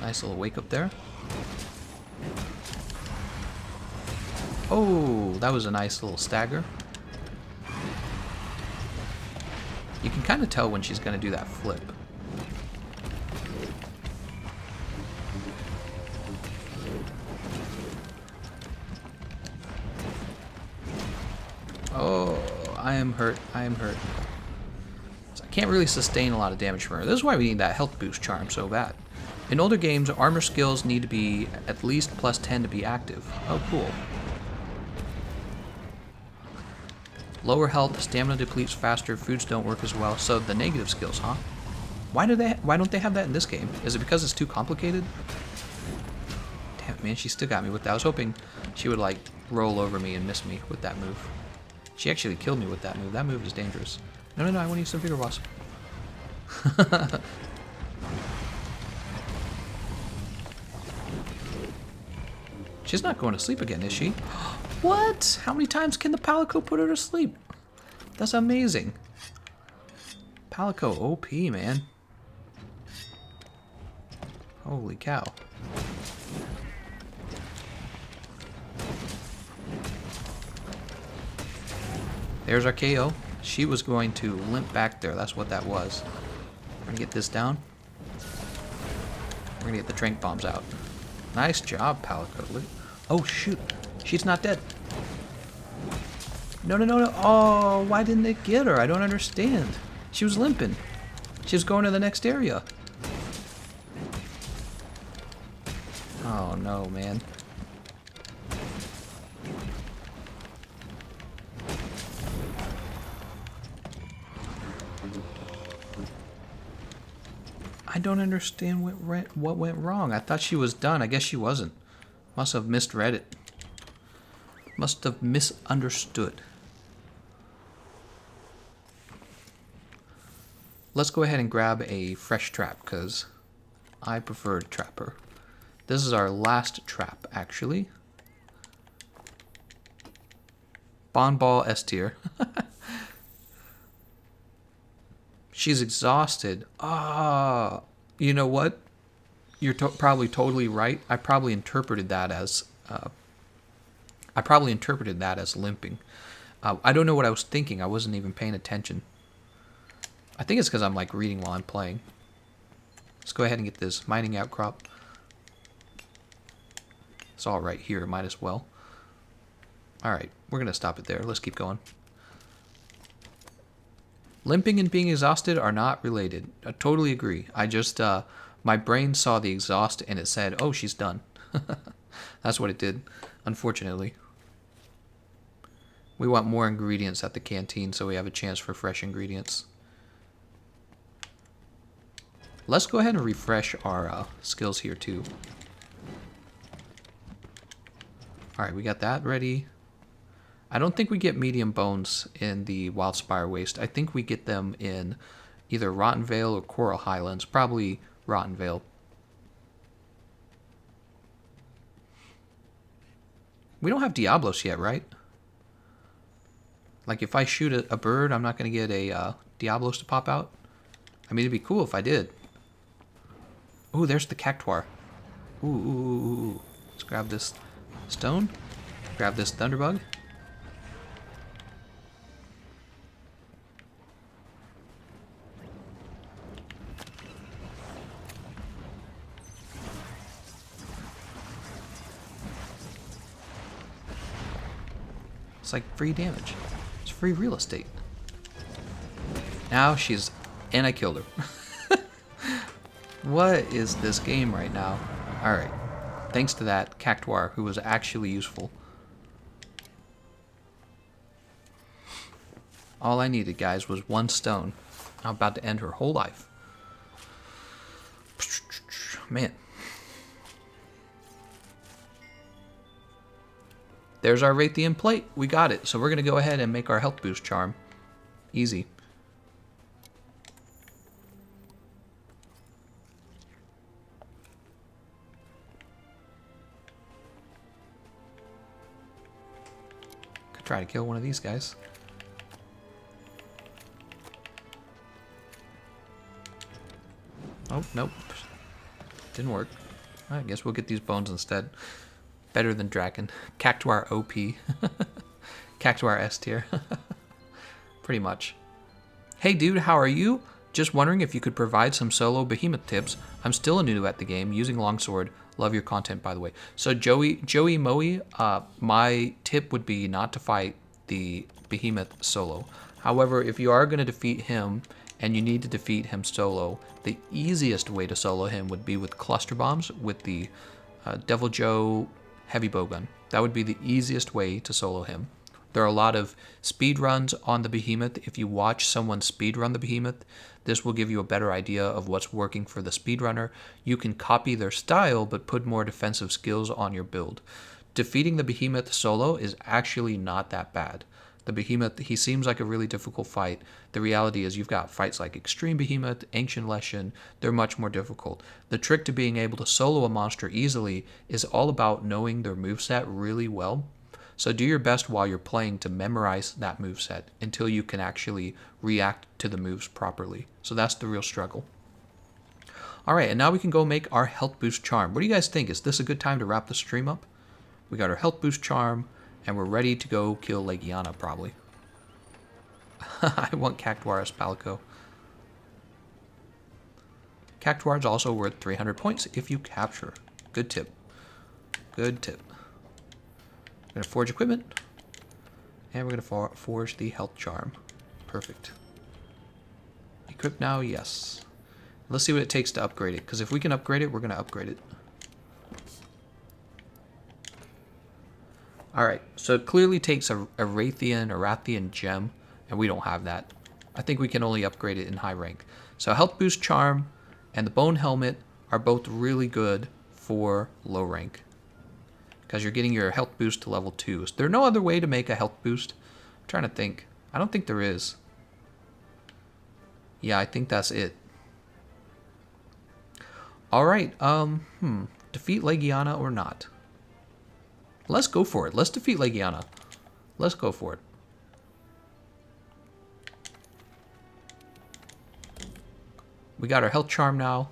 Nice little wake up there. Oh, that was a nice little stagger. You can kind of tell when she's going to do that flip. Oh, I am hurt. I am hurt. So I can't really sustain a lot of damage from her. This is why we need that health boost charm so bad. In older games, armor skills need to be at least plus 10 to be active. Oh, cool. Lower health, stamina depletes faster, foods don't work as well. So the negative skills, huh? Why don't they have that in this game? Is it because it's too complicated? Damn it, man, she still got me with that. I was hoping she would like roll over me and miss me with that move. She actually killed me with that move. That move is dangerous. No, I want to use some Vigor Wasp. She's not going to sleep again, is she? What? How many times can the Palico put her to sleep? That's amazing. Palico OP, man. Holy cow. There's our KO. She was going to limp back there. That's what that was. We're going to get this down. We're going to get the trank bombs out. Nice job, Palico. Look. Oh, shoot. She's not dead. No. Oh, why didn't it get her? I don't understand. She was limping. She was going to the next area. Oh, no, man. I don't understand what went wrong. I thought she was done. I guess she wasn't. Must have misread it. Must have misunderstood. Let's go ahead and grab a fresh trap, because I prefer to trap her. This is our last trap, actually. Bond Ball S tier. She's exhausted. Ah, you know what? You're probably totally right. I probably interpreted that as limping. I don't know what I was thinking. I wasn't even paying attention. I think it's because I'm like reading while I'm playing. Let's go ahead and get this mining outcrop. It's all right here. Might as well. All right, we're gonna stop it there. Let's keep going. Limping and being exhausted are not related. I totally agree. I just, my brain saw the exhaust and it said, oh, she's done. That's what it did, unfortunately. We want more ingredients at the canteen so we have a chance for fresh ingredients. Let's go ahead and refresh our skills here too. Alright, we got that ready. I don't think we get medium bones in the Wildspire Waste. I think we get them in either Rotten Vale or Coral Highlands. Probably Rotten Vale. We don't have Diablos yet, right? Like if I shoot a bird, I'm not going to get a Diablos to pop out? I mean, it'd be cool if I did. Ooh, there's the Cactuar. Ooh. Let's grab this stone. Grab this Thunderbug. It's like free damage. It's free real estate. Now she's... And I killed her. What is this game right now? Alright. Thanks to that Cactuar, who was actually useful. All I needed, guys, was one stone. I'm about to end her whole life. Man. There's our Rathian plate. We got it. So we're going to go ahead and make our health boost charm. Easy. Could try to kill one of these guys. Oh, nope. Didn't work. I guess we'll get these bones instead. Better than Draken. Cactuar OP. Cactuar S tier. Pretty much. Hey dude, how are you? Just wondering if you could provide some solo behemoth tips. I'm still new at the game, using longsword. Love your content, by the way. So Joey Moe, my tip would be not to fight the behemoth solo. However, if you are going to defeat him, and you need to defeat him solo, the easiest way to solo him would be with cluster bombs with the Devil Joe heavy bowgun. That would be the easiest way to solo him. There are a lot of speed runs on the behemoth. If you watch someone speed run the behemoth, this will give you a better idea of what's working for the speedrunner. You can copy their style, but put more defensive skills on your build. Defeating the behemoth solo is actually not that bad. The behemoth, he seems like a really difficult fight. The reality is you've got fights like Extreme Behemoth, Ancient Leshen. They're much more difficult. The trick to being able to solo a monster easily is all about knowing their moveset really well. So do your best while you're playing to memorize that moveset until you can actually react to the moves properly. So that's the real struggle. Alright, and now we can go make our health boost charm. What do you guys think? Is this a good time to wrap the stream up? We got our health boost charm. And we're ready to go kill Legiana, probably. I want Cactuar as Palico. Cactuar is also worth 300 points if you capture. Good tip. Good tip. We're going to forge equipment. And we're going to forge the health charm. Perfect. Equip now, yes. Let's see what it takes to upgrade it. Because if we can upgrade it, we're going to upgrade it. Alright, so it clearly takes a Rathian gem, and we don't have that. I think we can only upgrade it in high rank. So health boost charm and the bone helmet are both really good for low rank, because you're getting your health boost to level 2. Is there no other way to make a health boost? I'm trying to think. I don't think there is. Yeah, I think that's it. Alright, defeat Legiana or not? Let's go for it. Let's defeat Legiana. Let's go for it. We got our health charm now.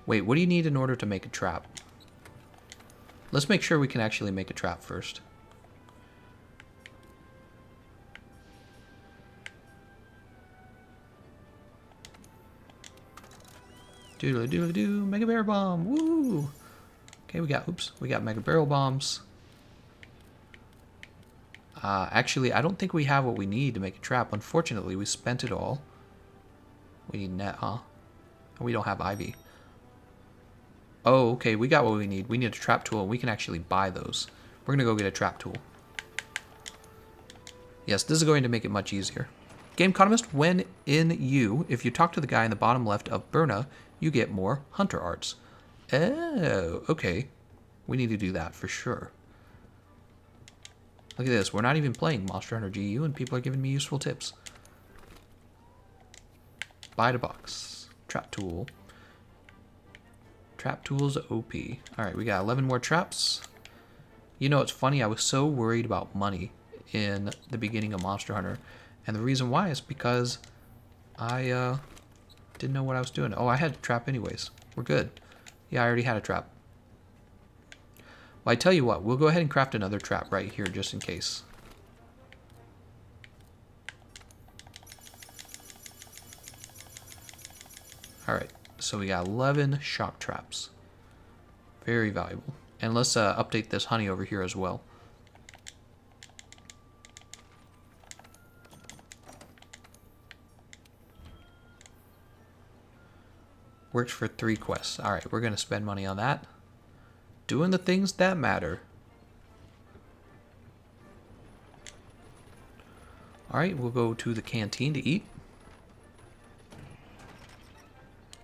Wait, what do you need in order to make a trap? Let's make sure we can actually make a trap first. Doodly doodly doo, mega barrel bomb, woo! Okay, we got mega barrel bombs. Actually, I don't think we have what we need to make a trap. Unfortunately, we spent it all. We need net, huh? We don't have Ivy. Oh, okay, we got what we need. We need a trap tool, and we can actually buy those. We're gonna go get a trap tool. Yes, this is going to make it much easier. Gameconomist, when in you, if you talk to the guy in the bottom left of Berna, you get more Hunter Arts. Oh, okay. We need to do that for sure. Look at this. We're not even playing Monster Hunter GU, and people are giving me useful tips. Buy the box. Trap tool. Trap tools OP. Alright, we got 11 more traps. You know, it's funny. I was so worried about money in the beginning of Monster Hunter. And the reason why is because I didn't know what I was doing. Oh, I had a trap anyways. We're good. Yeah, I already had a trap. Well, I tell you what, we'll go ahead and craft another trap right here just in case. Alright, so we got 11 shock traps. Very valuable. And let's update this honey over here as well. Works for 3 quests. Alright, we're going to spend money on that. Doing the things that matter. Alright, we'll go to the canteen to eat.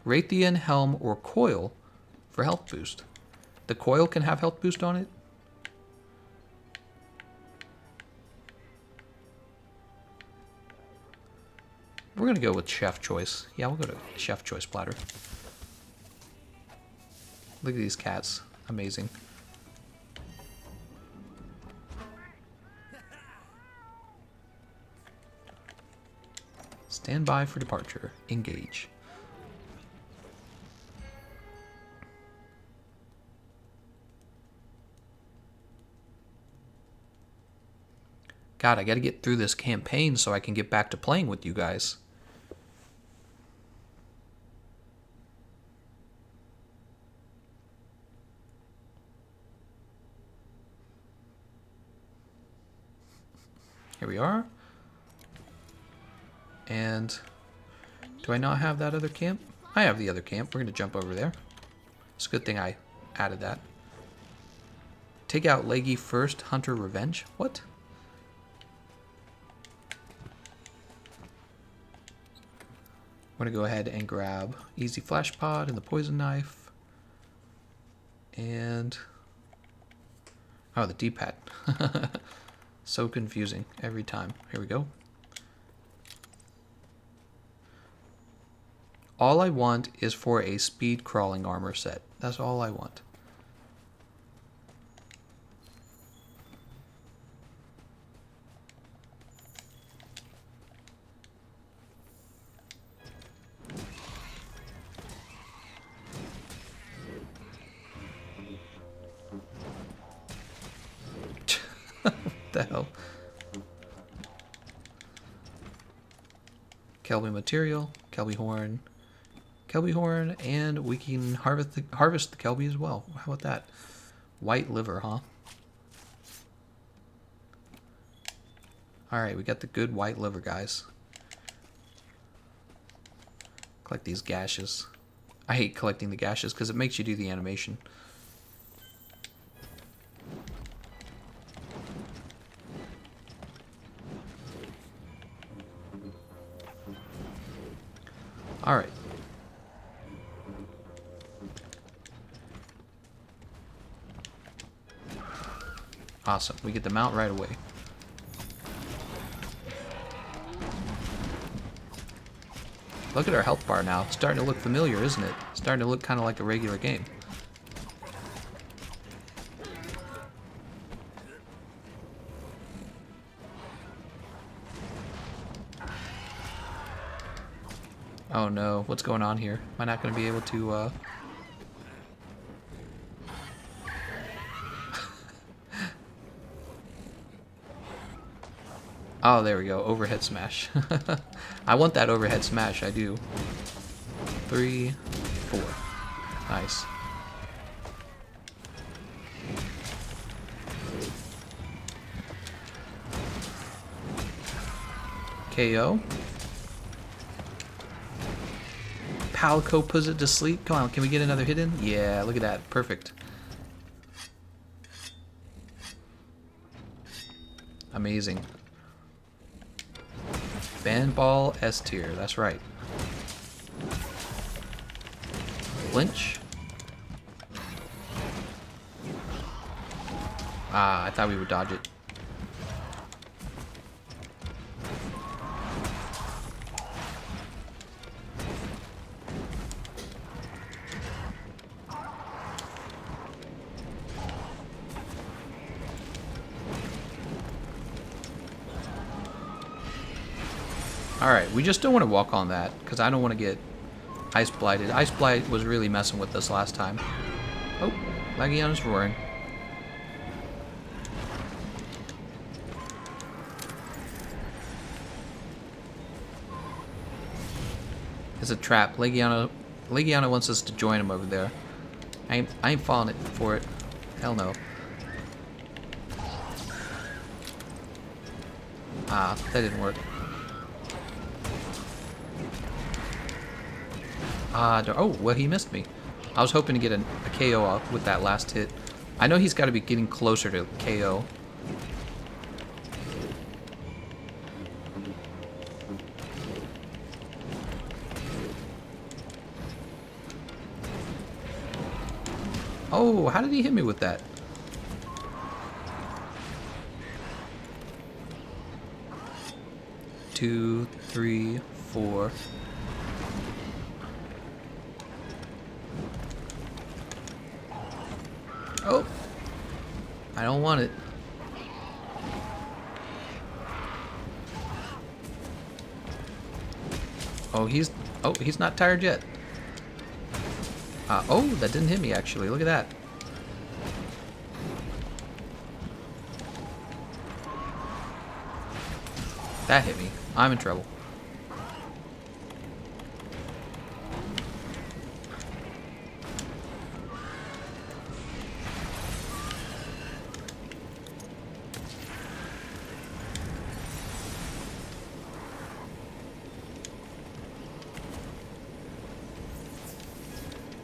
Rathian, helm, or coil for health boost. The coil can have health boost on it. We're going to go with chef choice. Yeah, we'll go to chef choice platter. Look at these cats. Amazing. Stand by for departure. Engage. God, I gotta get through this campaign so I can get back to playing with you guys. Here we are. And do I not have that other camp? I have the other camp. We're going to jump over there. It's a good thing I added that. Take out Leggy first, Hunter Revenge. What? I'm going to go ahead and grab Easy Flash Pod and the Poison Knife. And... oh, the D-pad. So confusing every time. Here we go. All I want is for a speed crawling armor set. That's all I want. The hell? Kelby material, Kelby horn, and we can harvest the Kelby as well. How about that? White liver, huh? Alright, we got the good white liver, guys. Collect these gashes. I hate collecting the gashes because it makes you do the animation. Alright. Awesome. We get the mount right away. Look at our health bar now. It's starting to look familiar, isn't it? It's starting to look kind of like a regular game. Oh no, what's going on here? Am I not going to be able to, Oh, there we go. Overhead smash. I want that overhead smash. I do. 3, 4. Nice. KO. Palico puts it to sleep. Come on, can we get another hit in? Yeah, look at that. Perfect. Amazing. Bandball S tier, that's right. Flinch. Ah, I thought we would dodge it. Alright, we just don't want to walk on that, because I don't want to get Ice Blighted. Ice Blight was really messing with us last time. Oh, Legiana's roaring. It's a trap. Legiana wants us to join him over there. I ain't falling it for it. Hell no. Ah, that didn't work. Oh, well, he missed me. I was hoping to get a KO off with that last hit. I know he's got to be getting closer to KO. Oh, how did he hit me with that? Two, 3, 4. Oh, I don't want it. Oh, he's not tired yet. Oh, that didn't hit me actually. Look at that. That hit me. I'm in trouble.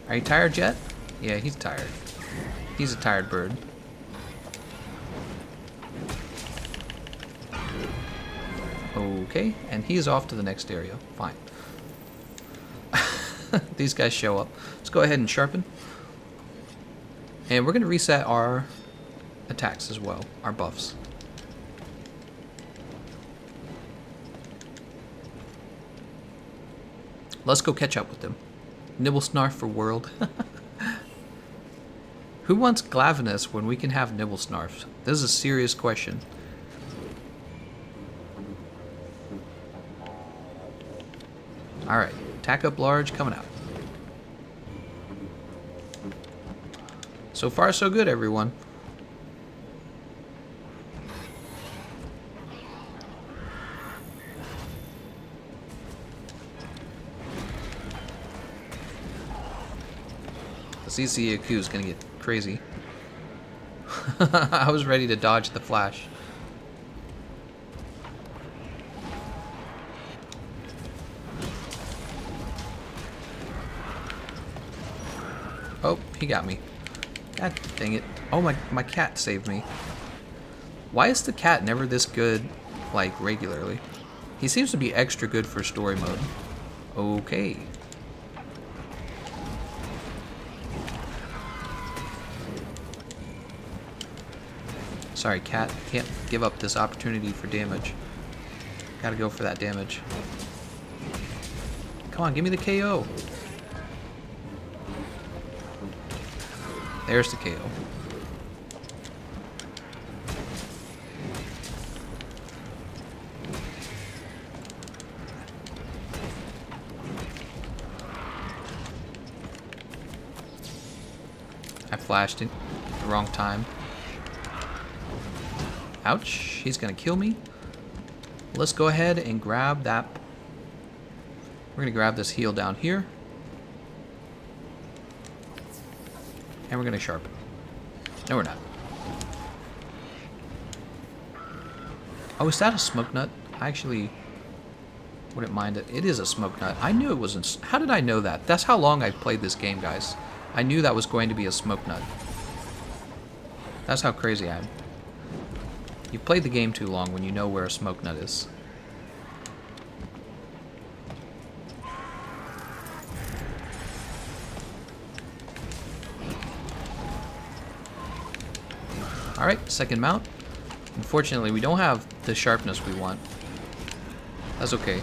Are you tired yet? Yeah, he's tired. He's a tired bird. Okay, and he's off to the next area. Fine. These guys show up. Let's go ahead and sharpen. And we're going to reset our attacks as well, our buffs. Let's go catch up with them. Nibble Snarf for world. Who wants Glavenus when we can have Nibble Snarfs? This is a serious question. Alright, attack up large, coming out. So far so good, everyone. CCAQ is gonna get crazy. I was ready to dodge the flash. Oh, he got me. God dang it. Oh, my cat saved me. Why is the cat never this good, like, regularly? He seems to be extra good for story mode. Okay. Sorry, cat. Can't give up this opportunity for damage. Gotta go for that damage. Come on, give me the KO. There's the KO. I flashed it at the wrong time. Ouch, he's gonna kill me. Let's go ahead and grab that. We're gonna grab this heal down here. And we're gonna sharpen. No, we're not. Oh, is that a smoke nut? I actually wouldn't mind it. It is a smoke nut. I knew it wasn't. How did I know that? That's how long I've played this game, guys. I knew that was going to be a smoke nut. That's how crazy I am. You've played the game too long when you know where a smoke nut is. Alright, second mount. Unfortunately, we don't have the sharpness we want. That's okay.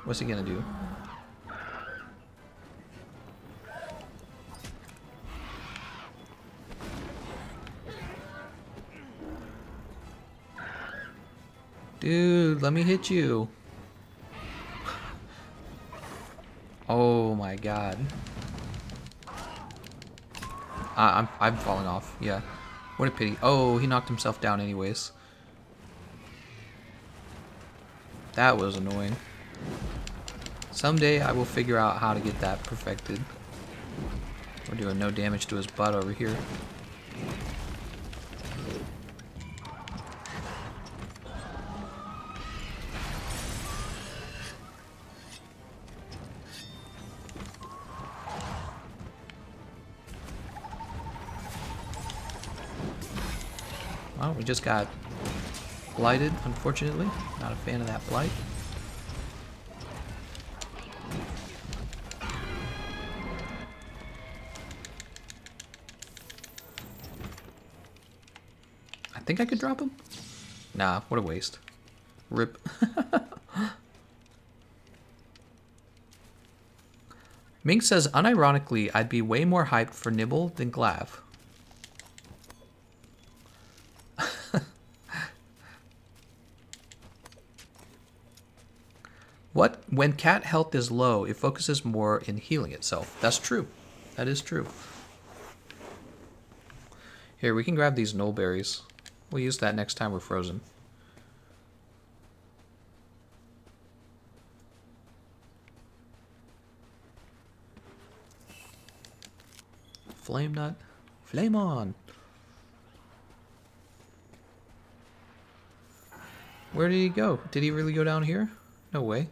What's he gonna do? Dude, let me hit you. Oh my god. I'm falling off. Yeah. What a pity. Oh, he knocked himself down anyways. That was annoying. Someday I will figure out how to get that perfected. We're doing no damage to his butt over here. Well, we just got blighted, unfortunately. Not a fan of that blight. I think I could drop him? Nah, what a waste. Rip. Mink says, unironically, I'd be way more hyped for Nibble than Glav. What? When cat health is low, it focuses more in healing itself. That's true. That is true. Here, we can grab these knoll berries. We'll use that next time we're frozen. Flame nut. Flame on. Where did he go? Did he really go down here? No way.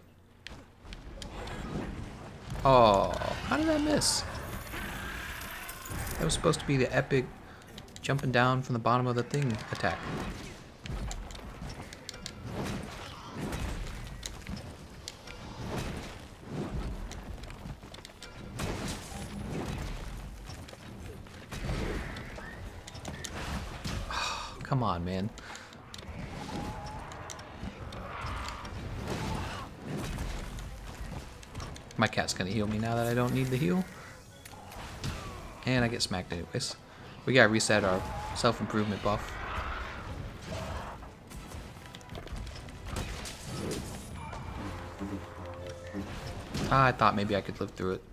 Oh, how did I miss? That was supposed to be the epic jumping down from the bottom of the thing attack. Oh, come on, man. My cat's gonna heal me now that I don't need the heal. And I get smacked anyways. We gotta reset our self-improvement buff. I thought maybe I could live through it.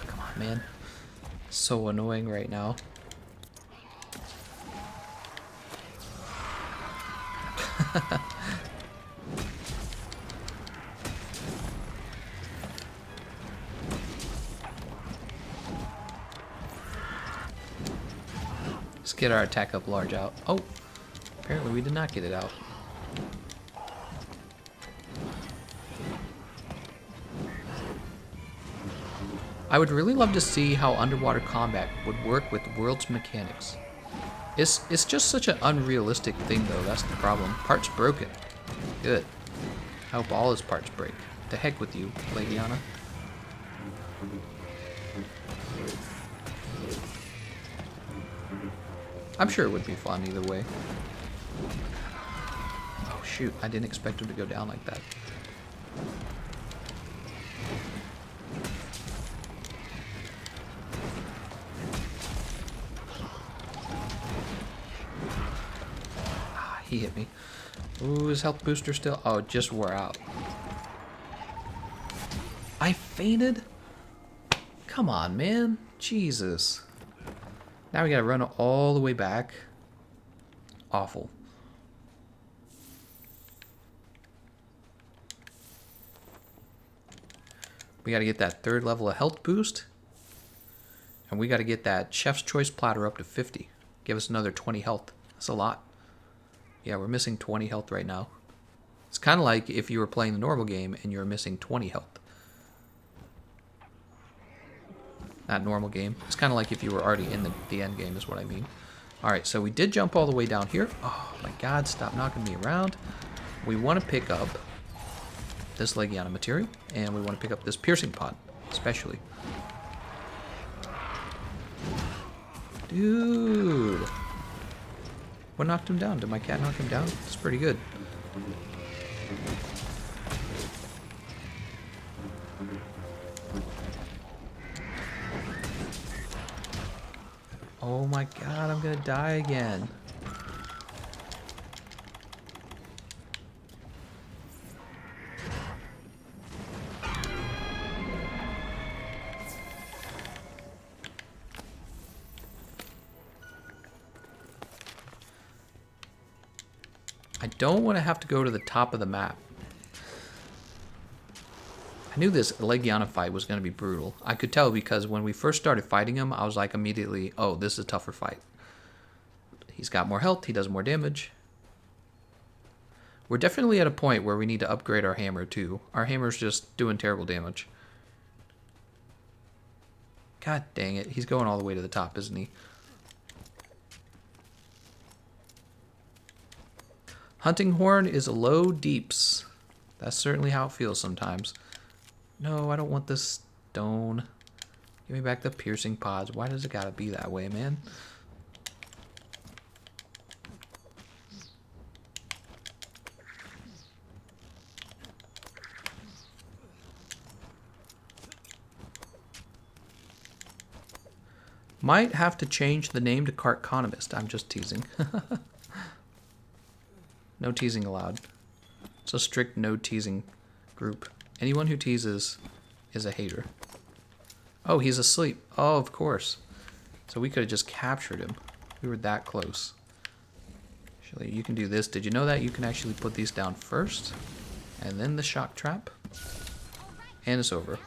Come on, man. So annoying right now. Let's get our attack up large out. Oh, apparently we did not get it out. I would really love to see how underwater combat would work with the world's mechanics. It's just such an unrealistic thing though, that's the problem. Parts broken. Good. I hope all his parts break. The heck with you, Legiana. I'm sure it would be fun either way. Oh shoot, I didn't expect him to go down like that. He hit me. Ooh, his health booster still... Oh, it just wore out. I fainted? Come on, man. Jesus. Now we gotta run all the way back. Awful. We gotta get that 3rd level of health boost. And we gotta get that Chef's Choice platter up to 50. Give us another 20 health. That's a lot. Yeah, we're missing 20 health right now. It's kind of like if you were playing the normal game and you're missing 20 health. Not normal game. It's kind of like if you were already in the end game is what I mean. Alright, so we did jump all the way down here. Oh my god, stop knocking me around. We want to pick up this Legiana material. And we want to pick up this piercing pod, especially. Dude. What knocked him down? Did my cat knock him down? It's pretty good. Oh my god, I'm gonna die again. I don't want to have to go to the top of the map. I knew this Legiana fight was going to be brutal. I could tell because when we first started fighting him, I was like immediately, oh, this is a tougher fight. He's got more health, he does more damage. We're definitely at a point where we need to upgrade our hammer too. Our hammer's just doing terrible damage. God dang it, he's going all the way to the top, isn't he? Hunting horn is a low deeps. That's certainly how it feels sometimes. No, I don't want this stone. Give me back the piercing pods. Why does it gotta be that way, man? Might have to change the name to Cartconomist. I'm just teasing. No teasing allowed. It's a strict no teasing group. Anyone who teases is a hater. Oh, he's asleep. Oh, of course. So we could have just captured him. We were that close. Actually, you can do this. Did you know that you can actually put these down first? And then the shock trap. And it's over.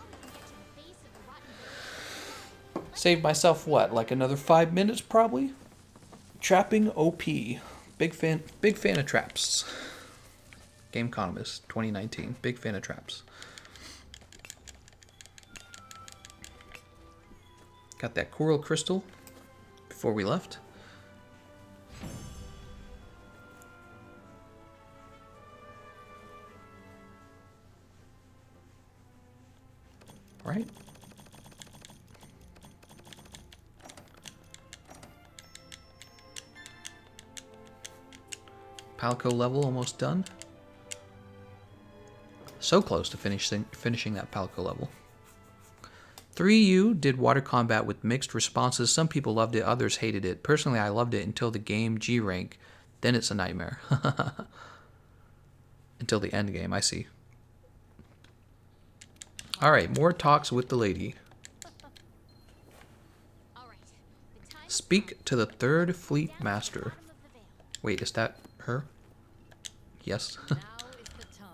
Saved myself, what, like another 5 minutes probably? Trapping OP. Big fan of traps. Gameconomist 2019. Big fan of traps. Got that coral crystal before we left. All right. Palco level almost done. So close to finishing that Palco level. 3U did water combat with mixed responses. Some people loved it, others hated it. Personally, I loved it until the game G rank. Then it's a nightmare. Until the end game, I see. Alright, more talks with the lady. Speak to the 3rd Fleet Master. Wait, is that her? Yes. Now is the time.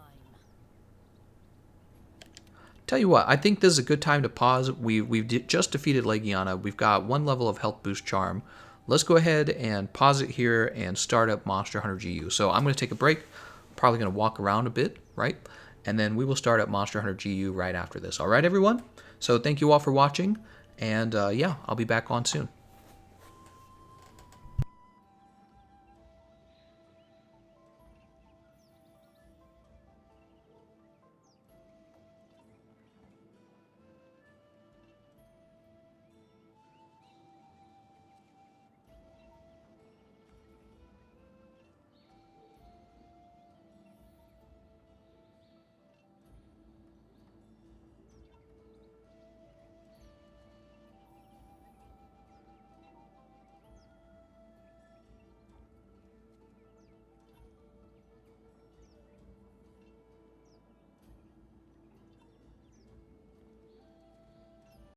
Tell you what, I think this is a good time to pause. We've just defeated Legiana. We've got 1 level of health boost charm. Let's go ahead and pause it here and start up Monster Hunter GU. So I'm going to take a break. Probably going to walk around a bit, right? And then we will start up Monster Hunter GU right after this. All right, everyone? So thank you all for watching. And yeah, I'll be back on soon.